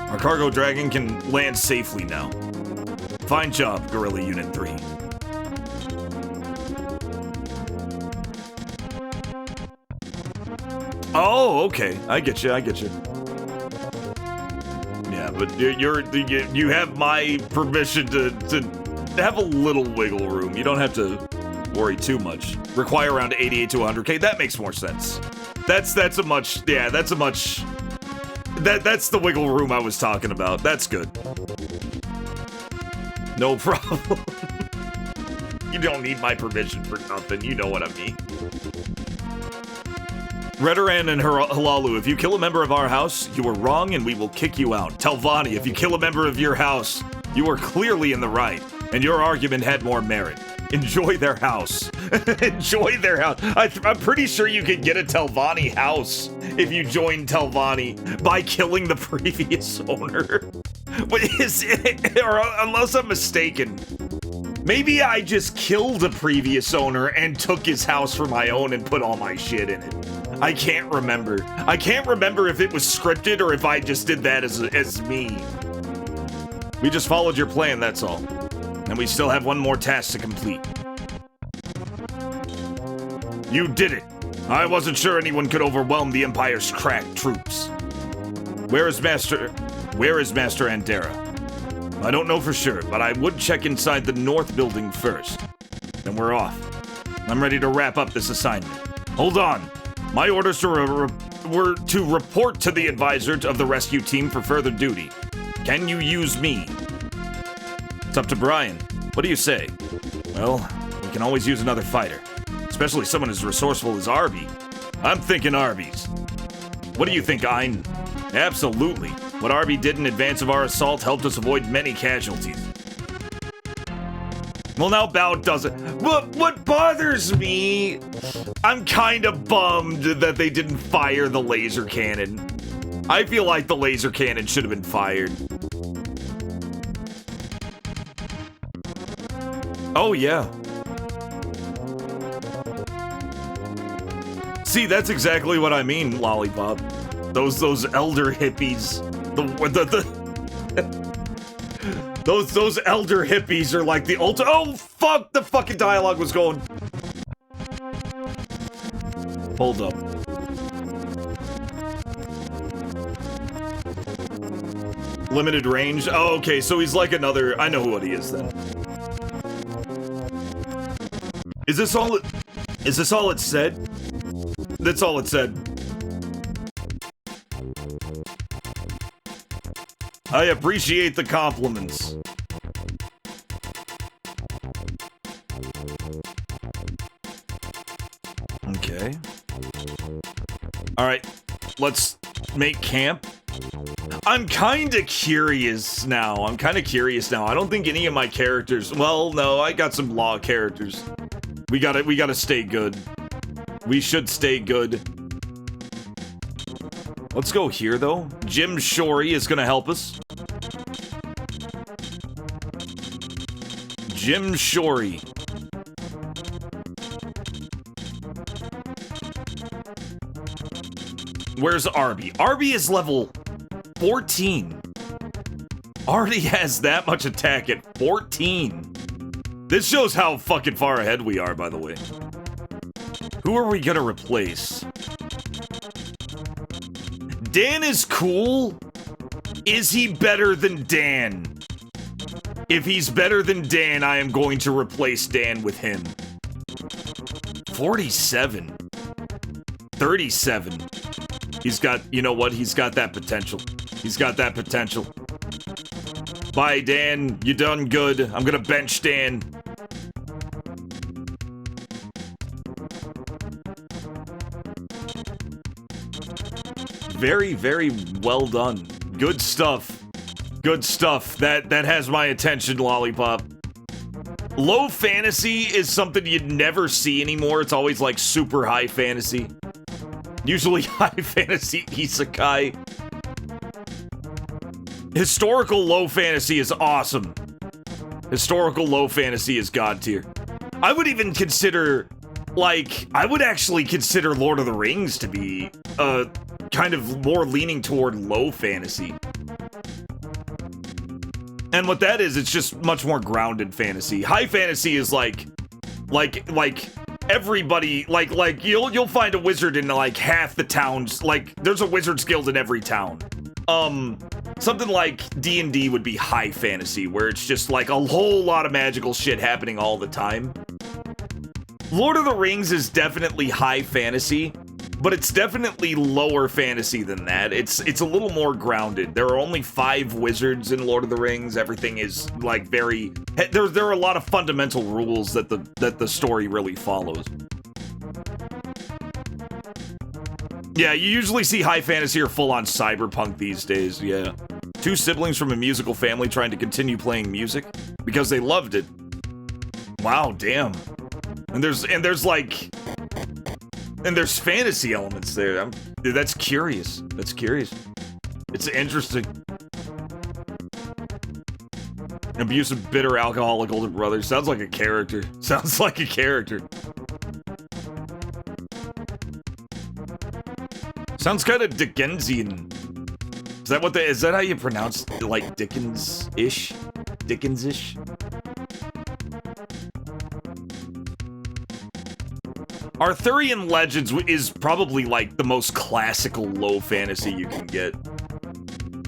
Our cargo dragon can land safely now. Fine job, Guerrilla Unit 3. Oh, okay. I get you. Yeah, but you have my permission to have a little wiggle room. You don't have to worry too much. Require around 88 to 100K. That makes more sense. That's the wiggle room I was talking about. That's good. No problem. You don't need my permission for nothing. You know what I mean. Redoran and Halalu, if you kill a member of our house, you are wrong and we will kick you out. Telvanni, if you kill a member of your house, you are clearly in the right, and your argument had more merit. Enjoy their house. Enjoy their house. I'm pretty sure you could get a Telvanni house if you join Telvanni by killing the previous owner. Or unless I'm mistaken. Maybe I just killed a previous owner and took his house for my own and put all my shit in it. I can't remember. I can't remember if it was scripted or if I just did that as me. We just followed your plan, that's all. And we still have one more task to complete. You did it! I wasn't sure anyone could overwhelm the Empire's crack troops. Where is Master Andera? I don't know for sure, but I would check inside the north building first. Then we're off. I'm ready to wrap up this assignment. Hold on! My orders were to report to the advisor of the rescue team for further duty. Can you use me? It's up to Brian. What do you say? Well, we can always use another fighter. Especially someone as resourceful as Arby. I'm thinking Arby's. What do you think, Ein? Absolutely. What Arby did in advance of our assault helped us avoid many casualties. Well, now Bao doesn't. What bothers me, I'm kind of bummed that they didn't fire the laser cannon. I feel like the laser cannon should have been fired. Oh, yeah. See, that's exactly what I mean, Lollipop. Those elder hippies. Those elder hippies are like the ultimate. Oh, fuck! The fucking dialogue was going. Hold up. Limited range? Oh, okay, so he's like another. I know what he is then. Is this all it said? That's all it said. I appreciate the compliments. Okay. Alright, let's make camp. I'm kinda curious now. I don't think any of my characters... Well, no, I got some law characters. We gotta stay good. We should stay good. Let's go here, though. Jim Shorey is gonna help us. Jim Shorey. Where's Arby? Arby is level 14. Already has that much attack at 14. This shows how fucking far ahead we are, by the way. Who are we gonna replace? Dan is cool. Is he better than Dan? If he's better than Dan, I am going to replace Dan with him. 47. 37. He's got, you know what? He's got that potential. He's got that potential. Bye, Dan. You done good. I'm gonna bench Dan. Very, very well done. Good stuff. Good stuff. That has my attention, Lollipop. Low fantasy is something you'd never see anymore. It's always like super high fantasy. Usually high fantasy isekai. Historical low fantasy is awesome. Historical low fantasy is god tier. I would even consider, like, I would actually consider Lord of the Rings to be kind of more leaning toward low fantasy. And what that is, it's just much more grounded fantasy. High fantasy is like everybody, like you'll find a wizard in like half the towns. Like there's a wizard's guild in every town. Something like D&D would be high fantasy, where it's just like a whole lot of magical shit happening all the time. Lord of the Rings is definitely high fantasy, but it's definitely lower fantasy than that. It's a little more grounded. There are only 5 wizards in Lord of the Rings. Everything is like very... There are a lot of fundamental rules that the story really follows. Yeah, you usually see high fantasy or full-on cyberpunk these days, yeah. 2 siblings from a musical family trying to continue playing music because they loved it. Wow, damn. And there's fantasy elements there. That's curious. That's curious. It's interesting. Abusive, bitter, alcoholic older brother. Sounds like a character. Sounds like a character. Sounds kind of Dickensian. Is that how you pronounce, like, Dickens-ish? Dickens-ish? Arthurian Legends is probably, like, the most classical low fantasy you can get.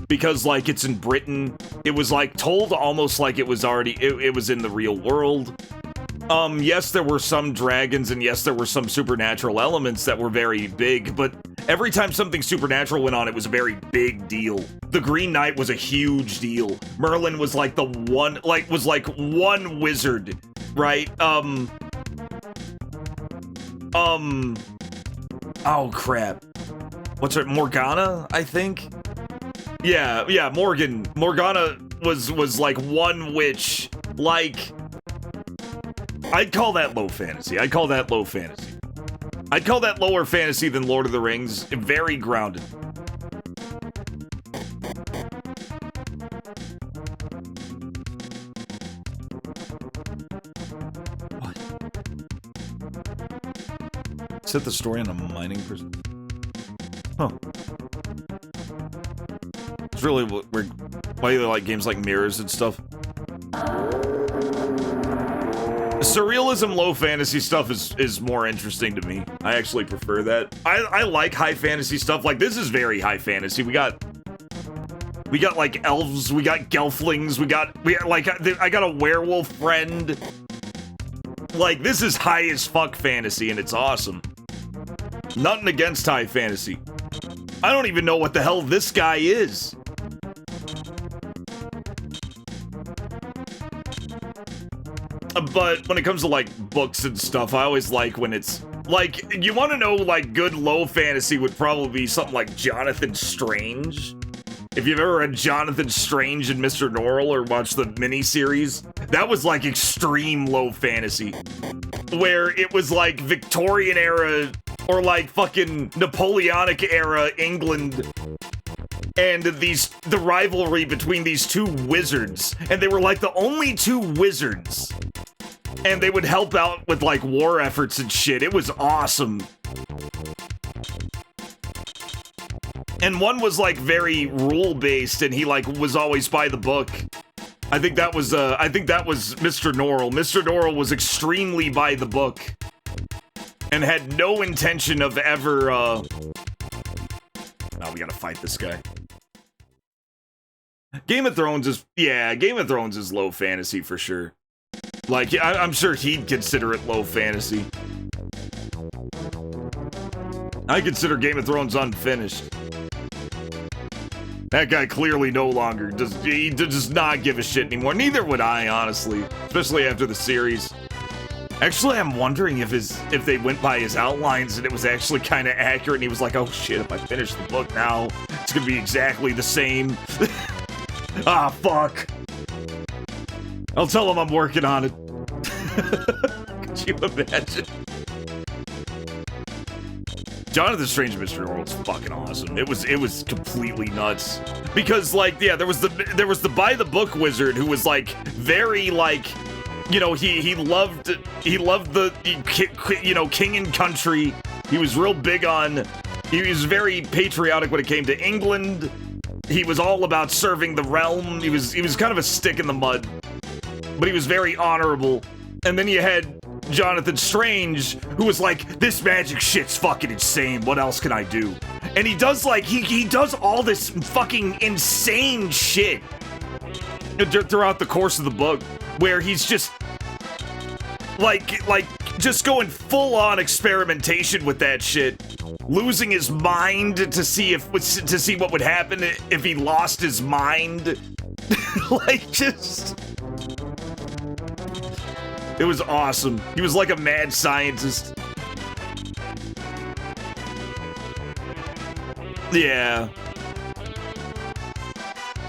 Because, like, it's in Britain. It was, like, told almost like it was already... It was in the real world. Yes, there were some dragons, and yes, there were some supernatural elements that were very big, but every time something supernatural went on, it was a very big deal. The Green Knight was a huge deal. Merlin was like one wizard, right? Oh crap. What's it, Morgana, I think? Yeah, Morgana was like one witch, like... I'd call that low fantasy. I'd call that lower fantasy than Lord of the Rings. Very grounded. What? Set the story on a mining person. Huh. It's really weird. Why you like games like Mirrors and stuff? Surrealism, low fantasy stuff is more interesting to me. I actually prefer that. I like high fantasy stuff. Like, this is very high fantasy. We got like elves, we got gelflings, I got a werewolf friend. Like, this is high as fuck fantasy, and it's awesome. Nothing against high fantasy. I don't even know what the hell this guy is. But when it comes to, like, books and stuff, I always like when it's... Like, you want to know, like, good low fantasy would probably be something like Jonathan Strange. If you've ever read Jonathan Strange and Mr. Norrell or watched the miniseries, that was, like, extreme low fantasy. Where it was, like, Victorian era or, like, fucking Napoleonic era England. And the rivalry between these 2 wizards. And they were, like, the only 2 wizards. And they would help out with, like, war efforts and shit. It was awesome. And one was like very rule based, and he like was always by the book. I think that was Mr. Norrell. Mr. Norrell was extremely by the book and had no intention of ever oh, we gotta fight this guy. Game of Thrones is low fantasy for sure. Like, I'm sure he'd consider it low fantasy. I consider Game of Thrones unfinished. That guy clearly no longer does not give a shit anymore. Neither would I, honestly, especially after the series. Actually, I'm wondering if they went by his outlines and it was actually kind of accurate. And he was like, "Oh shit! If I finish the book now, it's gonna be exactly the same." Ah, fuck. I'll tell him I'm working on it. Could you imagine? Jonathan Strange and Mr. Norrell's fucking awesome. It was completely nuts. Because like, yeah, there was the by the book wizard who was like very like, you know, he loved the, you know, king and country. He was real big on, he was very patriotic when it came to England. He was all about serving the realm. He was kind of a stick in the mud, but he was very honorable. And then you had Jonathan Strange, who was like, this magic shit's fucking insane. What else can I do? And he does like, he does all this fucking insane shit throughout the course of the book, where he's just like just going full on experimentation with that shit, losing his mind to see what would happen if he lost his mind. Like, just, it was awesome. He was like a mad scientist. Yeah.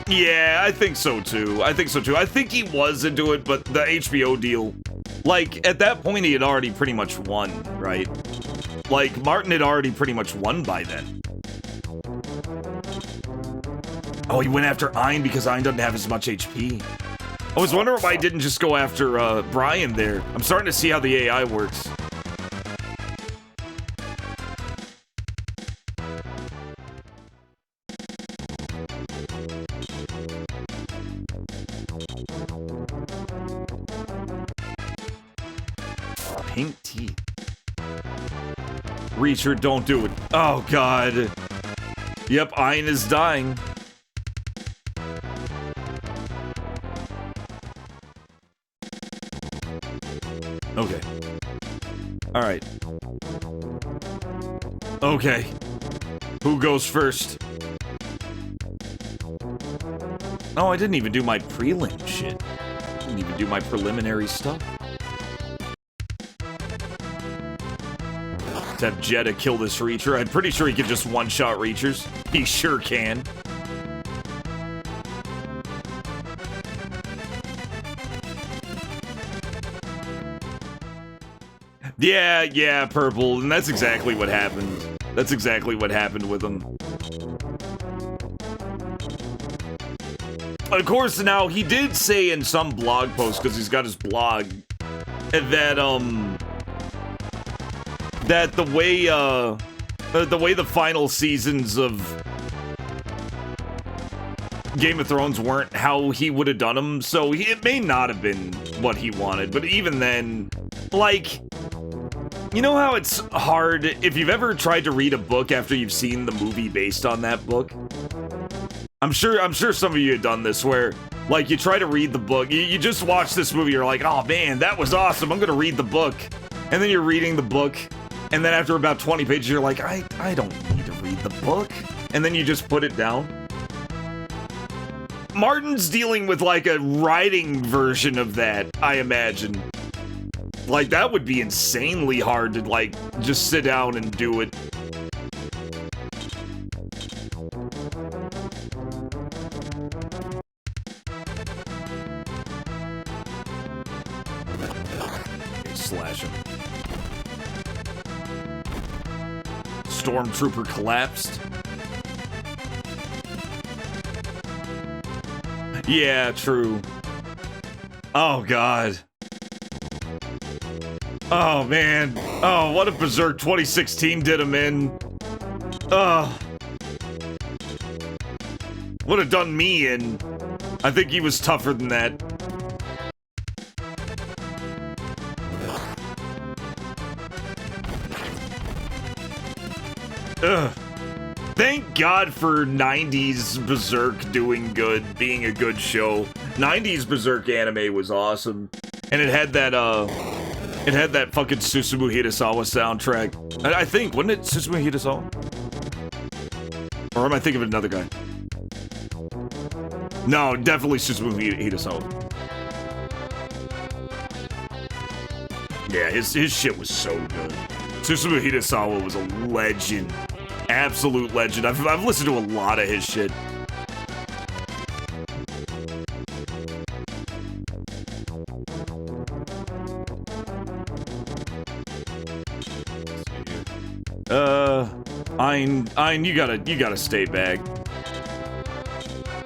Yeah, I think so too. I think he was into it, but the HBO deal, like, at that point he had already pretty much won, right? Like, Martin had already pretty much won by then. Oh, he went after Ein because Ein doesn't have as much HP. I was wondering why he didn't just go after Brian there. I'm starting to see how the AI works. Pink teeth. Reacher, don't do it. Oh, God. Yep, Ein is dying. Okay. Alright. Okay. Who goes first? Oh, I didn't even do my prelim shit. Didn't even do my preliminary stuff. To have Jeddah kill this Reacher. I'm pretty sure he can just one-shot Reachers. He sure can. Yeah, Purple, and that's exactly what happened. That's exactly what happened with him. Of course, now, he did say in some blog post, because he's got his blog, that, that the way the final seasons of Game of Thrones weren't how he would have done them, so it may not have been what he wanted, but even then, like, you know how it's hard if you've ever tried to read a book after you've seen the movie based on that book? I'm sure some of you have done this, where, like, you try to read the book, you just watch this movie, you're like, oh man, that was awesome, I'm gonna read the book, and then you're reading the book, and then after about 20 pages, you're like, I don't need to read the book, and then you just put it down. Martin's dealing with, like, a writing version of that, I imagine. Like, that would be insanely hard to, like, just sit down and do it. Okay, slash him. Stormtrooper collapsed. Yeah, true. Oh, God. Oh, man. Oh, what if Berserk 2016 did him in? Oh. would have done me in. I think he was tougher than that. Ugh. Thank God for 90s Berserk doing good, being a good show. 90s Berserk anime was awesome. And it had that fucking Susumu Hirasawa soundtrack. I think, wasn't it Susumu Hirasawa? Or am I thinking of another guy? No, definitely Susumu Hirasawa. Yeah, his shit was so good. Susumu Hirasawa was a legend. Absolute legend. I've listened to a lot of his shit. Ein, you gotta stay back.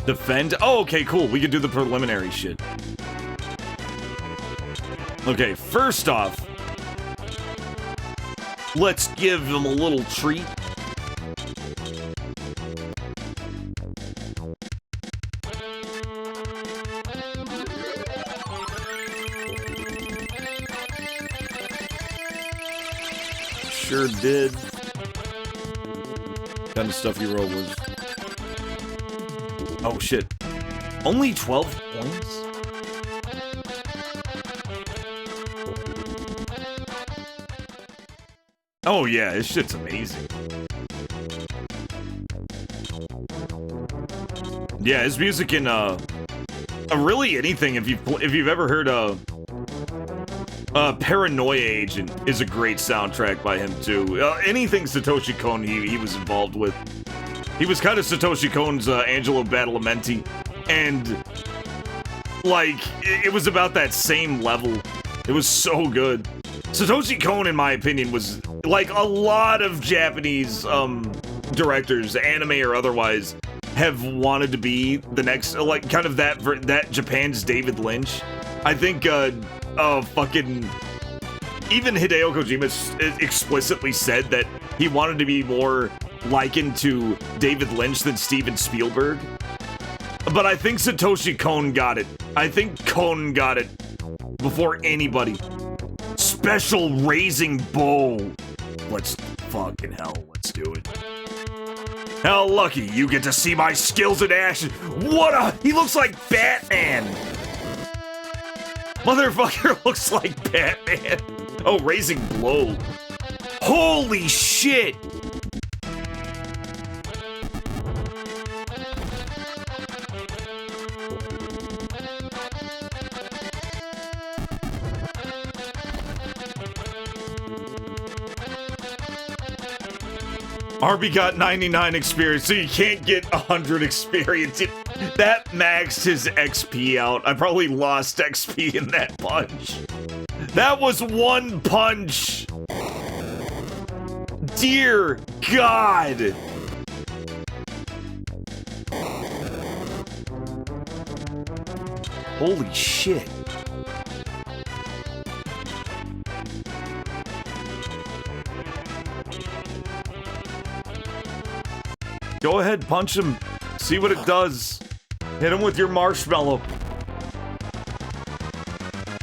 Defend? Oh, okay, cool. We can do the preliminary shit. Okay, first off, let's give him a little treat. Sure did. What kind of stuff you wrote was... Oh, shit. Only 12 points? Oh, yeah, his shit's amazing. Yeah, his music in, really anything, if you've ever heard, Paranoia Agent is a great soundtrack by him, too. Anything Satoshi Kon he was involved with. He was kind of Satoshi Kon's Angelo Badalamenti, and, like, it was about that same level. It was so good. Satoshi Kon, in my opinion, was, like, a lot of Japanese, directors, anime or otherwise, have wanted to be the next, like, kind of that Japan's David Lynch. I think, fucking... Even Hideo Kojima explicitly said that he wanted to be more likened to David Lynch than Steven Spielberg. But I think Satoshi Kon got it. I think Kon got it before anybody. Special raising bow. Let's fucking hell, let's do it. How lucky you get to see my skills in action. He looks like Batman. Motherfucker looks like Batman. Oh, raising blow. Holy shit. Arby got 99 experience, so you can't get 100 experience. That maxed his XP out. I probably lost XP in that punch. That was one punch. Dear God. Holy shit. Go ahead, punch him. See what it does. Hit him with your marshmallow.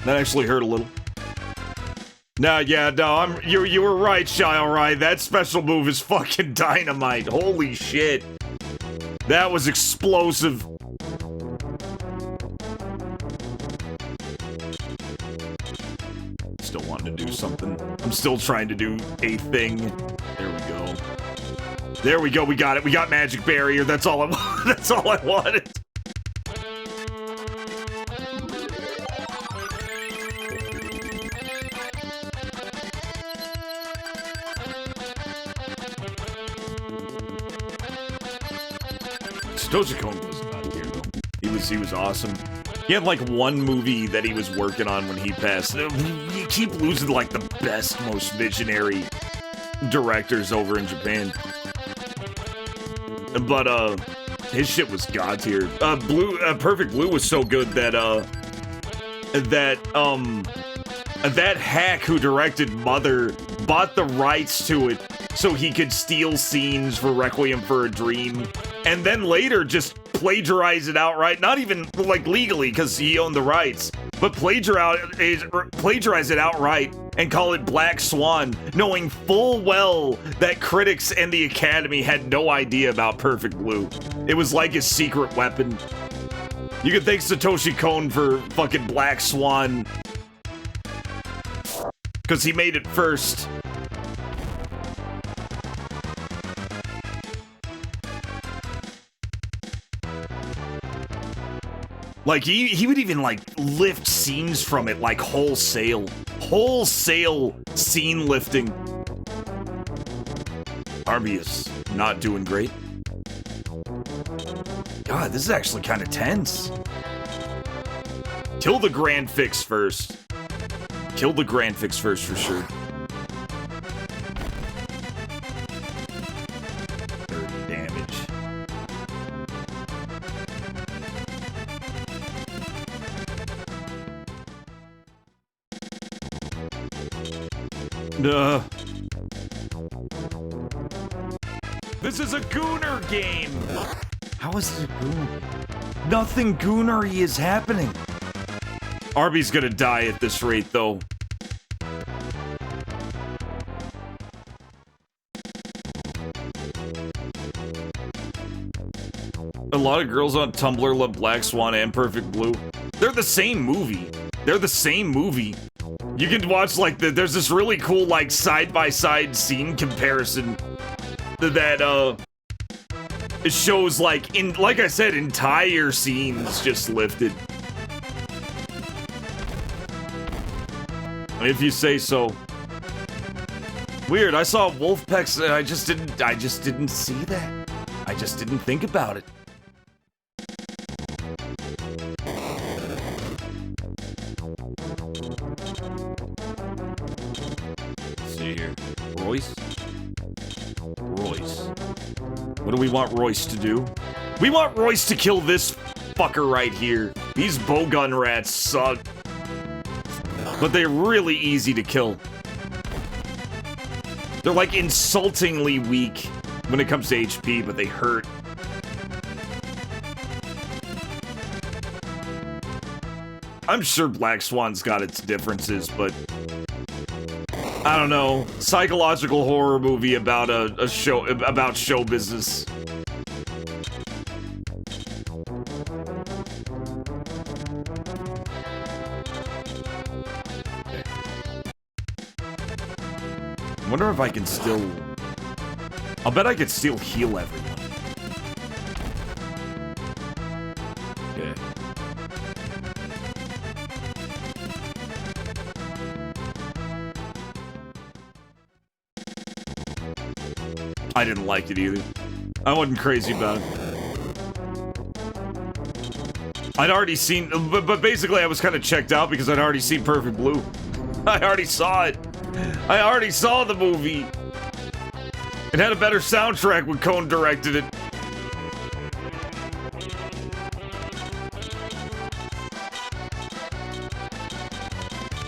That actually hurt a little. No, you were right, Shy, alright. That special move is fucking dynamite. Holy shit. That was explosive. Still wanting to do something. I'm still trying to do a thing. There we go. There we go, we got it. We got magic barrier. That's all I that's all I wanted. Satoshi Kon was not here though. He was awesome. He had like one movie that he was working on when he passed. You keep losing like the best, most visionary directors over in Japan. But, his shit was god tier. Perfect Blue was so good that, that hack who directed Mother bought the rights to it so he could steal scenes for Requiem for a Dream, and then later just plagiarize it outright. Not even like legally because he owned the rights, but plagiarize it outright and call it Black Swan, knowing full well that critics and the Academy had no idea about Perfect Blue. It was like his secret weapon. You can thank Satoshi Kon for fucking Black Swan, because he made it first. Like, he would even, like, lift scenes from it, like, wholesale. Wholesale scene lifting. Arby is not doing great. God, this is actually kind of tense. Kill the Grand Fix first. Kill the Grand Fix first, for sure. 30 damage. This is a Gooner game! How is it a Gooner? Nothing Goonery is happening. Arby's gonna die at this rate, though. A lot of girls on Tumblr love Black Swan and Perfect Blue. They're the same movie. They're the same movie. You can watch, like, there's this really cool, like, side-by-side scene comparison that, it shows, like, like I said, entire scenes just lifted. If you say so. Weird, I saw Wolfpack's and I just didn't see that. I just didn't think about it. Let's see here. Royce? Royce. What do we want Royce to do? We want Royce to kill this fucker right here. These bowgun rats suck. But they're really easy to kill. They're like insultingly weak when it comes to HP, but they hurt. I'm sure Black Swan's got its differences, but I don't know. Psychological horror movie about a show about show business. I wonder if I can still... I'll bet I could still heal everyone. Okay. I didn't like it either. I wasn't crazy about it. I'd already seen... But basically I was kind of checked out because I'd already seen Perfect Blue. I already saw it. I already saw the movie. It had a better soundtrack when Cohn directed it.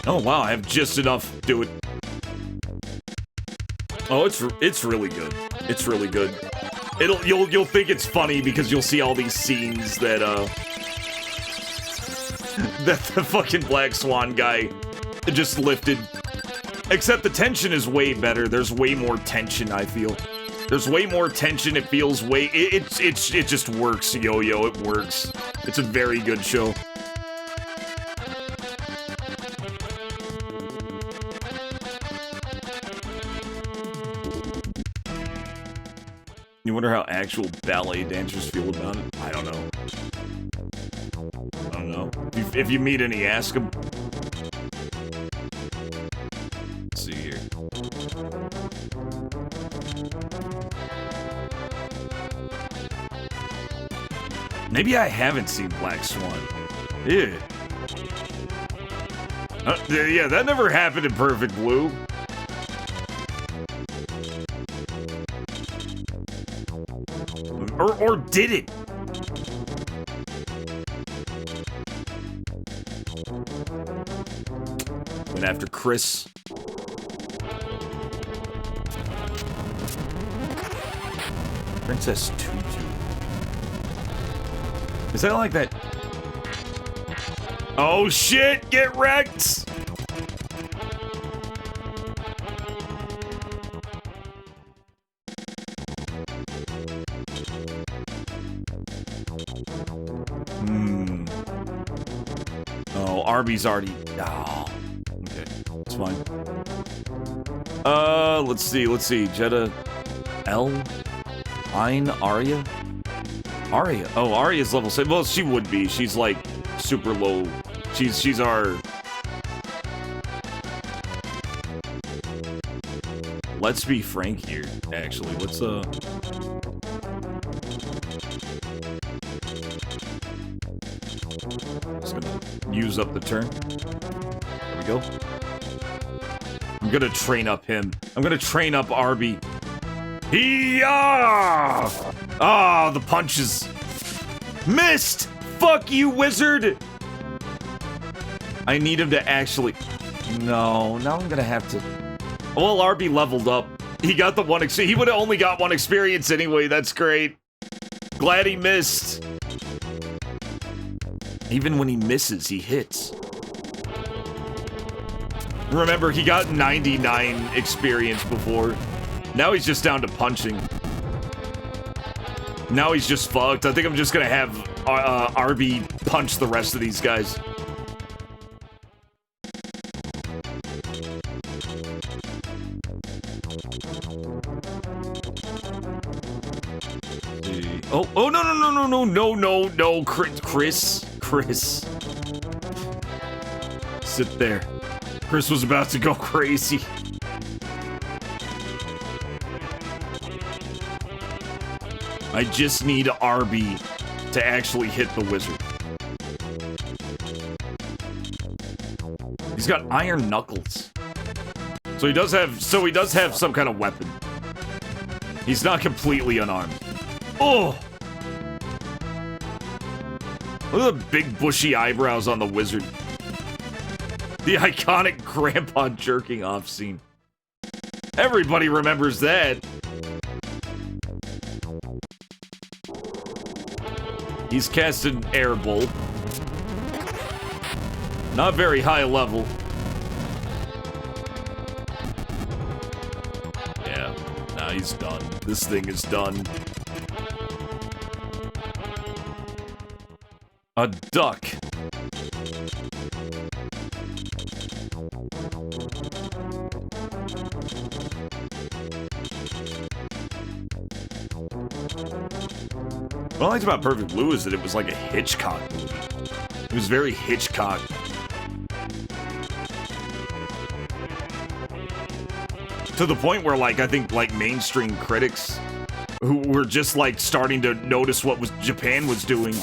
Oh wow, I have just enough to do it. Oh, it's really good. It's really good. You'll think it's funny because you'll see all these scenes that that the fucking Black Swan guy just lifted. Except the tension is way better. There's way more tension, I feel. There's way more tension. It feels way... It just works, Yo-Yo. It works. It's a very good show. You wonder how actual ballet dancers feel about it? I don't know. I don't know. If you meet any, ask them. Let's see here. Maybe I haven't seen Black Swan. Yeah. Yeah, that never happened in Perfect Blue. Or did it? Went after Chris. Princess Tutu. Is that like that? Oh shit! Get wrecked! Oh, Arby's already. Oh, okay, it's fine. Let's see. Jetta, L, Ein, Arya. Oh, Arya's level 7. Well, she would be. She's like super low. She's our. Let's be frank here. Actually, let's Just gonna use up the turn. There we go. I'm gonna train up him. I'm gonna train up Arby. Ah, the punches. Missed! Fuck you, wizard! I need him to actually... No, now I'm gonna have to... Well, Arby leveled up. He got the one... He would have only got one experience anyway. That's great. Glad he missed. Even when he misses, he hits. Remember, he got 99 experience before. Now he's just down to punching. Now he's just fucked. I think I'm just gonna have Arby punch the rest of these guys. Oh, no, Chris. Sit there. Chris was about to go crazy. I just need Arby to actually hit the wizard. He's got iron knuckles. So he does have some kind of weapon. He's not completely unarmed. Oh! Look at the big bushy eyebrows on the wizard. The iconic grandpa jerking off scene. Everybody remembers that. He's cast an air bolt. Not very high level. Yeah, nah, he's done. This thing is done. A duck. What I liked about Perfect Blue is that it was like a Hitchcock movie. It was very Hitchcock. To the point where, like, I think, like, mainstream critics who were just, like, starting to notice what Japan was doing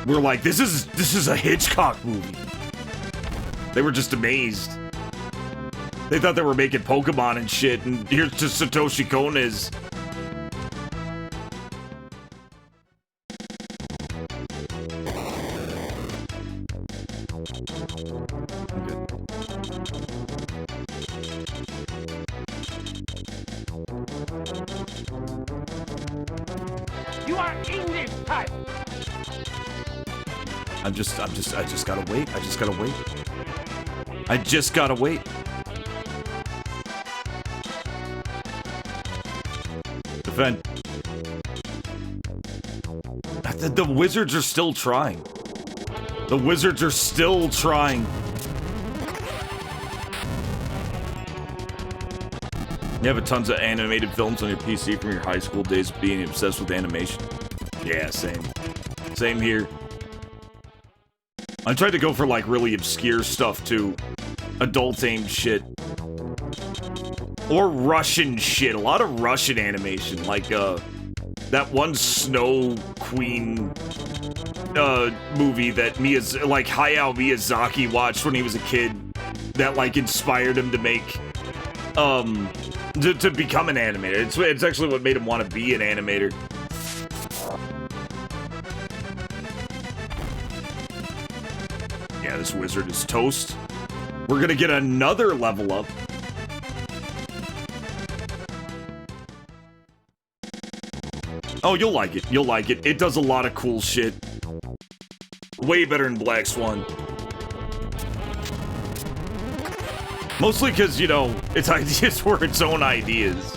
were like, this is a Hitchcock movie. They were just amazed. They thought they were making Pokemon and shit, and here's just Satoshi Kon is. You are English type. I just gotta wait. I just gotta wait. Defend. The wizards are still trying. The wizards are still trying. You have tons of animated films on your PC from your high school days of being obsessed with animation. Yeah, same. Same here. I tried to go for, like, really obscure stuff, too. Adult-aimed shit. Or Russian shit. A lot of Russian animation. Like, that one Snow Queen, movie that Hayao Miyazaki watched when he was a kid. That, like, inspired him to make, to become an animator. It's actually what made him want to be an animator. Yeah, this wizard is toast. We're gonna get another level up. Oh, you'll like it. You'll like it. It does a lot of cool shit. Way better than Black Swan. Mostly because, you know, its ideas were its own ideas.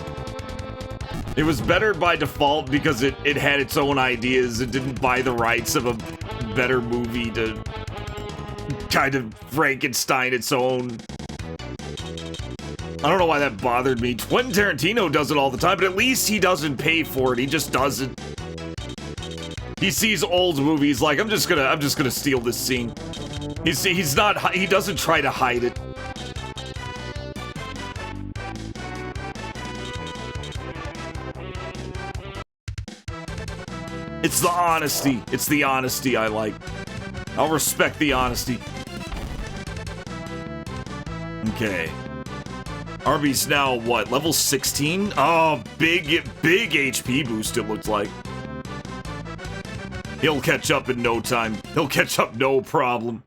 It was better by default because it had its own ideas. It didn't buy the rights of a better movie to kind of Frankenstein its own. I don't know why that bothered me. Quentin Tarantino does it all the time, but at least he doesn't pay for it. He just does it. He sees old movies like, I'm just gonna steal this scene. He doesn't try to hide it. It's the honesty. It's the honesty I like. I'll respect the honesty. Okay. Arby's now, what, level 16? Oh, big HP boost it looks like. He'll catch up in no time. He'll catch up no problem.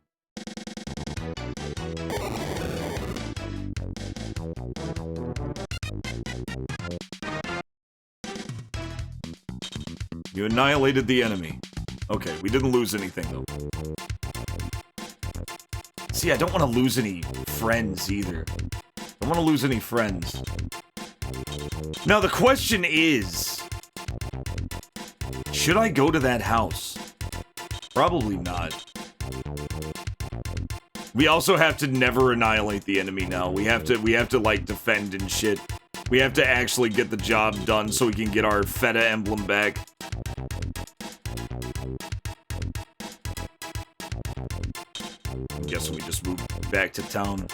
You annihilated the enemy. Okay, we didn't lose anything, though. See, I don't want to lose any friends, either. I don't want to lose any friends. Now, the question is... should I go to that house? Probably not. We also have to never annihilate the enemy now. We have to, like, defend and shit. We have to actually get the job done so we can get our FEDA emblem back. I'm guessing we just move back to town.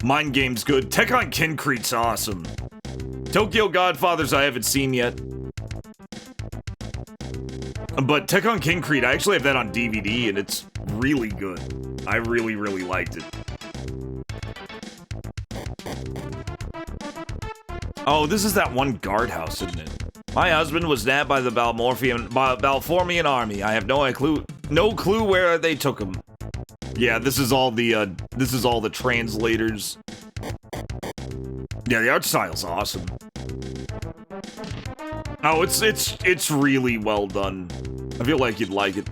Mind Game's good. Tekken Kincrete's awesome. Tokyo Godfathers I haven't seen yet. But Tekken Kincrete, I actually have that on DVD, and it's really good. I really, really liked it. Oh, this is that one guardhouse, isn't it? My husband was nabbed by the Balformian army. I have no clue where they took him. Yeah, this is all the translators. Yeah, the art style's awesome. Oh, it's really well done. I feel like you'd like it.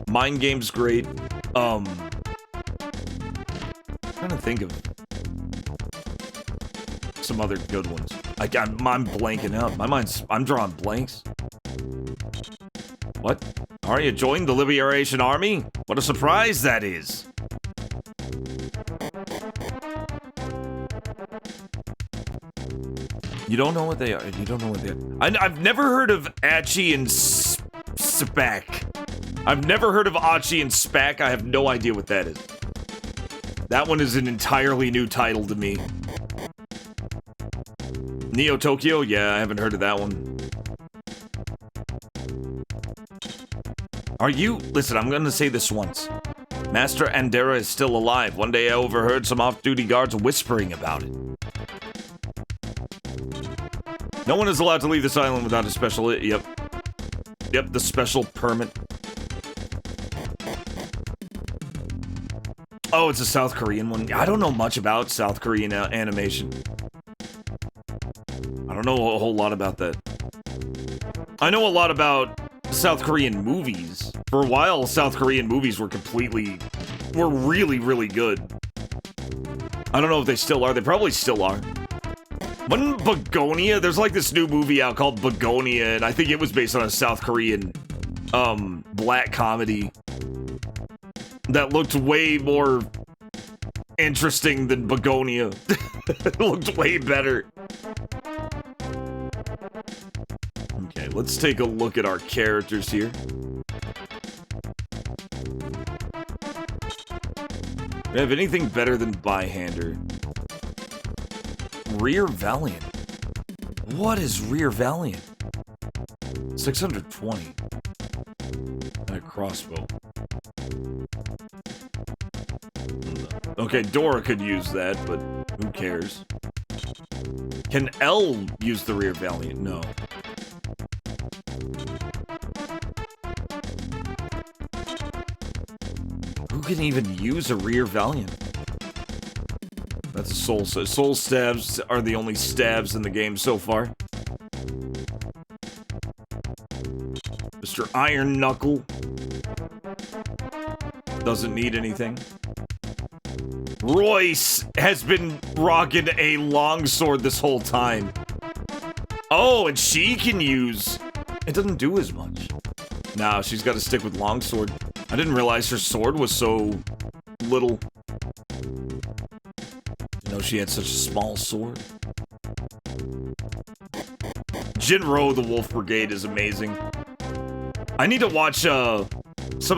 Mind Game's great. I'm trying to think of some other good ones. I'm blanking out. I'm drawing blanks. What? Arya joined the Liberation Army? What a surprise that is. You don't know what they are. You don't know what they are. I've never heard of Achi and Spack. I've never heard of Achi and Spack. I have no idea what that is. That one is an entirely new title to me. Neo Tokyo? Yeah, I haven't heard of that one. Are you... Listen, I'm gonna say this once. Master Andera is still alive. One day I overheard some off-duty guards whispering about it. No one is allowed to leave this island without a special... Yep, the special permit. Oh, it's a South Korean one. I don't know much about South Korean animation. I don't know a whole lot about that. I know a lot about South Korean movies. For a while, South Korean movies were really, really good. I don't know if they still are. They probably still are. When Begonia, there's like this new movie out called Begonia, and I think it was based on a South Korean, black comedy that looked way more interesting than Begonia. It looked way better. Okay, let's take a look at our characters here. Do we have anything better than Byhander? Rear Valiant. What is Rear Valiant? 620. And a crossbow. Okay, Dora could use that, but who cares? Can L use the Rear Valiant? No. Who can even use a Rear Valiant? That's a soul. Soul stabs are the only stabs in the game so far. Mr. Iron Knuckle doesn't need anything. Royce has been rocking a longsword this whole time. Oh, and she can use... It doesn't do as much. Nah, she's got to stick with longsword. I didn't realize her sword was so little. You know, she had such a small sword. Jinro, the Wolf Brigade, is amazing. I need to watch some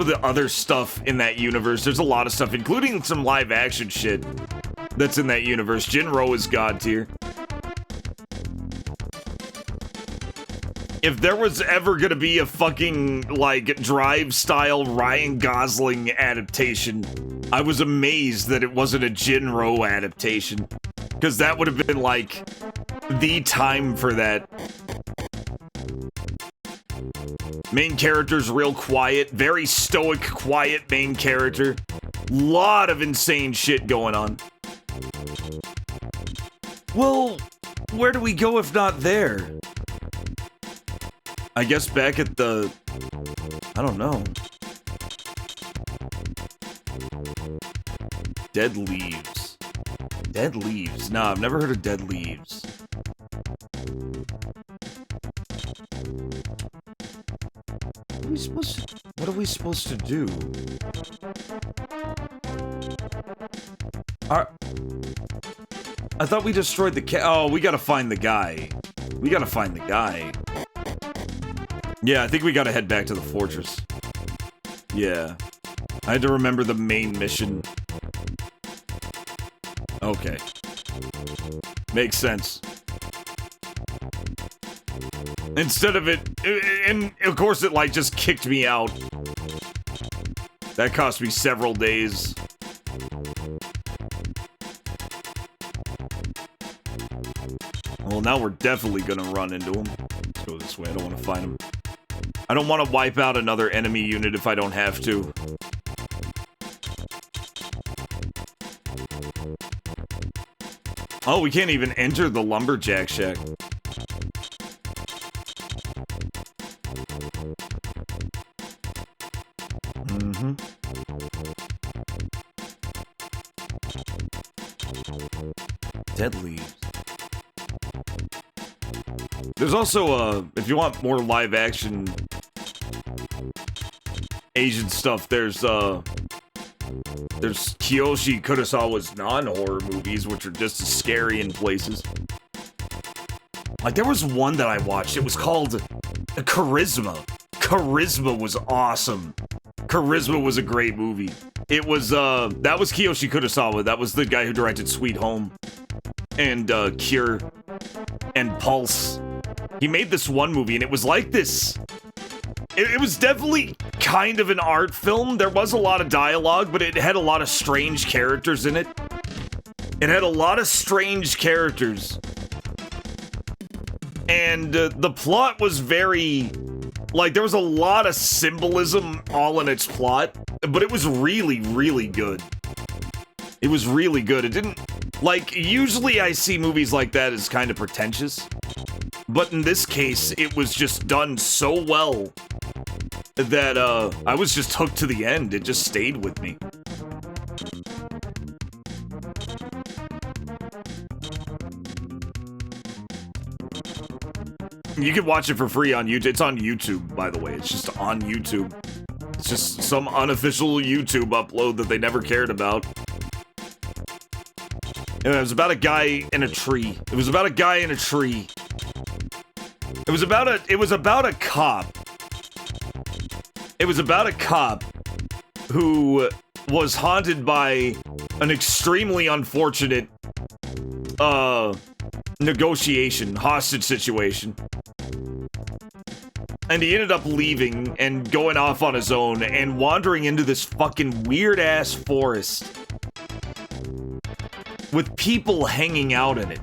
of the other stuff in that universe. There's a lot of stuff, including some live action shit that's in that universe. Jinro is god tier. If there was ever gonna be a fucking, like, Drive-style Ryan Gosling adaptation, I was amazed that it wasn't a Jinro adaptation. Because that would have been, like, the time for that. Main character's real quiet, very stoic, quiet main character. Lot of insane shit going on. Well, where do we go if not there? I guess back at the... I don't know. Dead Leaves. Dead Leaves. Nah, I've never heard of Dead Leaves. What are we supposed to do? I thought we destroyed the oh, we gotta find the guy. We gotta find the guy. Yeah, I think we gotta head back to the fortress. Yeah. I had to remember the main mission. Okay. Makes sense. Instead of it... And, of course, it, like, just kicked me out. That cost me several days. Well, now we're definitely gonna run into him. Let's go this way. I don't want to fight him. I don't want to wipe out another enemy unit if I don't have to. Oh, we can't even enter the lumberjack shack. Dead Leaves. There's also, if you want more live action Asian stuff, there's Kiyoshi Kurosawa's non-horror movies, which are just as scary in places. Like, there was one that I watched, it was called Charisma. Charisma was awesome. Charisma was a great movie. It was, that was Kiyoshi Kurosawa. That was the guy who directed Sweet Home and, Cure and Pulse. He made this one movie, and it was like this. It was definitely kind of an art film. There was a lot of dialogue, but it had a lot of strange characters in it. It had a lot of strange characters. And the plot was very... Like, there was a lot of symbolism all in its plot, but it was really, really good. It was really good. It didn't... Like, usually I see movies like that as kind of pretentious. But in this case, it was just done so well that, I was just hooked to the end. It just stayed with me. You can watch it for free on YouTube. It's on YouTube, by the way. It's just on YouTube. It's just some unofficial YouTube upload that they never cared about. Anyway, it was about a guy in a tree. It was about a guy in a tree. It was about a cop. It was about a cop who was haunted by an extremely unfortunate negotiation, hostage situation. And he ended up leaving and going off on his own and wandering into this fucking weird-ass forest with people hanging out in it.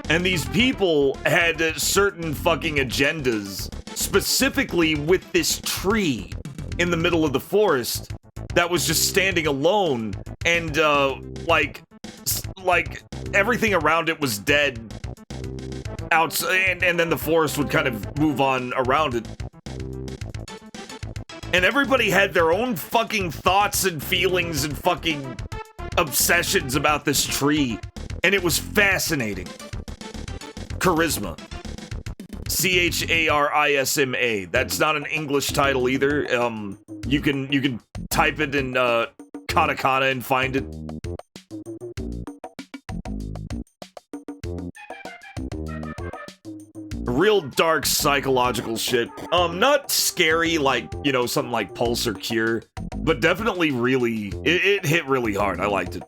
And these people had certain fucking agendas, specifically with this tree in the middle of the forest that was just standing alone and, like, like, everything around it was dead. And then the forest would kind of move on around it. And everybody had their own fucking thoughts and feelings and fucking obsessions about this tree. And it was fascinating. Charisma. Charisma. That's not an English title either. You can type it in katakana and find it. Real dark psychological shit. Not scary like, you know, something like Pulse or Cure, but definitely really, it hit really hard. I liked it.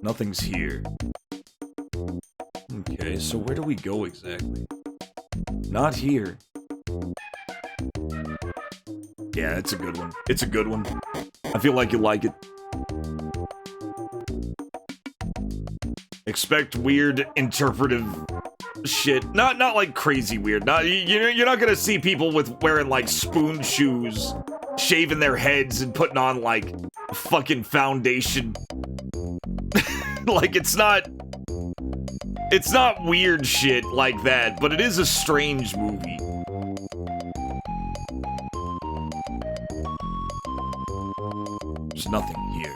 Nothing's here. Okay, so where do we go exactly? Not here. Yeah, it's a good one. It's a good one. I feel like you like it. Expect weird interpretive shit. Not like crazy weird. You're not gonna see people with wearing like spoon shoes, shaving their heads and putting on like fucking foundation. Like it's not weird shit like that, but it is a strange movie. There's nothing here.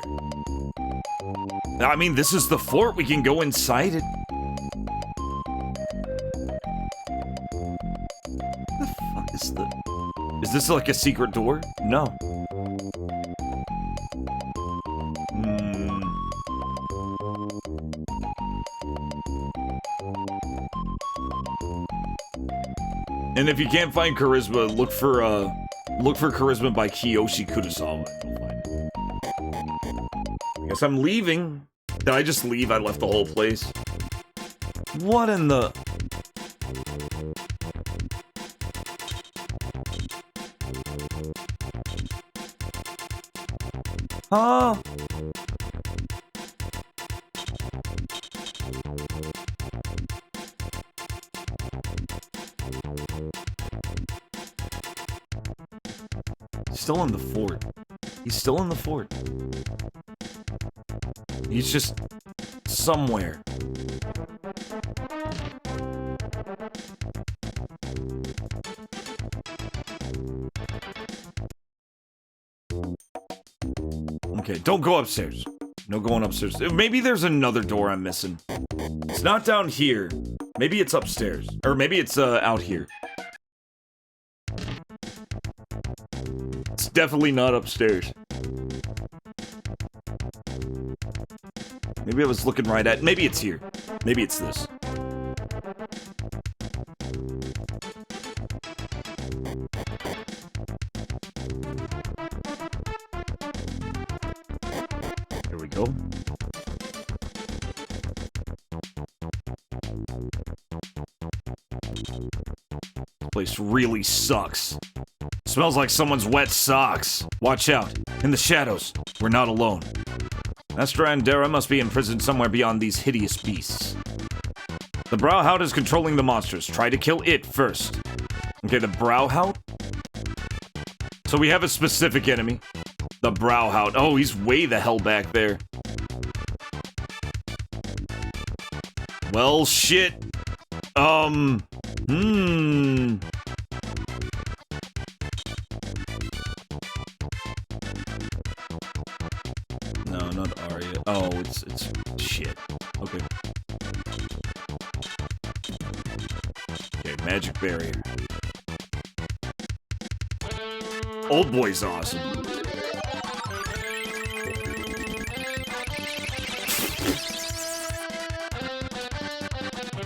I mean, this is the fort. We can go inside it. What the fuck is the... Is this like a secret door? No. And if you can't find Charisma, look for Charisma by Kiyoshi Kurosawa. You'll find it. I guess I'm leaving. Did I just leave? I left the whole place. What in the... Huh? Still in the fort. He's still in the fort. He's just somewhere. Okay, don't go upstairs. No going upstairs. Maybe there's another door I'm missing. It's not down here. Maybe it's upstairs. Or maybe it's out here. It's definitely not upstairs. Maybe I was looking right at... Maybe it's here. Maybe it's this. Here we go. This place really sucks. Smells like someone's wet socks. Watch out. In the shadows. We're not alone. Astra and Dara must be imprisoned somewhere beyond these hideous beasts. The Browhound is controlling the monsters. Try to kill it first. Okay, the Browhound? So we have a specific enemy. The Browhound. Oh, he's way the hell back there. Well, shit. No, not Arya. Oh, it's shit. Okay. Okay, magic barrier. Old boy's awesome.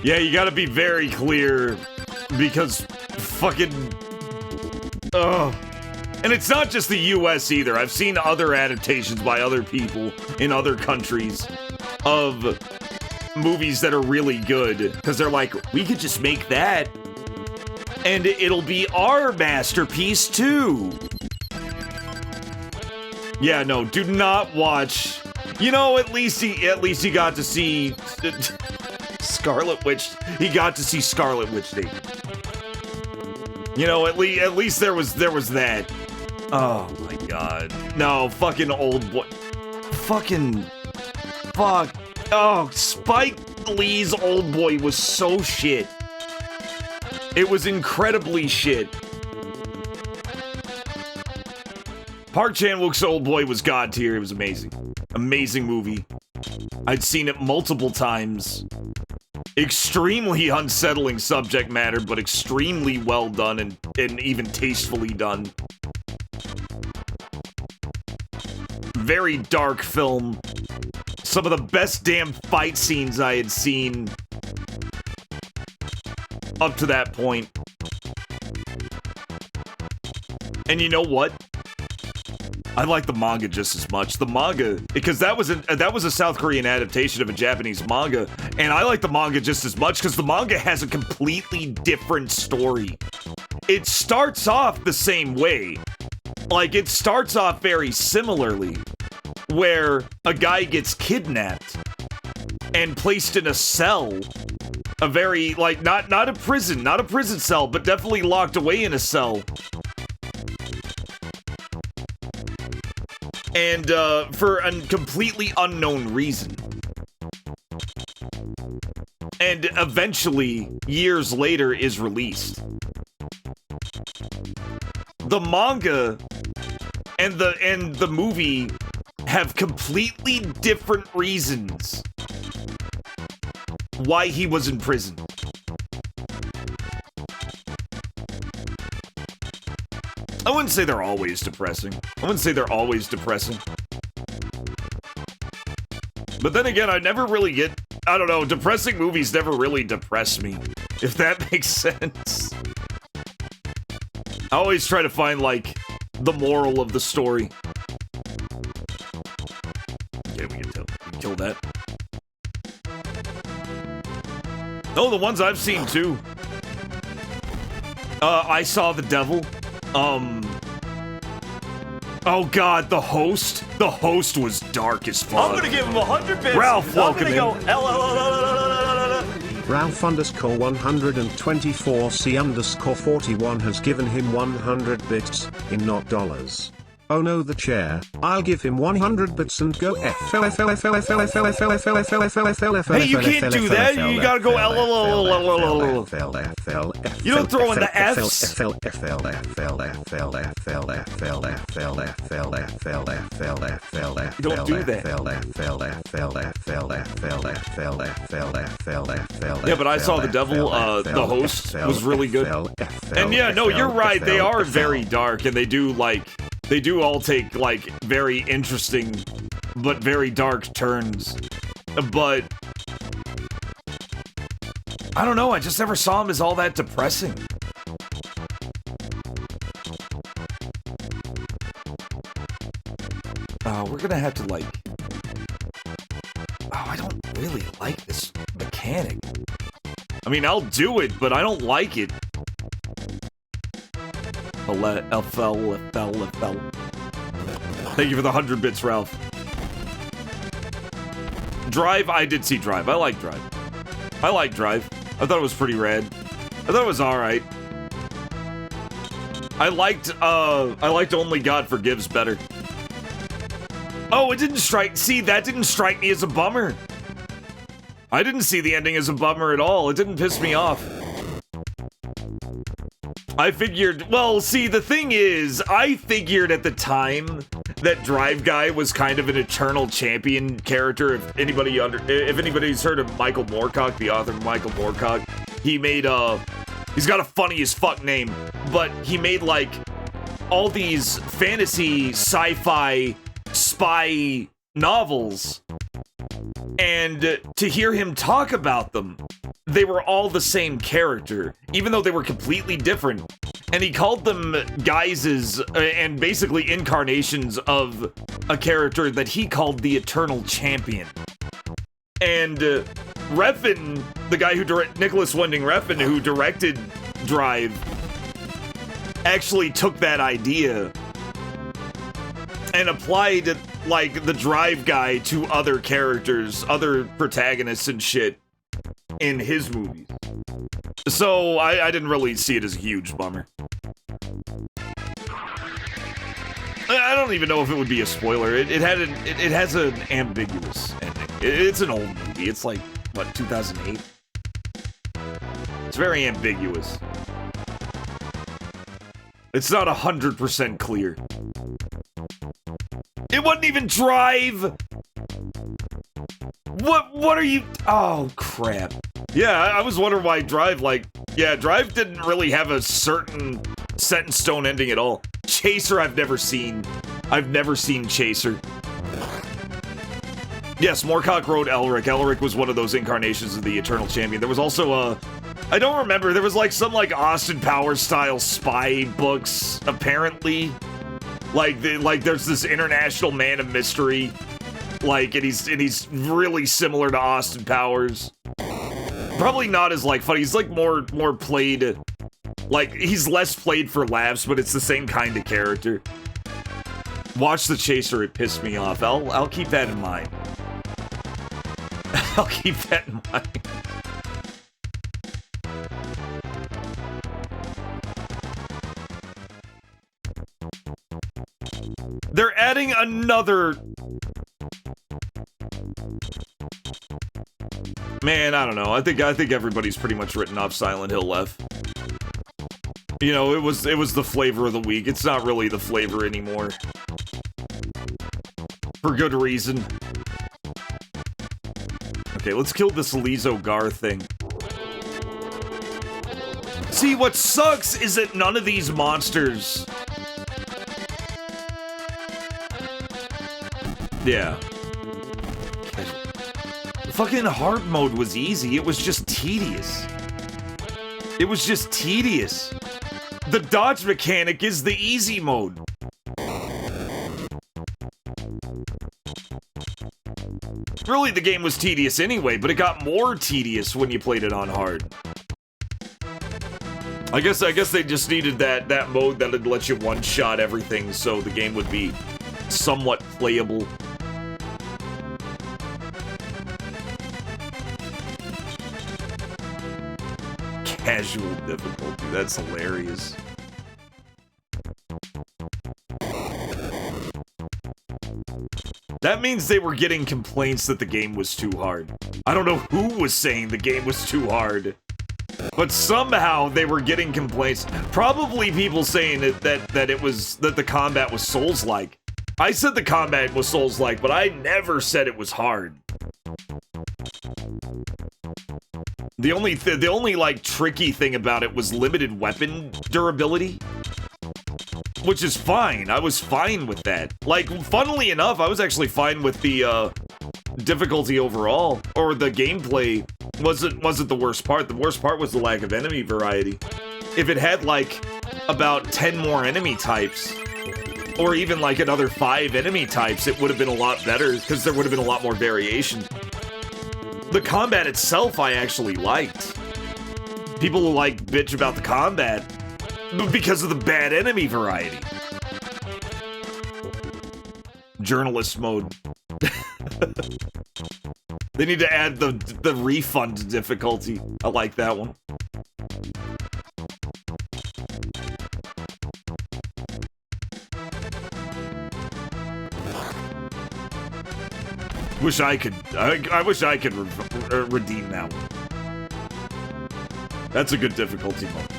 Yeah, you gotta be very clear because fucking... Ugh. And it's not just the US either. I've seen other adaptations by other people in other countries of movies that are really good. Because they're like, we could just make that and it'll be our masterpiece too. Yeah, no, do not watch. You know, at least he got to see Scarlet Witch. He got to see Scarlet Witch Day. You know, at least there was that. Oh my god. No, fucking old boy. Fuck. Oh, Spike Lee's Old Boy was so shit. It was incredibly shit. Park Chan-wook's Old Boy was god tier. It was amazing. Amazing movie. I'd seen it multiple times. Extremely unsettling subject matter, but extremely well done and even tastefully done. Very dark film. Some of the best damn fight scenes I had seen up to that point. And you know what? I like the manga just as much. The manga, because that was a South Korean adaptation of a Japanese manga, and I like the manga just as much because the manga has a completely different story. It starts off the same way. Like, it starts off very similarly, where a guy gets kidnapped and placed in a cell. A very, like, not a prison cell, but definitely locked away in a cell. And, for a completely unknown reason. And eventually, years later, is released. The manga and the movie have completely different reasons why he was in prison. I wouldn't say they're always depressing. But then again, I never really get... I don't know, depressing movies never really depress me. If that makes sense. I always try to find, like, the moral of the story. Okay, we can kill that. Oh, the ones I've seen, too. I Saw the Devil. Oh god, The Host. The Host was dark as fuck. I'm gonna give him 100 bits. Ralph, welcome in. Ralph_124C_41 has given him 100 bits, in not dollars. Oh no, the chair. I'll give him 100 bits and go FL. Hey, you can't do that. You gotta go LLL. You don't throw in the Fs. You don't do that. Yeah, but I Saw the Devil, The Host was really good. And yeah, no, you're right. They are very dark, and they do all take, like, very interesting, but very dark turns. But I don't know, I just never saw him as all that depressing. We're gonna have to, like... Oh, I don't really like this mechanic. I mean, I'll do it, but I don't like it. FL. Thank you for the 100 bits, Ralph. Drive, I did see Drive. I like Drive. I thought it was pretty rad. I thought it was alright. I liked Only God Forgives better. Oh, it didn't strike... See, that didn't strike me as a bummer. I didn't see the ending as a bummer at all. It didn't piss me off. I figured... Well, see, the thing is, I figured at the time that Drive Guy was kind of an eternal champion character. If anybody's heard of Michael Moorcock, the author of Michael Moorcock, he made, he's got a funny as fuck name, but he made, like, all these fantasy, sci-fi, spy novels. And to hear him talk about them, they were all the same character, even though they were completely different. And he called them guises and basically incarnations of a character that he called the Eternal Champion. And Refn, the guy who Nicholas Winding Refn, who directed Drive, actually took that idea and applied, like, the Drive Guy to other characters, other protagonists and shit in his movies. So I didn't really see it as a huge bummer. I don't don't even know if it would be a spoiler. It has an ambiguous ending. It's an old movie. It's like, what, 2008? It's very ambiguous. It's not 100% clear. It wasn't even Drive! What are you... Oh, crap. Yeah, I was wondering why Drive, Drive didn't really have a certain set-in-stone ending at all. Chaser, I've never seen. I've never seen Chaser. Yes, Moorcock wrote Elric. Elric was one of those incarnations of the Eternal Champion. There was also I don't remember, there was some Austin Powers style spy books, apparently. There's this international man of mystery. And he's really similar to Austin Powers. Probably not as funny. He's more played. He's less played for laughs, but it's the same kind of character. Watch The Chaser, it pissed me off. I'll keep that in mind. I'll keep that in mind. They're adding another... Man, I don't know. I think everybody's pretty much written off Silent Hill left. You know, it was the flavor of the week. It's not really the flavor anymore. For good reason. Okay, let's kill this Lizo Gar thing. See, what sucks is that none of these monsters... Yeah. Fucking hard mode was easy. It was just tedious. It was just tedious. The dodge mechanic is the easy mode. Really, the game was tedious anyway, but it got more tedious when you played it on hard. I guess they just needed that mode that'd let you one-shot everything so the game would be somewhat playable. Casual difficulty, that's hilarious. That means they were getting complaints that the game was too hard. I don't know who was saying the game was too hard, but somehow they were getting complaints. Probably people saying that the combat was Souls-like. I said the combat was Souls-like, but I never said it was hard. The only tricky thing about it was limited weapon durability, which is fine. I was fine with that. Funnily enough, I was actually fine with the difficulty overall, or the gameplay wasn't the worst part. The worst part was the lack of enemy variety. If it had about 10 more enemy types, or even another 5 enemy types, it would have been a lot better because there would have been a lot more variation. The combat itself I actually liked. People who bitch about the combat because of the bad enemy variety. Journalist mode. They need to add the refund difficulty. I like that one. Wish I could. I wish I could redeem that one. That's a good difficulty mode.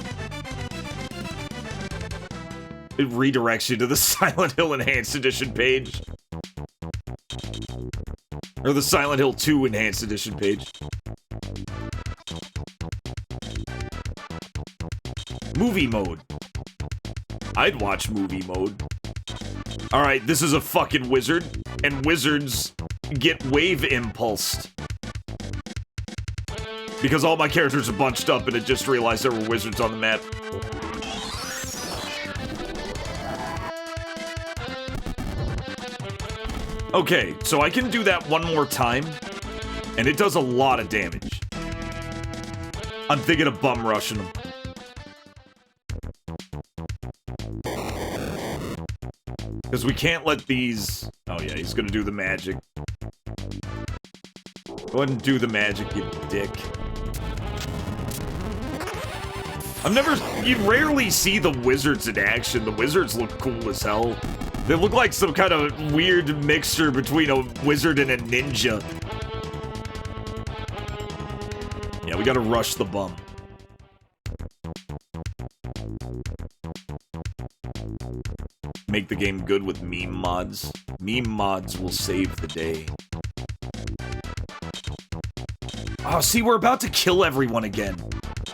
It redirects you to the Silent Hill Enhanced Edition page. Or the Silent Hill 2 Enhanced Edition page. Movie mode. I'd watch movie mode. Alright, this is a fucking wizard, and wizards get wave impulsed. Because all my characters are bunched up and it just realized there were wizards on the map. Okay, so I can do that one more time, and it does a lot of damage. I'm thinking of bum rushing him. Because we can't let these... Oh yeah, he's gonna do the magic. Go ahead and do the magic, you dick. You rarely see the wizards in action. The wizards look cool as hell. They look like some kind of weird mixture between a wizard and a ninja. Yeah, we gotta rush the bum. Make the game good with meme mods. Meme mods will save the day. Oh, see, we're about to kill everyone again.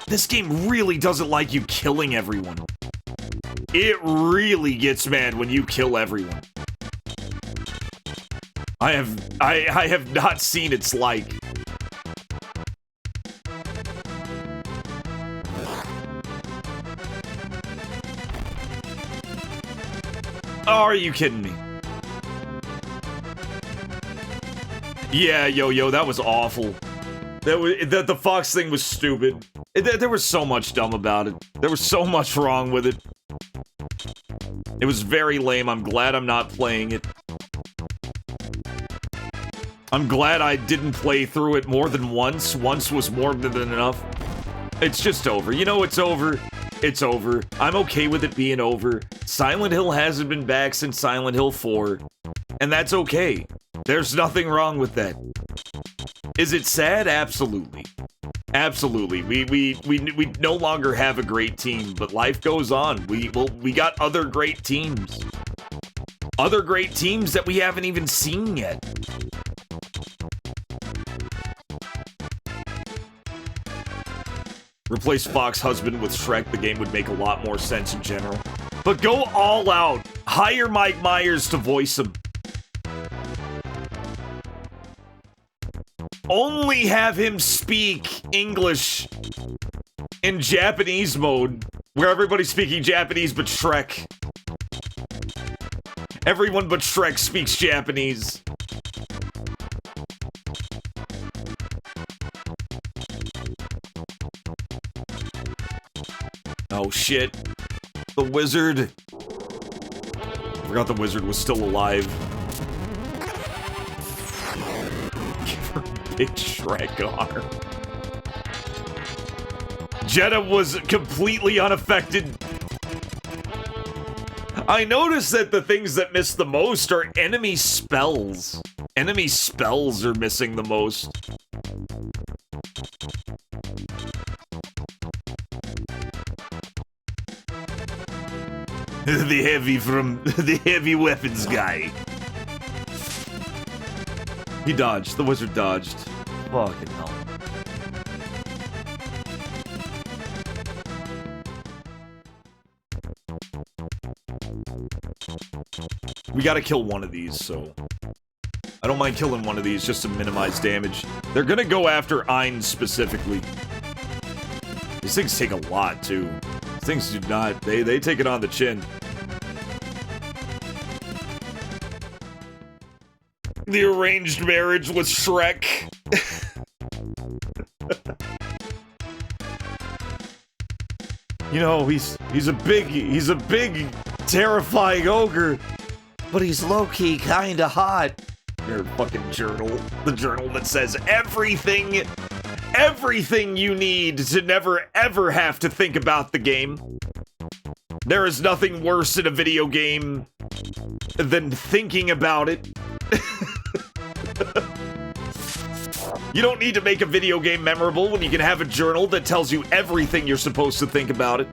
This game really doesn't like you killing everyone. It really gets mad when you kill everyone. I have not seen its like. Oh, are you kidding me? Yeah, yo, that was awful. The Fox thing was stupid. There was so much dumb about it. There was so much wrong with it. It was very lame. I'm glad I'm not playing it. I'm glad I didn't play through it more than once. Once was more than enough. It's just over. You know, it's over. It's over. I'm okay with it being over. Silent Hill hasn't been back since Silent Hill 4. And that's okay. There's nothing wrong with that. Is it sad? Absolutely. Absolutely. We no longer have a great team, but life goes on. We got other great teams. Other great teams that we haven't even seen yet. Replace Fox Husband with Shrek, the game would make a lot more sense in general. But go all out. Hire Mike Myers to voice him. Only have him speak English in Japanese mode, where everybody's speaking Japanese but Shrek. Everyone but Shrek speaks Japanese. Oh shit. The wizard. I forgot the wizard was still alive. Give her a big Shrek arm. Jeddah was completely unaffected. I noticed that the things that miss the most are enemy spells. Enemy spells are missing the most. The heavy weapons guy. He dodged. The wizard dodged. Fucking hell. We gotta kill one of these, so... I don't mind killing one of these just to minimize damage. They're gonna go after Ein specifically. These things take a lot, too. Things do not. They take it on the chin. The arranged marriage with Shrek. You know, he's a big terrifying ogre, but he's low-key kinda hot. Your fucking journal. The journal that says everything you need to never ever have to think about the game. There is nothing worse in a video game than thinking about it. You don't need to make a video game memorable when you can have a journal that tells you everything you're supposed to think about it.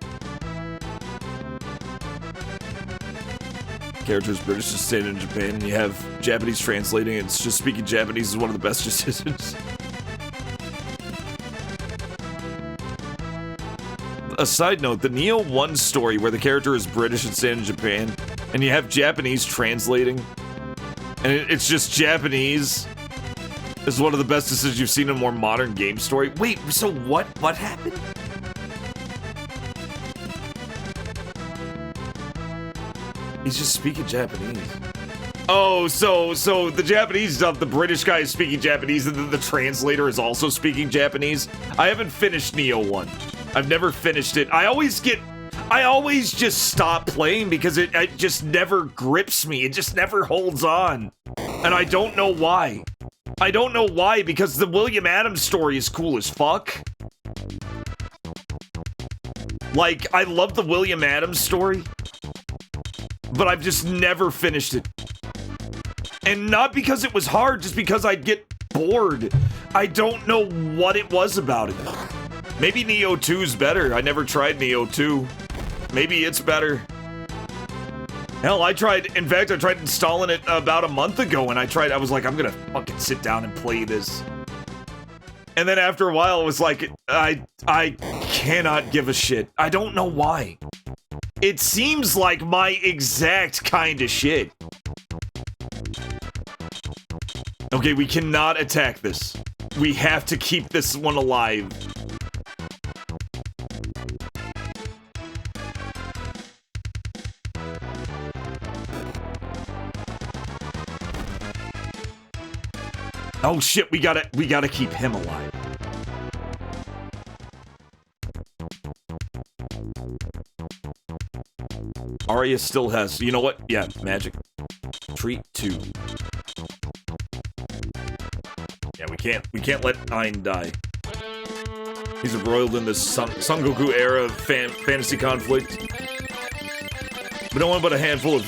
Character's British, just staying in Japan, and you have Japanese translating, and it's just speaking Japanese is one of the best decisions. A side note, the Neo 1 story where the character is British and staying in Japan, and you have Japanese translating, and it's just Japanese, is one of the best decisions you've seen in a more modern game story. Wait, so what happened? He's just speaking Japanese. Oh, so the Japanese stuff, the British guy is speaking Japanese, and then the translator is also speaking Japanese? I haven't finished Neo 1. I've never finished it. I always just stop playing because it just never grips me. It just never holds on. And I don't know why. I don't know why, because the William Adams story is cool as fuck. Like, I love the William Adams story. but I've just never finished it. And not because it was hard, just because I'd get bored. I don't know what it was about it. Maybe Neo 2's better. I never tried Neo 2. Maybe it's better. Hell, I tried installing it about a month ago, and I was like, I'm gonna fucking sit down and play this. And then after a while, it was like, I cannot give a shit. I don't know why. It seems like my exact kind of shit. Okay, we cannot attack this. We have to keep this one alive. Oh shit, we gotta keep him alive. Arya still has, you know what? Yeah, magic. Treat 2. Yeah, we can't let Ayn die. He's embroiled in this Son Goku era of fantasy conflict. But no one but a handful of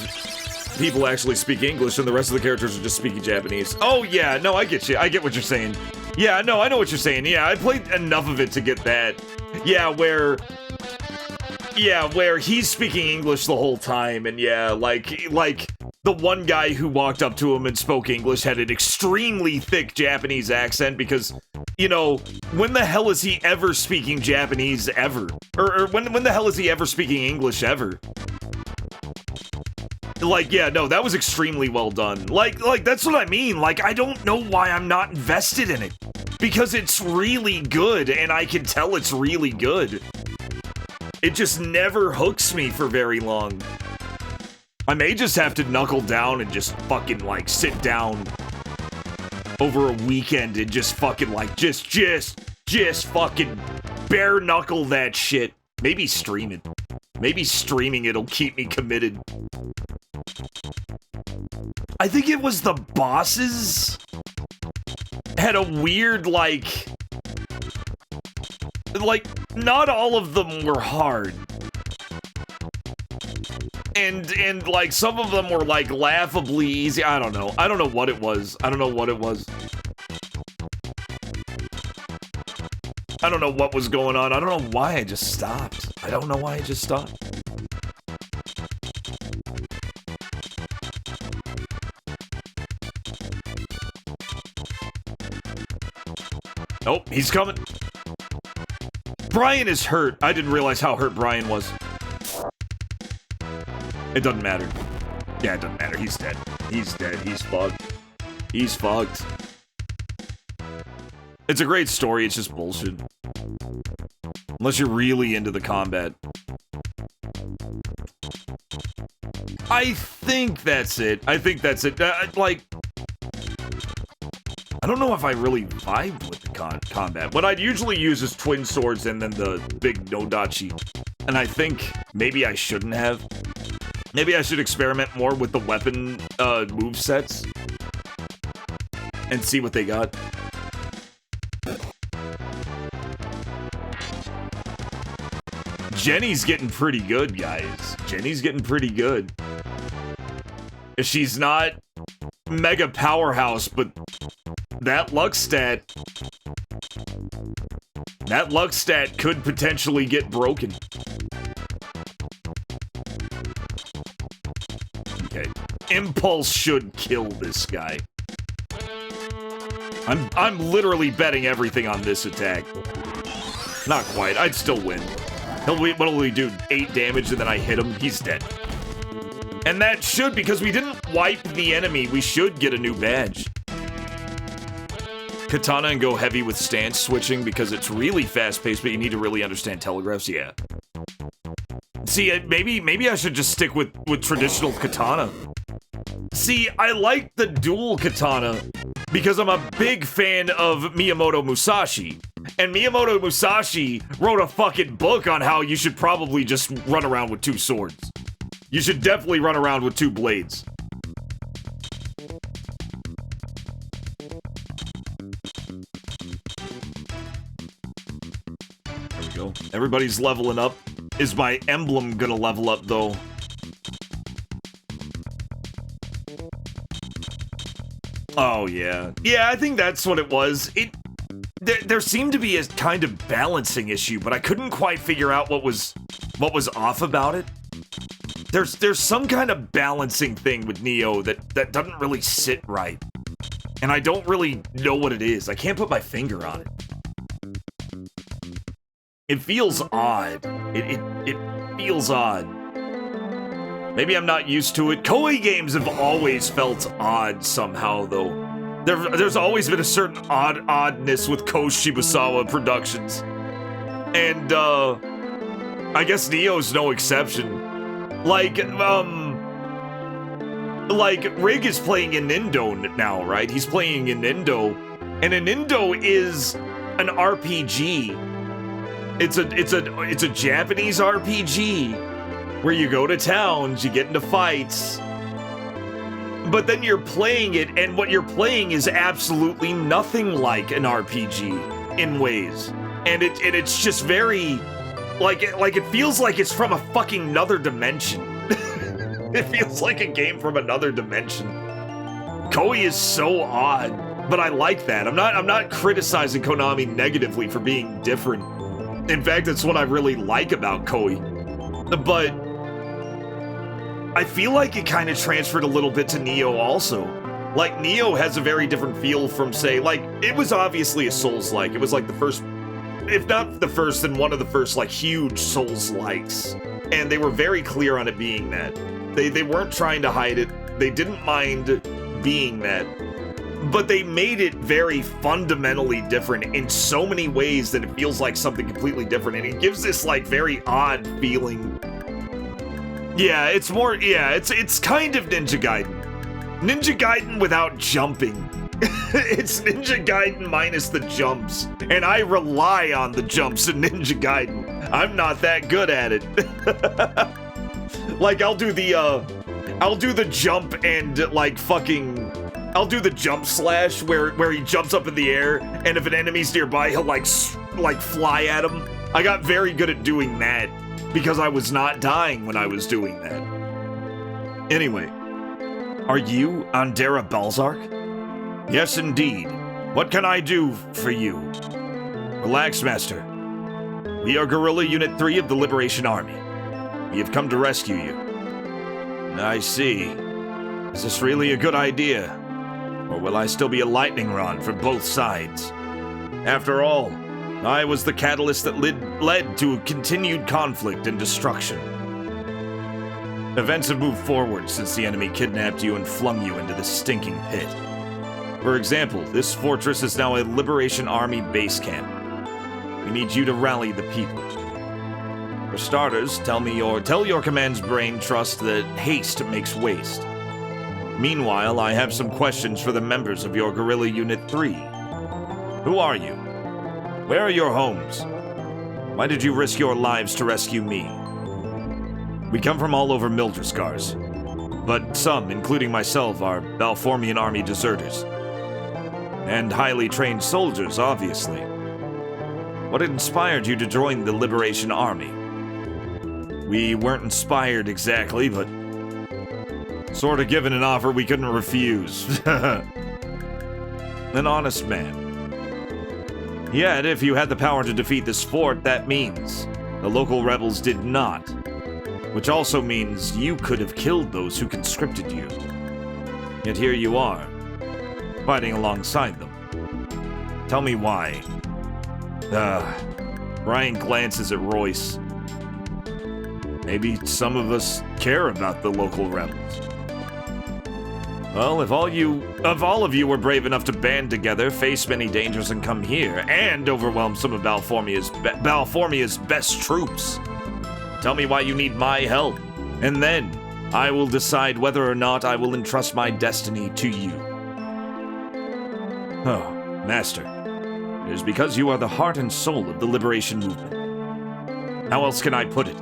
people actually speak English, and the rest of the characters are just speaking Japanese. Oh yeah, no, I get you. I get what you're saying. Yeah, no, I know what you're saying. Yeah, I played enough of it to get that. Yeah, where he's speaking English the whole time, and yeah, like the one guy who walked up to him and spoke English had an extremely thick Japanese accent because, you know, when the hell is he ever speaking Japanese ever? Or when the hell is he ever speaking English ever? Like, yeah, no, that was extremely well done. Like, that's what I mean. Like, I don't know why I'm not invested in it. Because it's really good, and I can tell it's really good. It just never hooks me for very long. I may just have to knuckle down and just fucking, like, sit down over a weekend and just fucking, like, just fucking bare knuckle that shit. Maybe stream it. Maybe streaming it'll keep me committed. I think it was the bosses had a weird, like, not all of them were hard. And like, some of them were, like, laughably easy. I don't know. I don't know what it was. I don't know what it was. I don't know what was going on. I don't know why I just stopped. I don't know why I just stopped. Nope, he's coming. Brian is hurt. I didn't realize how hurt Brian was. It doesn't matter. Yeah, it doesn't matter. He's dead. He's dead. He's fucked. He's fucked. It's a great story. It's just bullshit. Unless you're really into the combat. I think that's it. I think that's it. Like, I don't know if I really vibed with the combat. What I'd usually use is twin swords and then the big Nodachi. And I think maybe I shouldn't have. Maybe I should experiment more with the weapon movesets. And see what they got. Jenny's getting pretty good, guys. Jenny's getting pretty good. If she's not mega powerhouse, but that luck stat could potentially get broken. Okay. Impulse should kill this guy. I'm literally betting everything on this attack. Not quite. I'd still win. What'll he do? 8 damage and then I hit him? He's dead. And that should, because we didn't wipe the enemy, we should get a new badge. Katana and go heavy with stance switching because it's really fast-paced, but you need to really understand telegraphs. Yeah. See, maybe I should just stick with traditional katana. See, I like the dual katana because I'm a big fan of Miyamoto Musashi. And Miyamoto Musashi wrote a fucking book on how you should probably just run around with 2 swords. You should definitely run around with 2 blades. There we go. Everybody's leveling up. Is my emblem gonna level up, though? Oh, yeah. Yeah, I think that's what it was. There seemed to be a kind of balancing issue, but I couldn't quite figure out what was off about it. There's some kind of balancing thing with Neo that doesn't really sit right. And I don't really know what it is. I can't put my finger on it. It feels odd. It feels odd. Maybe I'm not used to it. Koei games have always felt odd somehow, though. There's always been a certain oddness with Ko Shibusawa Productions. And, I guess Neo's no exception. Like, Rig is playing Inindo now, right? He's playing Inindo. And Inindo is an RPG. It's a Japanese RPG where you go to towns, you get into fights, but then you're playing it, and what you're playing is absolutely nothing like an RPG in ways. And it's just very like it feels like it's from a fucking another dimension. It feels like a game from another dimension. Koei is so odd, but I like that. I'm not criticizing Konami negatively for being different. In fact, that's what I really like about Koei. But I feel like it kind of transferred a little bit to Neo also. Like, Neo has a very different feel from, say, like, it was obviously a Souls-like. It was like the first, if not the first, then one of the first, like, huge Souls-likes. And they were very clear on it being that. They weren't trying to hide it. They didn't mind being that. But they made it very fundamentally different in so many ways that it feels like something completely different. And it gives this, like, very odd feeling. Yeah, it's more, yeah, it's kind of Ninja Gaiden. Ninja Gaiden without jumping. It's Ninja Gaiden minus the jumps. And I rely on the jumps in Ninja Gaiden. I'm not that good at it. Like, I'll do the jump and, like, I'll do the jump slash where he jumps up in the air, and if an enemy's nearby, he'll, like fly at him. I got very good at doing that, because I was not dying when I was doing that. Anyway, are you Andera Balzark? Yes, indeed. What can I do for you? Relax, Master. We are Guerrilla Unit 3 of the Liberation Army. We have come to rescue you. I see. Is this really a good idea? Or will I still be a lightning rod for both sides? After all, I was the catalyst that led to continued conflict and destruction. Events have moved forward since the enemy kidnapped you and flung you into the stinking pit. For example, this fortress is now a Liberation Army base camp. We need you to rally the people. For starters, tell your command's brain trust that haste makes waste. Meanwhile, I have some questions for the members of your Guerrilla Unit 3. Who are you? Where are your homes? Why did you risk your lives to rescue me? We come from all over Mildrescars, but some, including myself, are Balformian Army deserters. And highly trained soldiers, obviously. What inspired you to join the Liberation Army? We weren't inspired exactly, but sort of given an offer we couldn't refuse. An honest man. Yet, if you had the power to defeat this fort, that means the local rebels did not. Which also means you could have killed those who conscripted you. Yet here you are, fighting alongside them. Tell me why. Brian glances at Royce. Maybe some of us care about the local rebels. Well, if all of you were brave enough to band together, face many dangers, and come here, and overwhelm some of Balformia's best troops, tell me why you need my help, and then I will decide whether or not I will entrust my destiny to you. Oh, Master, it is because you are the heart and soul of the liberation movement. How else can I put it?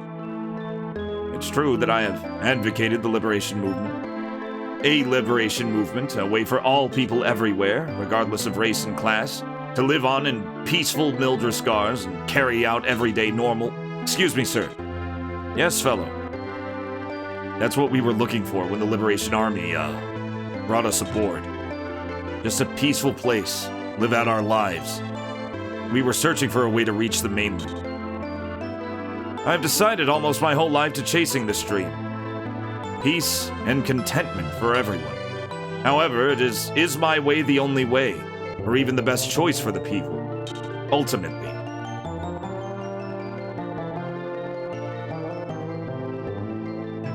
It's true that I have advocated the liberation movement. A liberation movement, a way for all people everywhere, regardless of race and class, to live on in peaceful Mildrescars and carry out everyday normal... Excuse me, sir. Yes, fellow. That's what we were looking for when the Liberation Army, brought us aboard. Just a peaceful place. Live out our lives. We were searching for a way to reach the mainland. I've decided almost my whole life to chasing this dream. Peace and contentment for everyone. However, is my way the only way, or even the best choice for the people? Ultimately.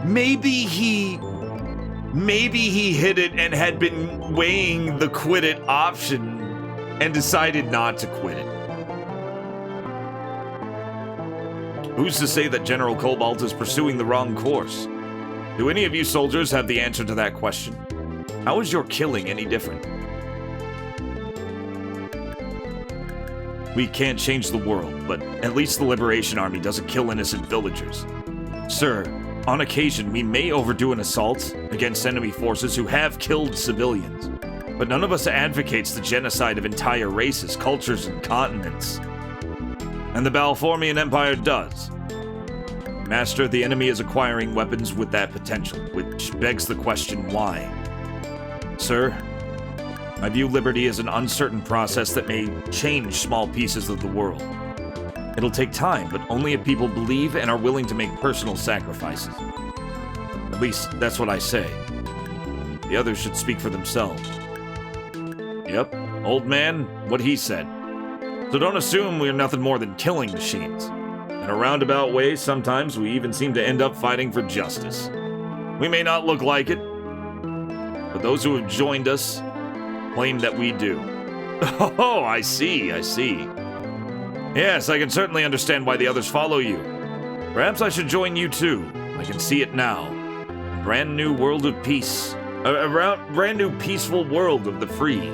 Maybe he hit it and had been weighing the quit it option and decided not to quit it. Who's to say that General Cobalt is pursuing the wrong course? Do any of you soldiers have the answer to that question? How is your killing any different? We can't change the world, but at least the Liberation Army doesn't kill innocent villagers. Sir, on occasion we may overdo an assault against enemy forces who have killed civilians, but none of us advocates the genocide of entire races, cultures, and continents. And the Balformian Empire does. Master, the enemy is acquiring weapons with that potential, which begs the question, why? Sir, I view liberty as an uncertain process that may change small pieces of the world. It'll take time, but only if people believe and are willing to make personal sacrifices. At least, that's what I say. The others should speak for themselves. Yep, old man, what he said. So don't assume we're nothing more than killing machines. In a roundabout way, sometimes we even seem to end up fighting for justice. We may not look like it, but those who have joined us claim that we do. Oh, I see. Yes, I can certainly understand why the others follow you. Perhaps I should join you too. I can see it now. A brand new world of peace. A brand new peaceful world of the free,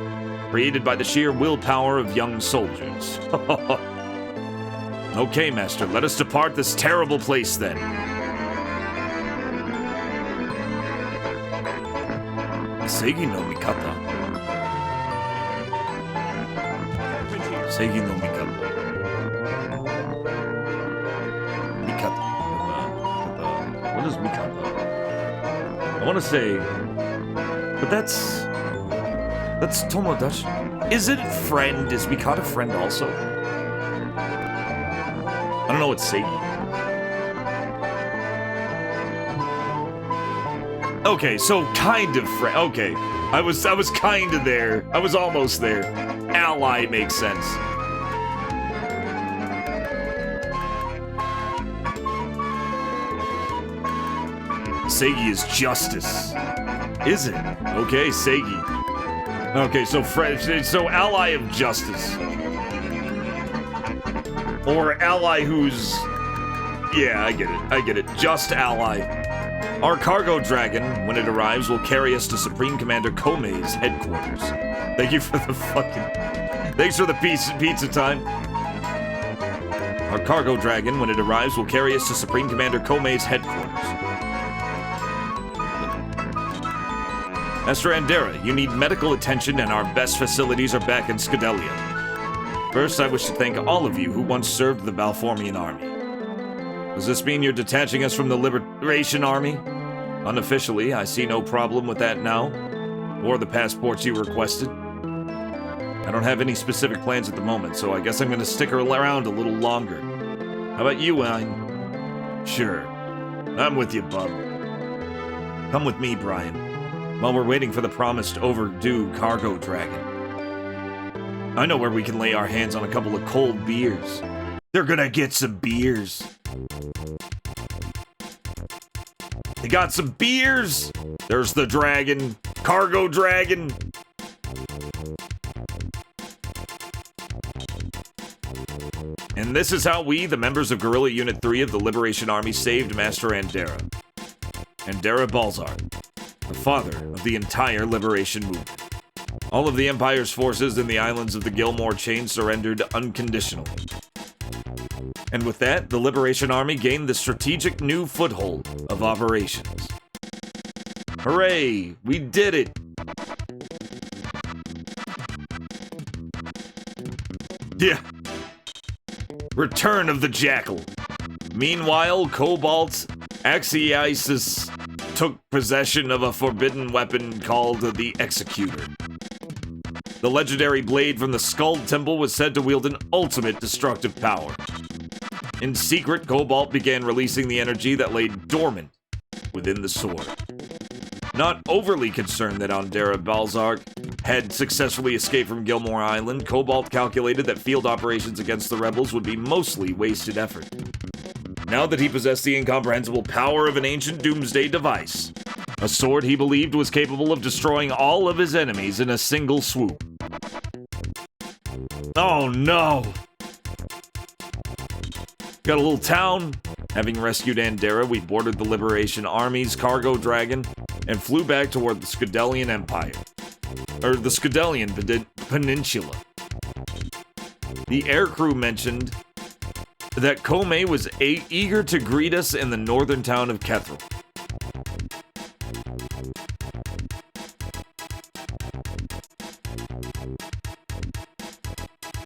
created by the sheer willpower of young soldiers. Okay, Master, let us depart this terrible place then. Seigi no Mikata. Seigi no Mikata. Mikata. What is Mikata? I want to say, but that's Tomodachi. Is it friend? Is Mikata friend also? I don't know what Seigi. Okay, so kind of friend. Okay, I was kind of there. I was almost there. Ally makes sense. Seigi is justice. Is it? Okay, Seigi. Okay, so ally of justice. Or ally who's... Yeah, I get it. Just ally. Our cargo dragon, when it arrives, will carry us to Supreme Commander Komei's headquarters. Thank you for the fucking... Thanks for the pizza time. Our cargo dragon, when it arrives, will carry us to Supreme Commander Komei's headquarters. Master Andera, you need medical attention and our best facilities are back in Scadelia. First, I wish to thank all of you who once served the Balformian Army. Does this mean you're detaching us from the Liberation Army? Unofficially, I see no problem with that now, or the passports you requested. I don't have any specific plans at the moment, so I guess I'm gonna stick around a little longer. How about you, Wine? Sure. I'm with you, bub. Come with me, Brian, while we're waiting for the promised overdue cargo dragon. I know where we can lay our hands on a couple of cold beers. They're gonna get some beers. They got some beers. There's the dragon. Cargo dragon. And this is how we, the members of Guerrilla Unit 3 of the Liberation Army, saved Master Andera. Andera Balzar, the father of the entire Liberation movement. All of the Empire's forces in the islands of the Gilmore Chain surrendered unconditionally. And with that, the Liberation Army gained the strategic new foothold of operations. Hooray! We did it! Yeah. Return of the Jackal. Meanwhile, Cobalt Axiisis took possession of a forbidden weapon called the Executor. The legendary blade from the Skull Temple was said to wield an ultimate destructive power. In secret, Cobalt began releasing the energy that lay dormant within the sword. Not overly concerned that Andera Balzark had successfully escaped from Gilmore Island, Cobalt calculated that field operations against the rebels would be mostly wasted effort. Now that he possessed the incomprehensible power of an ancient doomsday device, a sword he believed was capable of destroying all of his enemies in a single swoop. Oh no! Got a little town. Having rescued Andera, we boarded the Liberation Army's cargo dragon and flew back toward the Scudelian Empire. Or the Scudelian Peninsula. The aircrew mentioned that Kome was eager to greet us in the northern town of Kethril.